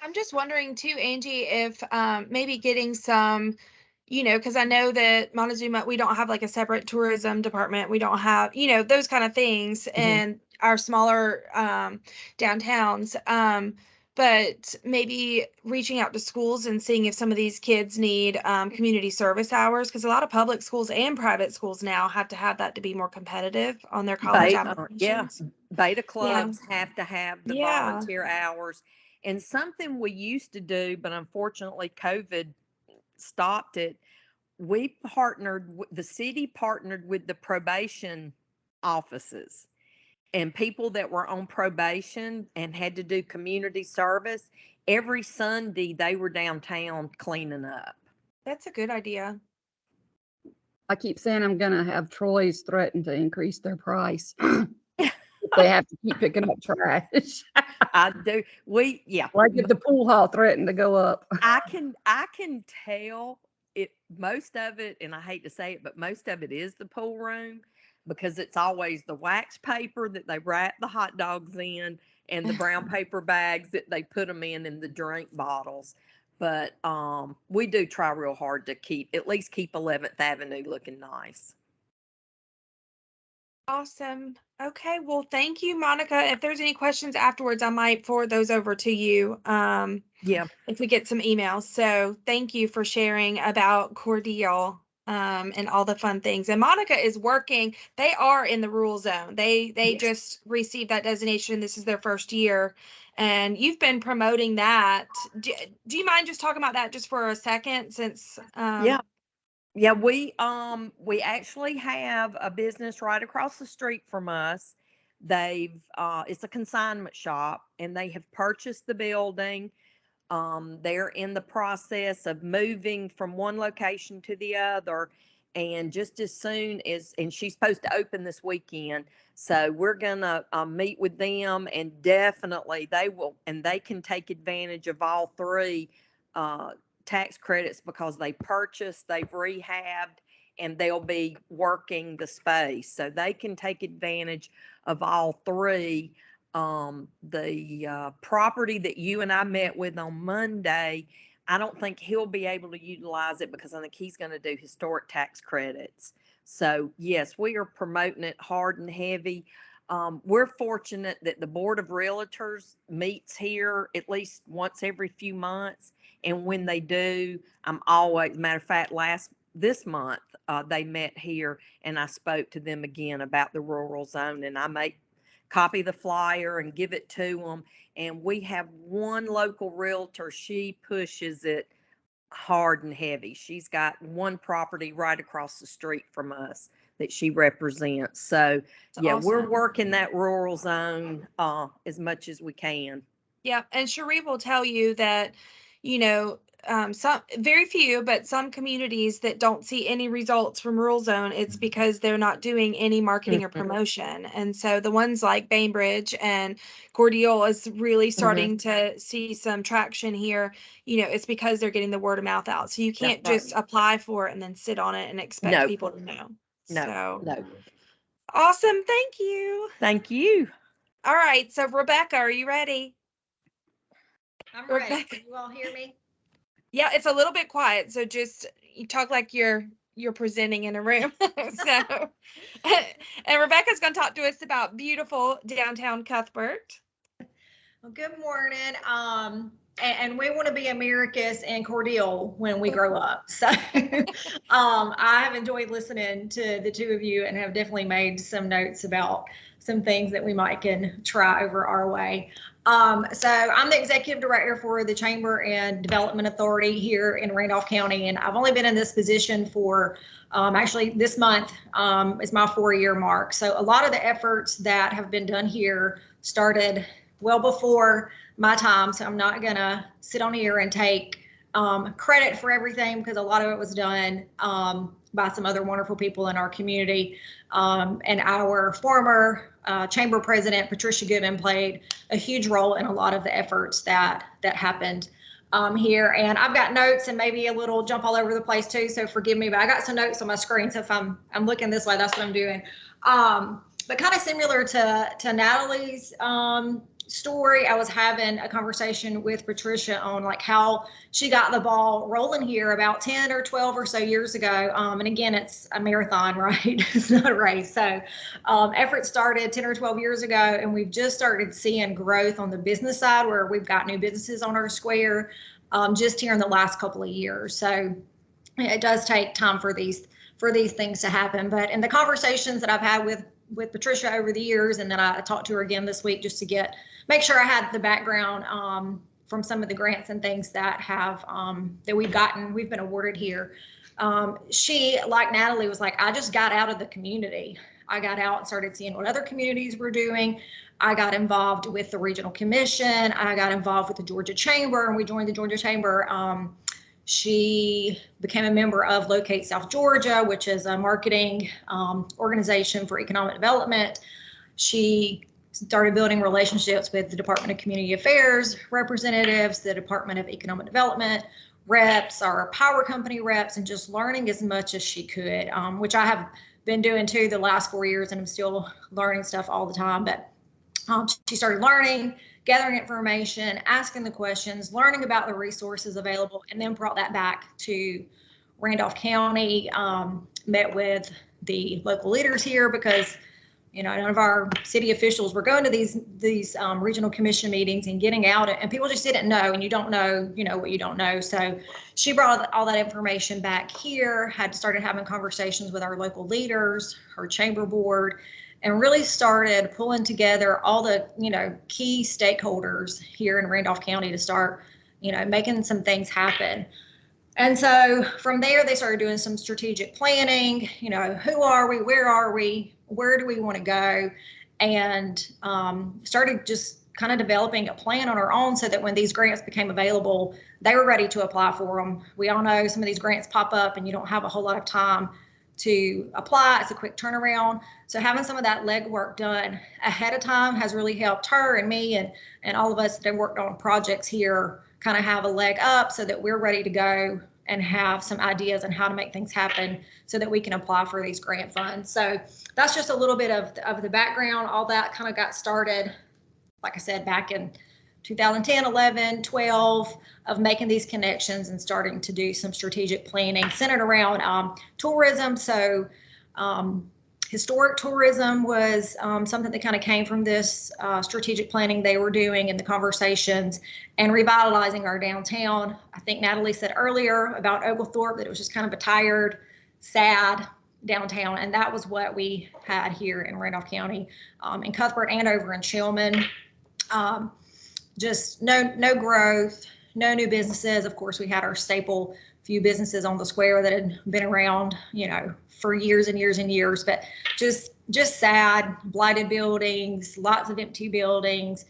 I'm just wondering too, Angie, if maybe getting some, because I know that Montezuma, we don't have like a separate tourism department. We don't have, those kind of things in our smaller downtowns. But maybe reaching out to schools and seeing if some of these kids need community service hours, because a lot of public schools and private schools now have to have that to be more competitive on their college applications. Beta clubs have to have the Yeah. volunteer hours. And something we used to do, but unfortunately COVID stopped it. The city partnered with the probation offices, and people that were on probation and had to do community service. Every Sunday they were downtown cleaning up. That's a good idea. I keep saying I'm going to have Troy's threaten to increase their price. They have to keep picking up trash. I do. Like if the pool hall threatened to go up. I can tell it, most of it, and I hate to say it, but most of it is the pool room, because it's always the wax paper that they wrap the hot dogs in, and the brown paper bags that they put them in the drink bottles. But we do try real hard to at least keep 11th Avenue looking nice. Awesome. Okay. Well, thank you, Monica. If there's any questions afterwards, I might forward those over to you. Yeah. If we get some emails. So thank you for sharing about Cordele. and all the fun things. And Monica is working. They are in the rural zone. They Yes. just received that designation. This is their first year, and you've been promoting that. Do you mind just talking about that just for a second, since Yeah. Yeah, we actually have a business right across the street from us. They've it's a consignment shop, and they have purchased the building. They're in the process of moving from one location to the other. And just as soon as, and she's supposed to open this weekend. So we're gonna meet with them, and definitely they will, and they can take advantage of all three tax credits because they purchased, they've rehabbed, and they'll be working the space. So they can take advantage of all three. The property that you and I met with on Monday, I don't think he'll be able to utilize it because I think he's going to do historic tax credits. So yes, we are promoting it hard and heavy. We're fortunate that the Board of Realtors meets here at least once every few months. And when they do, I'm always, matter of fact, this month, they met here, and I spoke to them again about the rural zone, and I copy the flyer and give it to them. And we have one local realtor. She pushes it hard and heavy. She's got one property right across the street from us that she represents. So yeah, we're awesome. working that rural zone as much as we can. Yeah, and Cherie will tell you that, some very few, but some communities that don't see any results from rural zone, it's because they're not doing any marketing or promotion. And so the ones like Bainbridge and Cordele is really starting to see some traction here. It's because they're getting the word of mouth out. So you can't That's right. just apply for it and then sit on it and expect No. people to know. No, So no. awesome. Thank you. Thank you. All right. So Rebecca, are you ready? I'm ready. Can you all hear me? Yeah, it's a little bit quiet, so just you talk like you're presenting in a room. So, and Rebecca's going to talk to us about beautiful downtown Cuthbert. Well, good morning. And we want to be Americus and Cordele when we grow up. So I have enjoyed listening to the two of you and have definitely made some notes about some things that we might can try over our way. So I'm the executive director for the Chamber and Development Authority here in Randolph County, and I've only been in this position for actually this month is my 4-year mark. So a lot of the efforts that have been done here started well before my time. So I'm not gonna sit on here and take credit for everything because a lot of it was done by some other wonderful people in our community. And our former chamber president, Patricia Goodman, played a huge role in a lot of the efforts that happened here. And I've got notes and maybe a little jump all over the place too, so forgive me, but I got some notes on my screen. So if I'm looking this way, that's what I'm doing. But kind of similar to Natalie's story, I was having a conversation with Patricia on like how she got the ball rolling here about 10 or 12 or so years ago. And again, it's a marathon, right? It's not a race. So efforts started 10 or 12 years ago, and we've just started seeing growth on the business side where we've got new businesses on our square just here in the last couple of years. So it does take time for these things to happen. But in the conversations that I've had with Patricia over the years, and then I talked to her again this week just to make sure I had the background from some of the grants and things that we've been awarded here. She, like Natalie, was like, I just got out of the community. I got out and started seeing what other communities were doing. I got involved with the Regional Commission. I got involved with the Georgia Chamber, and we joined the Georgia Chamber. She became a member of Locate South Georgia, which is a marketing organization for economic development. She started building relationships with the Department of Community Affairs representatives, the Department of Economic Development reps, our power company reps, and just learning as much as she could, which I have been doing too the last 4 years, and I'm still learning stuff all the time. But she started learning, gathering information, asking the questions, learning about the resources available, and then brought that back to Randolph County, met with the local leaders here because, none of our city officials were going to these regional commission meetings and getting out, and people just didn't know, and you don't know, what you don't know. So she brought all that information back here, had started having conversations with our local leaders, her chamber board, and really started pulling together all the, key stakeholders here in Randolph County to start, making some things happen. And so from there, they started doing some strategic planning, who are we, where do we want to go? And started just kind of developing a plan on our own so that when these grants became available, they were ready to apply for them. We all know some of these grants pop up and you don't have a whole lot of time to apply. It's a quick turnaround. So having some of that legwork done ahead of time has really helped her and me and all of us that have worked on projects here kind of have a leg up so that we're ready to go and have some ideas on how to make things happen so that we can apply for these grant funds. So that's just a little bit of the background. All that kind of got started, like I said, back in 2010, 11, 12, of making these connections and starting to do some strategic planning centered around tourism. So historic tourism was something that kind of came from this strategic planning they were doing and the conversations, and revitalizing our downtown. I think Natalie said earlier about Oglethorpe that it was just kind of a tired, sad downtown, and that was what we had here in Randolph County, in Cuthbert and over in Shillman. Just no growth, no new businesses. Of course, we had our staple few businesses on the square that had been around, for years and years and years, but just sad, blighted buildings, lots of empty buildings,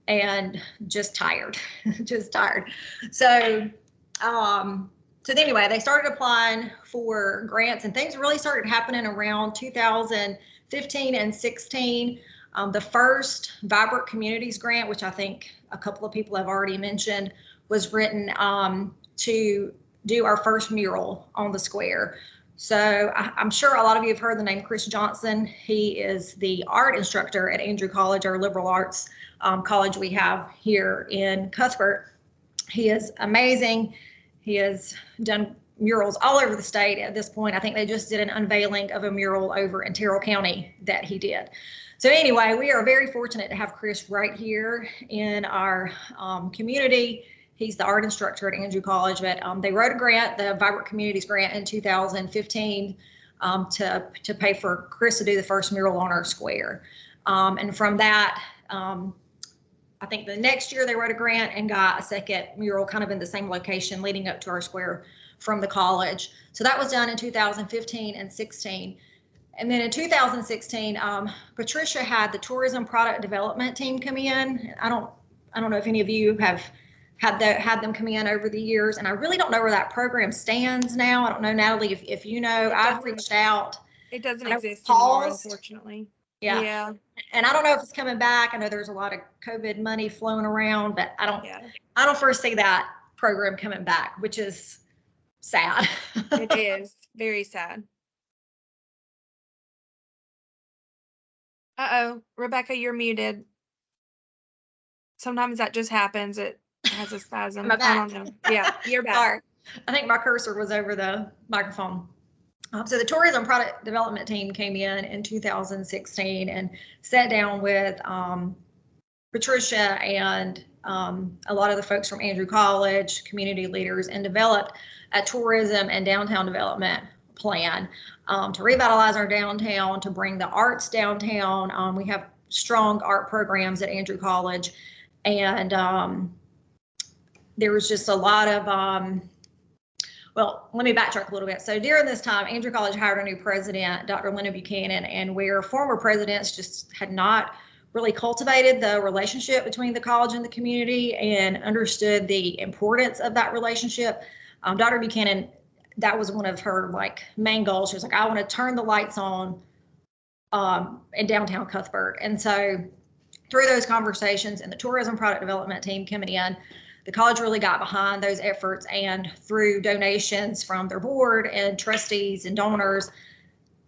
and just tired, just tired. So, anyway, they started applying for grants, and things really started happening around 2015 and 16. The first Vibrant Communities grant, which I think a couple of people have already mentioned, was written to do our first mural on the square. So I'm sure a lot of you have heard the name Chris Johnson. He is the art instructor at Andrew College, our liberal arts college we have here in Cuthbert. He is amazing. He has done murals all over the state at this point. I think they just did an unveiling of a mural over in Terrell County that he did. So anyway, we are very fortunate to have Chris right here in our community. He's the art instructor at Andrew College, but they wrote a grant, the Vibrant Communities grant, in 2015 to pay for Chris to do the first mural on our square. And from that, I think the next year they wrote a grant and got a second mural kind of in the same location leading up to our square from the college. So that was done in 2015 and 16. And then in 2016, Patricia had the tourism product development team come in. I don't know if any of you have had them come in over the years, and I really don't know where that program stands now. I don't know, Natalie, if you know. I've reached out. It doesn't exist anymore, unfortunately. Yeah. And I don't know if it's coming back. I know there's a lot of COVID money flowing around, but I don't foresee that program coming back, which is sad. It is very sad. Uh-oh, Rebecca, you're muted. Sometimes that just happens. It has a spasm. I don't know. Yeah, you're back. Sorry. I think my cursor was over the microphone. So the tourism product development team came in 2016 and sat down with Patricia and a lot of the folks from Andrew College, community leaders, and developed a tourism and downtown development plan to revitalize our downtown, to bring the arts downtown. We have strong art programs at Andrew College, and there was just a lot of, well, let me backtrack a little bit. So during this time, Andrew College hired a new president, Dr. Linda Buchanan, and where former presidents just had not really cultivated the relationship between the college and the community and understood the importance of that relationship. Dr. Buchanan, that was one of her main goals. She was like, I want to turn the lights on in downtown Cuthbert. And so through those conversations and the tourism product development team coming in, the college really got behind those efforts, and through donations from their board and trustees and donors,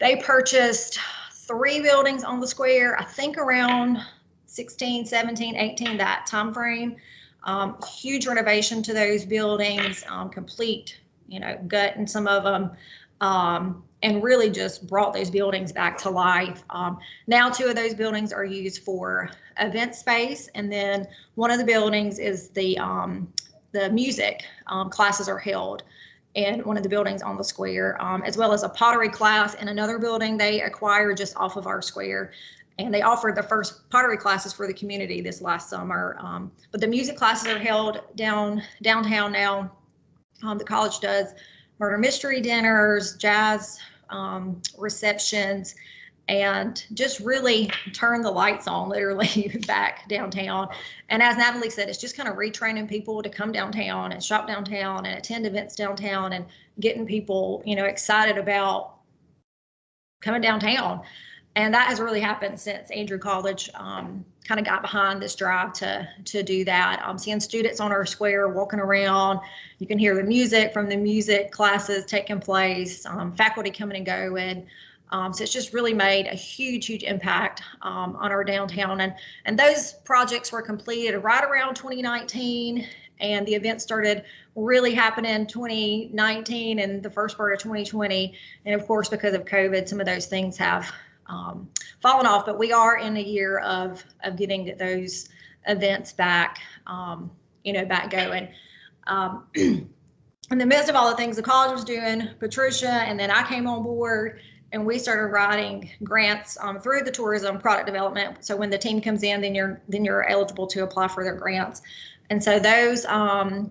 they purchased 3 buildings on the square, I think around 16, 17, 18, that time frame. Huge renovation to those buildings, complete, gut in some of them. and really just brought those buildings back to life. Now 2 of those buildings are used for event space, and then one of the buildings is the music classes are held in one of the buildings on the square, as well as a pottery class in another building they acquired just off of our square. And they offered the first pottery classes for the community this last summer. But the music classes are held downtown now. The college does murder mystery dinners, jazz receptions, and just really turn the lights on literally back downtown. And as Natalie said, it's just kind of retraining people to come downtown and shop downtown and attend events downtown and getting people, excited about coming downtown. And that has really happened since Andrew College kind of got behind this drive to do that. Seeing students on our square walking around, you can hear the music from the music classes taking place, faculty coming and going. So it's just really made a huge impact on our downtown. And those projects were completed right around 2019, and the event started really happening in 2019 and the first part of 2020. And of course, because of COVID, some of those things have fallen off, but we are in a year of getting those events back, back going. In the midst of all the things the college was doing, Patricia and then I came on board, and we started writing grants through the tourism product development. So when the team comes in, then you're eligible to apply for their grants. And so those, let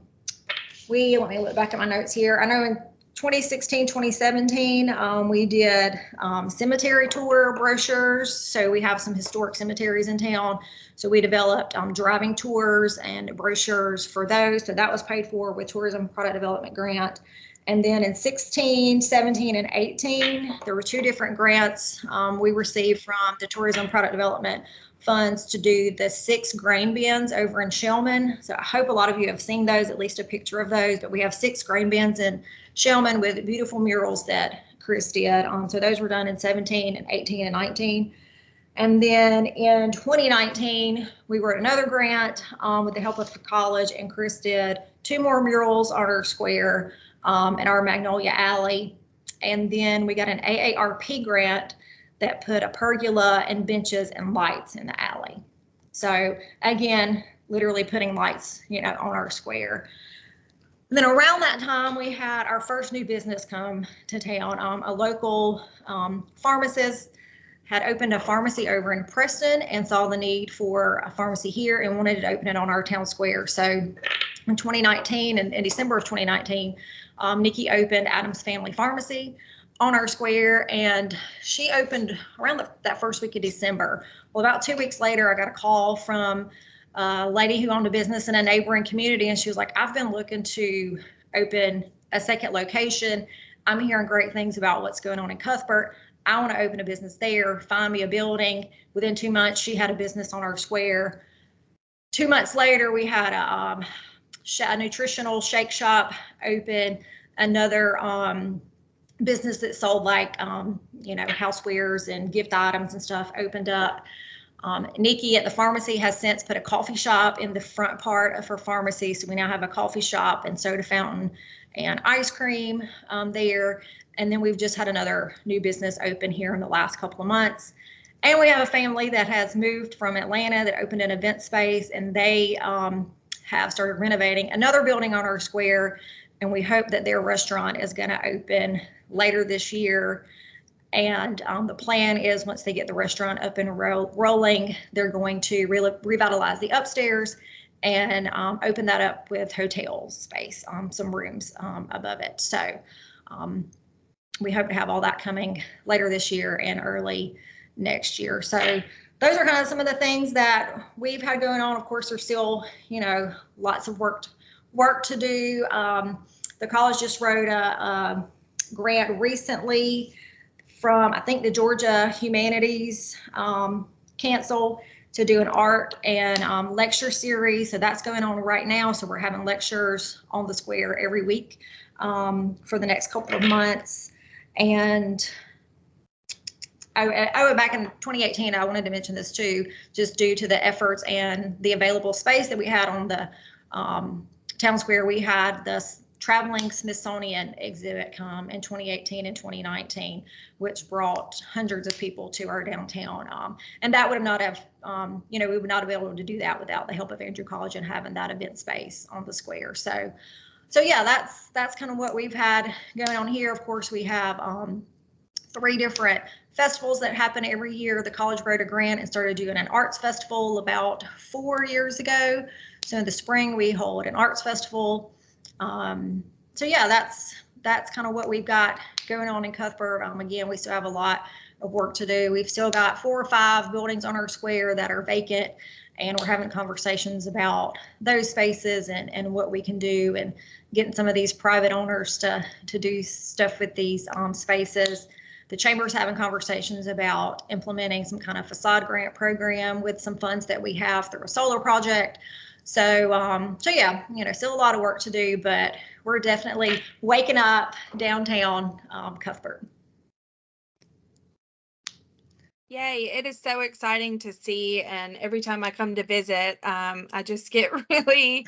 me look back at my notes here. I know in 2016, 2017, we did cemetery tour brochures. So we have some historic cemeteries in town. So we developed driving tours and brochures for those. So that was paid for with tourism product development grant. And then in 16, 17, and 18, there were 2 different grants we received from the tourism product development funds to do the 6 grain bins over in Shellman. So I hope a lot of you have seen those, at least a picture of those, but we have 6 grain bins in Shellman with beautiful murals that Chris did. So those were done in 17 and 18 and 19. And then in 2019, we wrote another grant with the help of the college, and Chris did 2 more murals on our square in our Magnolia Alley. And then we got an AARP grant that put a pergola and benches and lights in the alley. So again, literally putting lights, on our square. And then around that time, we had our first new business come to town. A local pharmacist had opened a pharmacy over in Preston and saw the need for a pharmacy here and wanted to open it on our town square. So in 2019, and in December of 2019, Nikki opened Adams Family Pharmacy on our square, and she opened around that first week of December. Well, about 2 weeks later, I got a call from a lady who owned a business in a neighboring community, and she was like, I've been looking to open a second location. I'm hearing great things about what's going on in Cuthbert. I want to open a business there, find me a building. Within 2 months, she had a business on our square. 2 months later, we had a nutritional shake shop open, another business that sold housewares and gift items and stuff opened up. Nikki at the pharmacy has since put a coffee shop in the front part of her pharmacy. So we now have a coffee shop and soda fountain and ice cream there. And then we've just had another new business open here in the last couple of months. And we have a family that has moved from Atlanta that opened an event space, and they have started renovating another building on our square. And we hope that their restaurant is going to open later this year. And the plan is once they get the restaurant up and rolling, they're going to revitalize the upstairs and open that up with hotel space, some rooms above it. So we hope to have all that coming later this year and early next year. So those are kind of some of the things that we've had going on. Of course, there's still, lots of work to do. The college just wrote a grant recently from, I think, the Georgia Humanities Council to do an art and lecture series. So that's going on right now. So we're having lectures on the square every week for the next couple of months. And back in 2018, I wanted to mention this too, just due to the efforts and the available space that we had on the town square. We had the traveling Smithsonian exhibit in 2018 and 2019, which brought hundreds of people to our downtown. And that would not have, we would not have been able to do that without the help of Andrew College and having that event space on the square. So yeah, that's kind of what we've had going on here. Of course, we have 3 different festivals that happen every year. The college wrote a grant and started doing an arts festival about 4 years ago. So in the spring, we hold an arts festival. So yeah, that's kind of what we've got going on in Cuthbert. Again, we still have a lot of work to do. We've still got 4 or 5 buildings on our square that are vacant, and we're having conversations about those spaces and what we can do, and getting some of these private owners to do stuff with these spaces. The chamber's having conversations about implementing some kind of facade grant program with some funds that we have through a solar project. So yeah, still a lot of work to do, but we're definitely waking up downtown Cuthbert. Yay, it is so exciting to see. And every time I come to visit, I just get really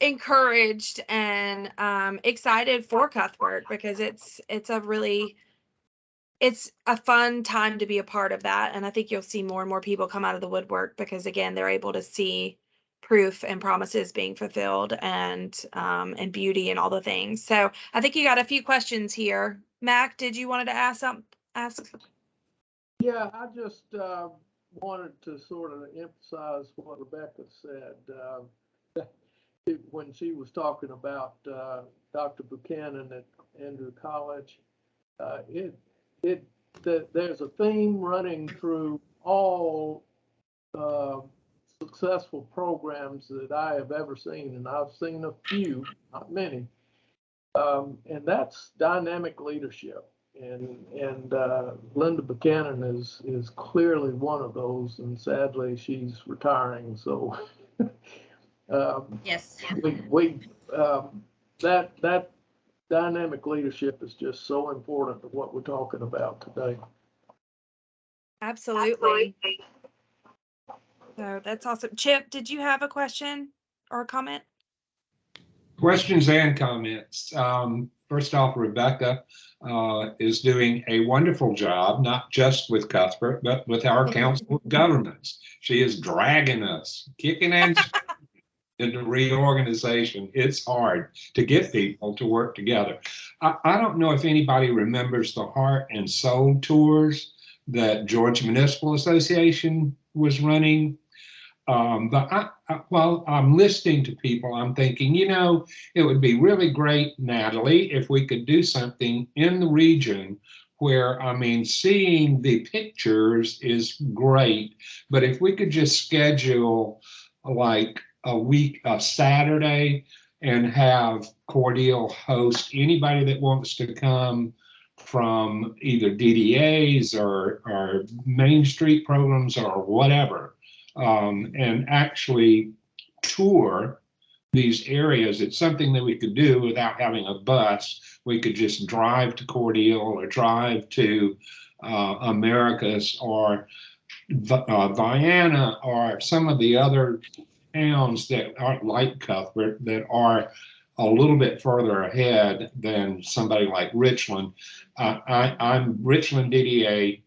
encouraged and excited for Cuthbert, because it's a fun time to be a part of that. And I think you'll see more and more people come out of the woodwork, because again, they're able to see proof and promises being fulfilled, and beauty and all the things. So I think you got a few questions here. Mac, did you wanted to ask? Yeah, I just wanted to sort of emphasize what Rebecca said when she was talking about Dr. Buchanan at Andrew College. There's a theme running through all successful programs that I have ever seen, and I've seen a few, not many, and that's dynamic leadership. And Linda Buchanan is clearly one of those, and sadly she's retiring. So yes, that dynamic leadership is just so important to what we're talking about today. Absolutely. So that's awesome. Chip, did you have a question or a comment? Questions and comments. First off, Rebecca is doing a wonderful job, not just with Cuthbert, but with our Council of Governments. She is dragging us, kicking and into reorganization. It's hard to get people to work together. I don't know if anybody remembers the Heart and Soul tours that Georgia Municipal Association was running. But while I'm listening to people, I'm thinking, it would be really great, Natalie, if we could do something in the region where, seeing the pictures is great, but if we could just schedule like a Saturday and have Cordial host anybody that wants to come from either DDAs or Main Street programs or whatever. And actually tour these areas. It's something that we could do without having a bus. We could just drive to Cordial or drive to Americus or Vienna or some of the other towns that aren't like Cuthbert, that are a little bit further ahead than somebody like Richland. I'm Richland DDA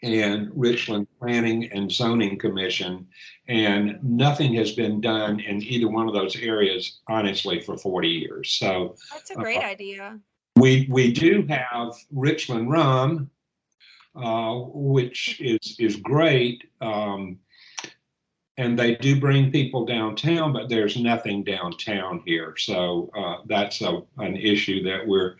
and Richland Planning and Zoning Commission, and nothing has been done in either one of those areas, honestly, for 40 years. So that's a great idea. We do have Richland Rum, which is great. And they do bring people downtown, but there's nothing downtown here. So that's an issue that we're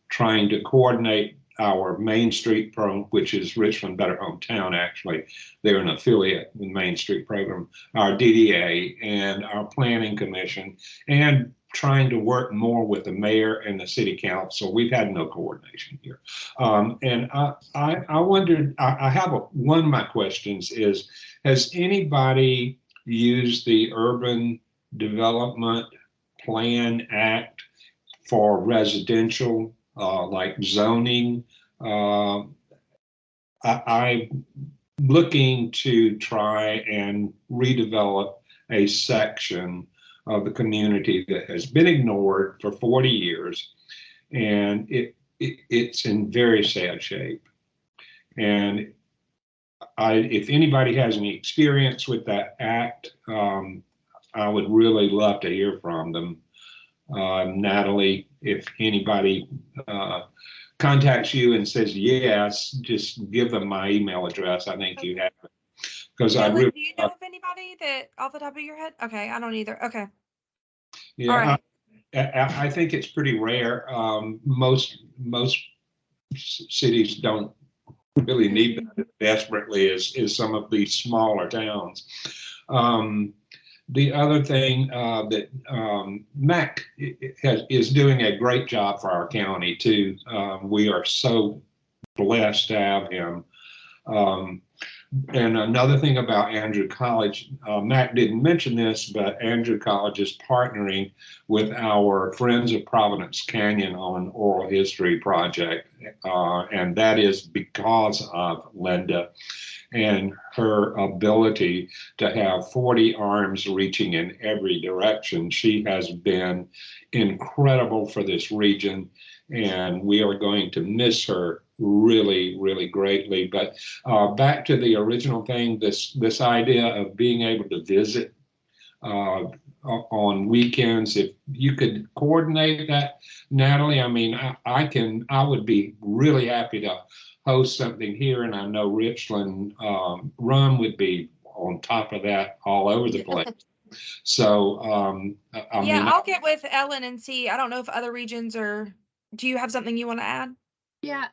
trying to coordinate. Our Main Street program, which is Richland Better Hometown, actually, they're an affiliate with Main Street program, our DDA and our Planning Commission, and trying to work more with the mayor and the city council. We've had no coordination here. And I wondered, I have one of my questions is, has anybody used the Urban Development Plan Act for residential, like zoning? I'm looking to try and redevelop a section of the community that has been ignored for 40 years, and it's in very sad shape. And if anybody has any experience with that act, I would really love to hear from them. Natalie, if anybody contacts you and says yes, just give them my email address. I think you have it. Because I Ellen, really, do you know of anybody that off the top of your head? Okay, I don't either. Okay. yeah, All right. I think it's pretty rare. Most cities don't really need that as desperately as some of these smaller towns. The other thing that Mac is doing a great job for our county too. We are so blessed to have him. And another thing about Andrew College, Mac didn't mention this, but Andrew College is partnering with our Friends of Providence Canyon on an oral history project. And that is because of Linda and her ability to have 40 arms reaching in every direction. She has been incredible for this region, and we are going to miss her really, really greatly. But back to the original thing, this idea of being able to visit on weekends, if you could coordinate that, Natalie, I mean, I would be really happy to host something here, and I know Richland Rum would be on top of that all over the place. So I Yeah, mean, I'll get with Ellen and see. I don't know if other regions are. Do you have something you want to add? Yeah,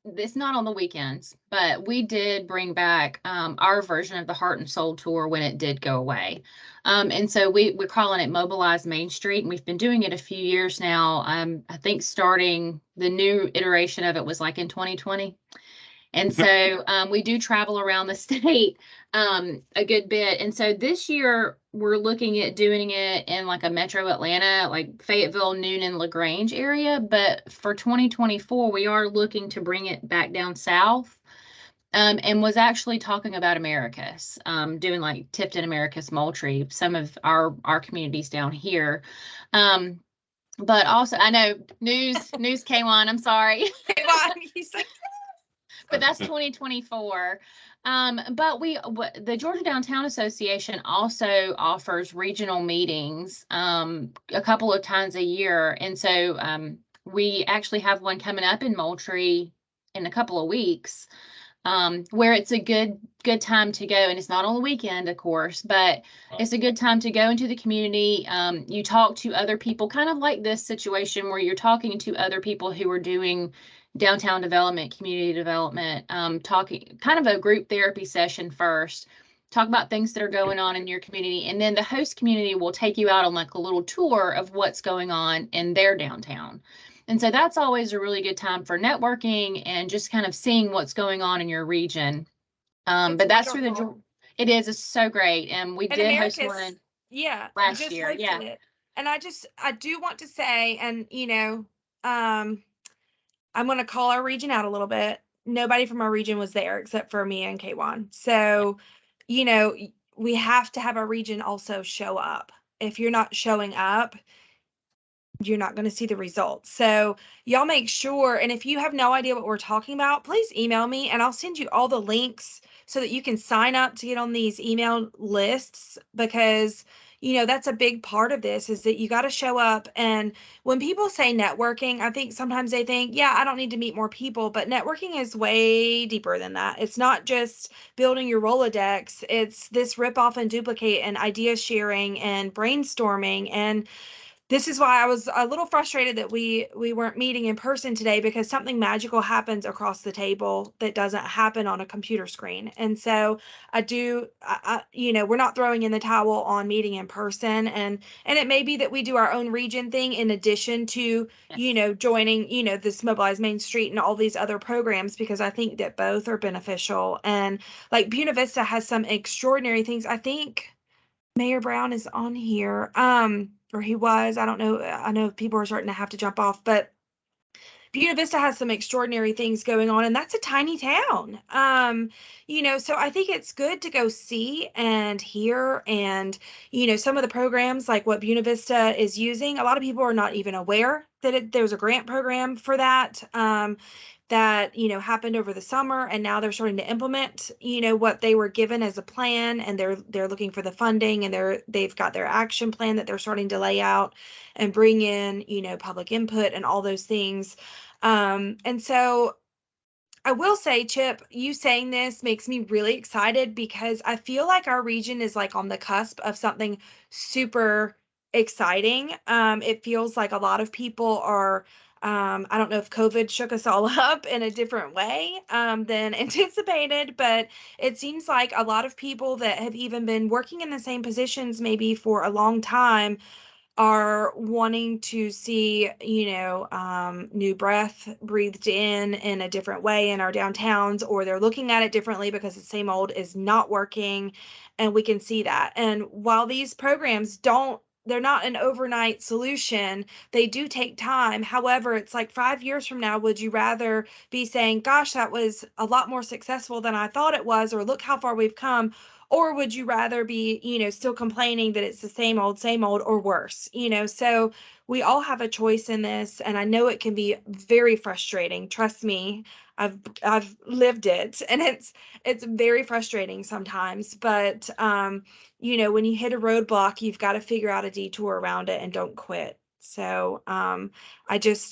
it's not on the weekends, but we did bring back our version of the Heart and Soul Tour when it did go away. And so we're calling it Mobilize Main Street, and we've been doing it a few years now. I think starting the new iteration of it was like in 2020. And so we do travel around the state a good bit. And so this year we're looking at doing it in like a metro Atlanta, like Fayetteville, Noonan, LaGrange area. But for 2024, we are looking to bring it back down south. And was actually talking about Americus, doing like Tipton, Americus, Moultrie, some of our communities down here. But also, I know news K1, I'm sorry. He's like, but that's 2024. But the Georgia Downtown Association also offers regional meetings a couple of times a year. And so we actually have one coming up in Moultrie in a couple of weeks, where it's a good time to go. And it's not on the weekend, of course, but it's a good time to go into the community. You talk to other people, kind of like this situation where you're talking to other people who are doing downtown development, community development, talking kind of a group therapy session first, talk about things that are going on in your community. And then the host community will take you out on like a little tour of what's going on in their downtown. And so that's always a really good time for networking and just kind of seeing what's going on in your region. But that's through it's so great. And we did host one last year. Yeah. And I do want to say, and I'm going to call our region out a little bit. Nobody from our region was there except for me and K1. So, we have to have our region also show up. If you're not showing up, you're not going to see the results. So y'all make sure. And if you have no idea what we're talking about, please email me and I'll send you all the links so that you can sign up to get on these email lists, because that's a big part of this, is that you got to show up. And when people say networking, I think sometimes they think, yeah, I don't need to meet more people, but networking is way deeper than that. It's not just building your Rolodex. It's this rip off and duplicate and idea sharing and brainstorming. And this is why I was a little frustrated that we weren't meeting in person today, because something magical happens across the table that doesn't happen on a computer screen. And so we're not throwing in the towel on meeting in person. And it may be that we do our own region thing in addition to, joining, this Mobilize Main Street and all these other programs, because I think that both are beneficial. And like Buena Vista has some extraordinary things. I think Mayor Brown is on here. Or he was, I don't know. I know people are starting to have to jump off, but Buena Vista has some extraordinary things going on, and that's a tiny town. So I think it's good to go see and hear, and some of the programs like what Buena Vista is using. A lot of people are not even aware that there's a grant program for that. That happened over the summer, and now they're starting to implement what they were given as a plan, and they're looking for the funding, and they've got their action plan that they're starting to lay out and bring in public input and all those things. And so I will say, Chip, you saying this makes me really excited because I feel like our region is like on the cusp of something super exciting. It feels like a lot of people are, I don't know if COVID shook us all up in a different way than anticipated, but it seems like a lot of people that have even been working in the same positions maybe for a long time are wanting to see, new breath breathed in a different way in our downtowns, or they're looking at it differently because the same old is not working. And we can see that. And while these programs they're not an overnight solution, they do take time. However, it's like 5 years from now, would you rather be saying, gosh, that was a lot more successful than I thought it was, or look how far we've come? Or would you rather be, still complaining that it's the same old, or worse? So we all have a choice in this, and I know it can be very frustrating. Trust me, I've lived it, and it's very frustrating sometimes. But when you hit a roadblock, you've got to figure out a detour around it and don't quit. So I'm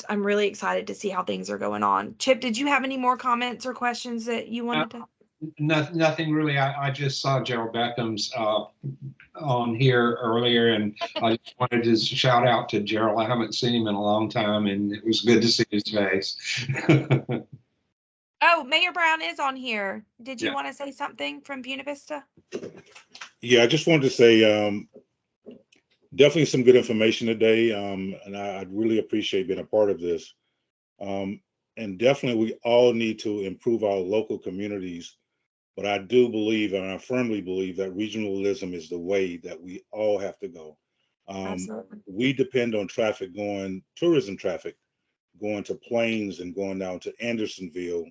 really excited to see how things are going on. Chip, did you have any more comments or questions that you wanted to? Nothing really. I just saw Gerald Beckham's on here earlier, and I just wanted to shout out to Gerald. I haven't seen him in a long time, and it was good to see his face. Oh, Mayor Brown is on here. Did you Yeah. want to say something from Buena Vista? Yeah, I just wanted to say definitely some good information today, and I really appreciate being a part of this. And definitely we all need to improve our local communities. But I do believe, and I firmly believe, that regionalism is the way that we all have to go. Absolutely. We depend on tourism traffic, going to Plains and going down to Andersonville.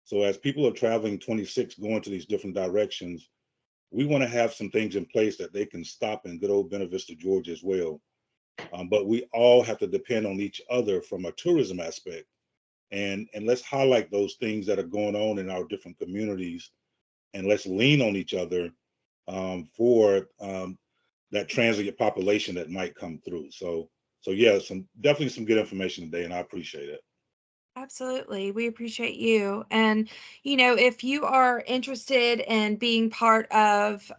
So as people are traveling 26, going to these different directions, we want to have some things in place that they can stop in good old Buena Vista, Georgia as well. But we all have to depend on each other from a tourism aspect. And let's highlight those things that are going on in our different communities, and let's lean on each other for that transient population that might come through. So yeah, definitely some good information today, and I appreciate it. Absolutely. We appreciate you. And, if you are interested in being part of,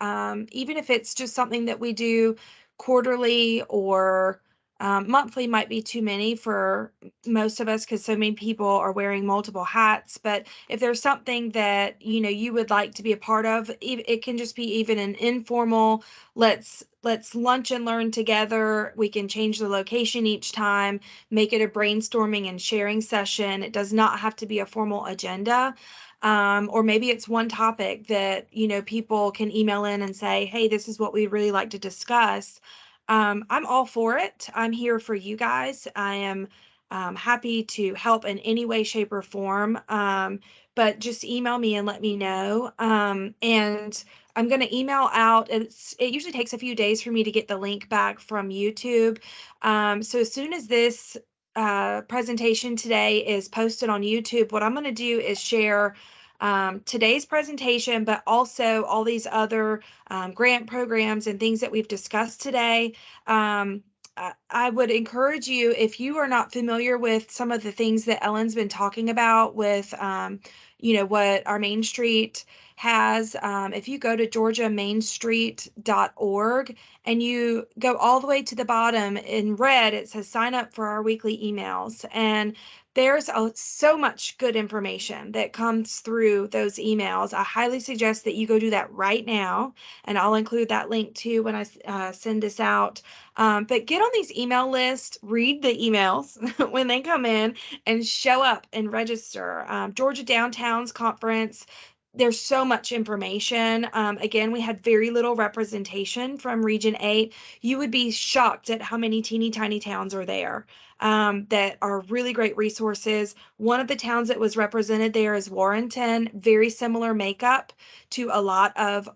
even if it's just something that we do quarterly or monthly, might be too many for most of us because so many people are wearing multiple hats. But if there's something that, you would like to be a part of, it can just be even an informal, let's lunch and learn together. We can change the location each time, make it a brainstorming and sharing session. It does not have to be a formal agenda. Or maybe it's one topic that, people can email in and say, hey, this is what we'd really like to discuss. I'm all for it. I'm here for you guys. I am happy to help in any way, shape, or form. But just email me and let me know. And I'm going to email out. It usually takes a few days for me to get the link back from YouTube. So as soon as this presentation today is posted on YouTube, what I'm going to do is share today's presentation, but also all these other grant programs and things that we've discussed today. I would encourage you, if you are not familiar with some of the things that Ellen's been talking about with, what our Main Street has, if you go to georgiamainstreet.org and you go all the way to the bottom in red, it says sign up for our weekly emails. And there's so much good information that comes through those emails. I highly suggest that you go do that right now. And I'll include that link too when I send this out. But get on these email lists, read the emails when they come in, and show up and register. Georgia Downtowns Conference, there's so much information. Again, we had very little representation from Region 8. You would be shocked at how many teeny tiny towns are there that are really great resources. One of the towns that was represented there is Warrenton, very similar makeup to a lot of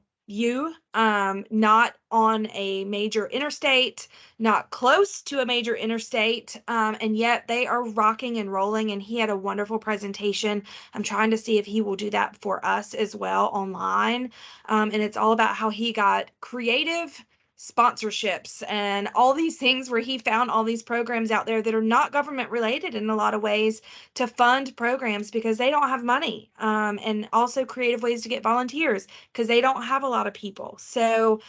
not on a major interstate, not close to a major interstate, and yet they are rocking and rolling, and he had a wonderful presentation. I'm trying to see if he will do that for us as well online, and it's all about how he got creative sponsorships and all these things where he found all these programs out there that are not government related in a lot of ways to fund programs because they don't have money, and also creative ways to get volunteers because they don't have a lot of people. So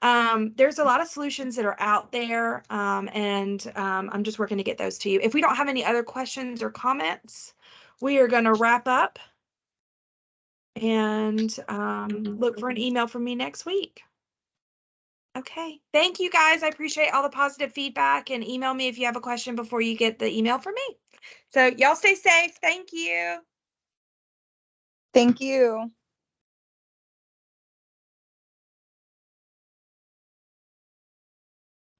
there's a lot of solutions that are out there, and I'm just working to get those to you. If we don't have any other questions or comments, we are going to wrap up and look for an email from me next week. Okay. Thank you guys. I appreciate all the positive feedback, and email me if you have a question before you get the email from me. So y'all stay safe. Thank you. Thank you.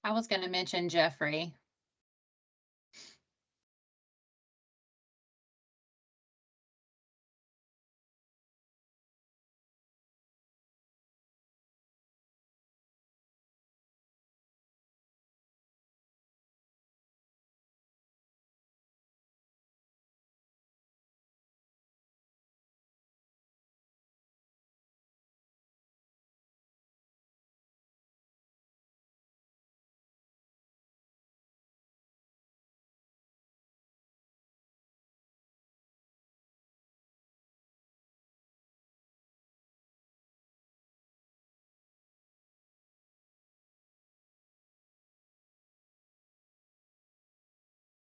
I was going to mention Jeffrey.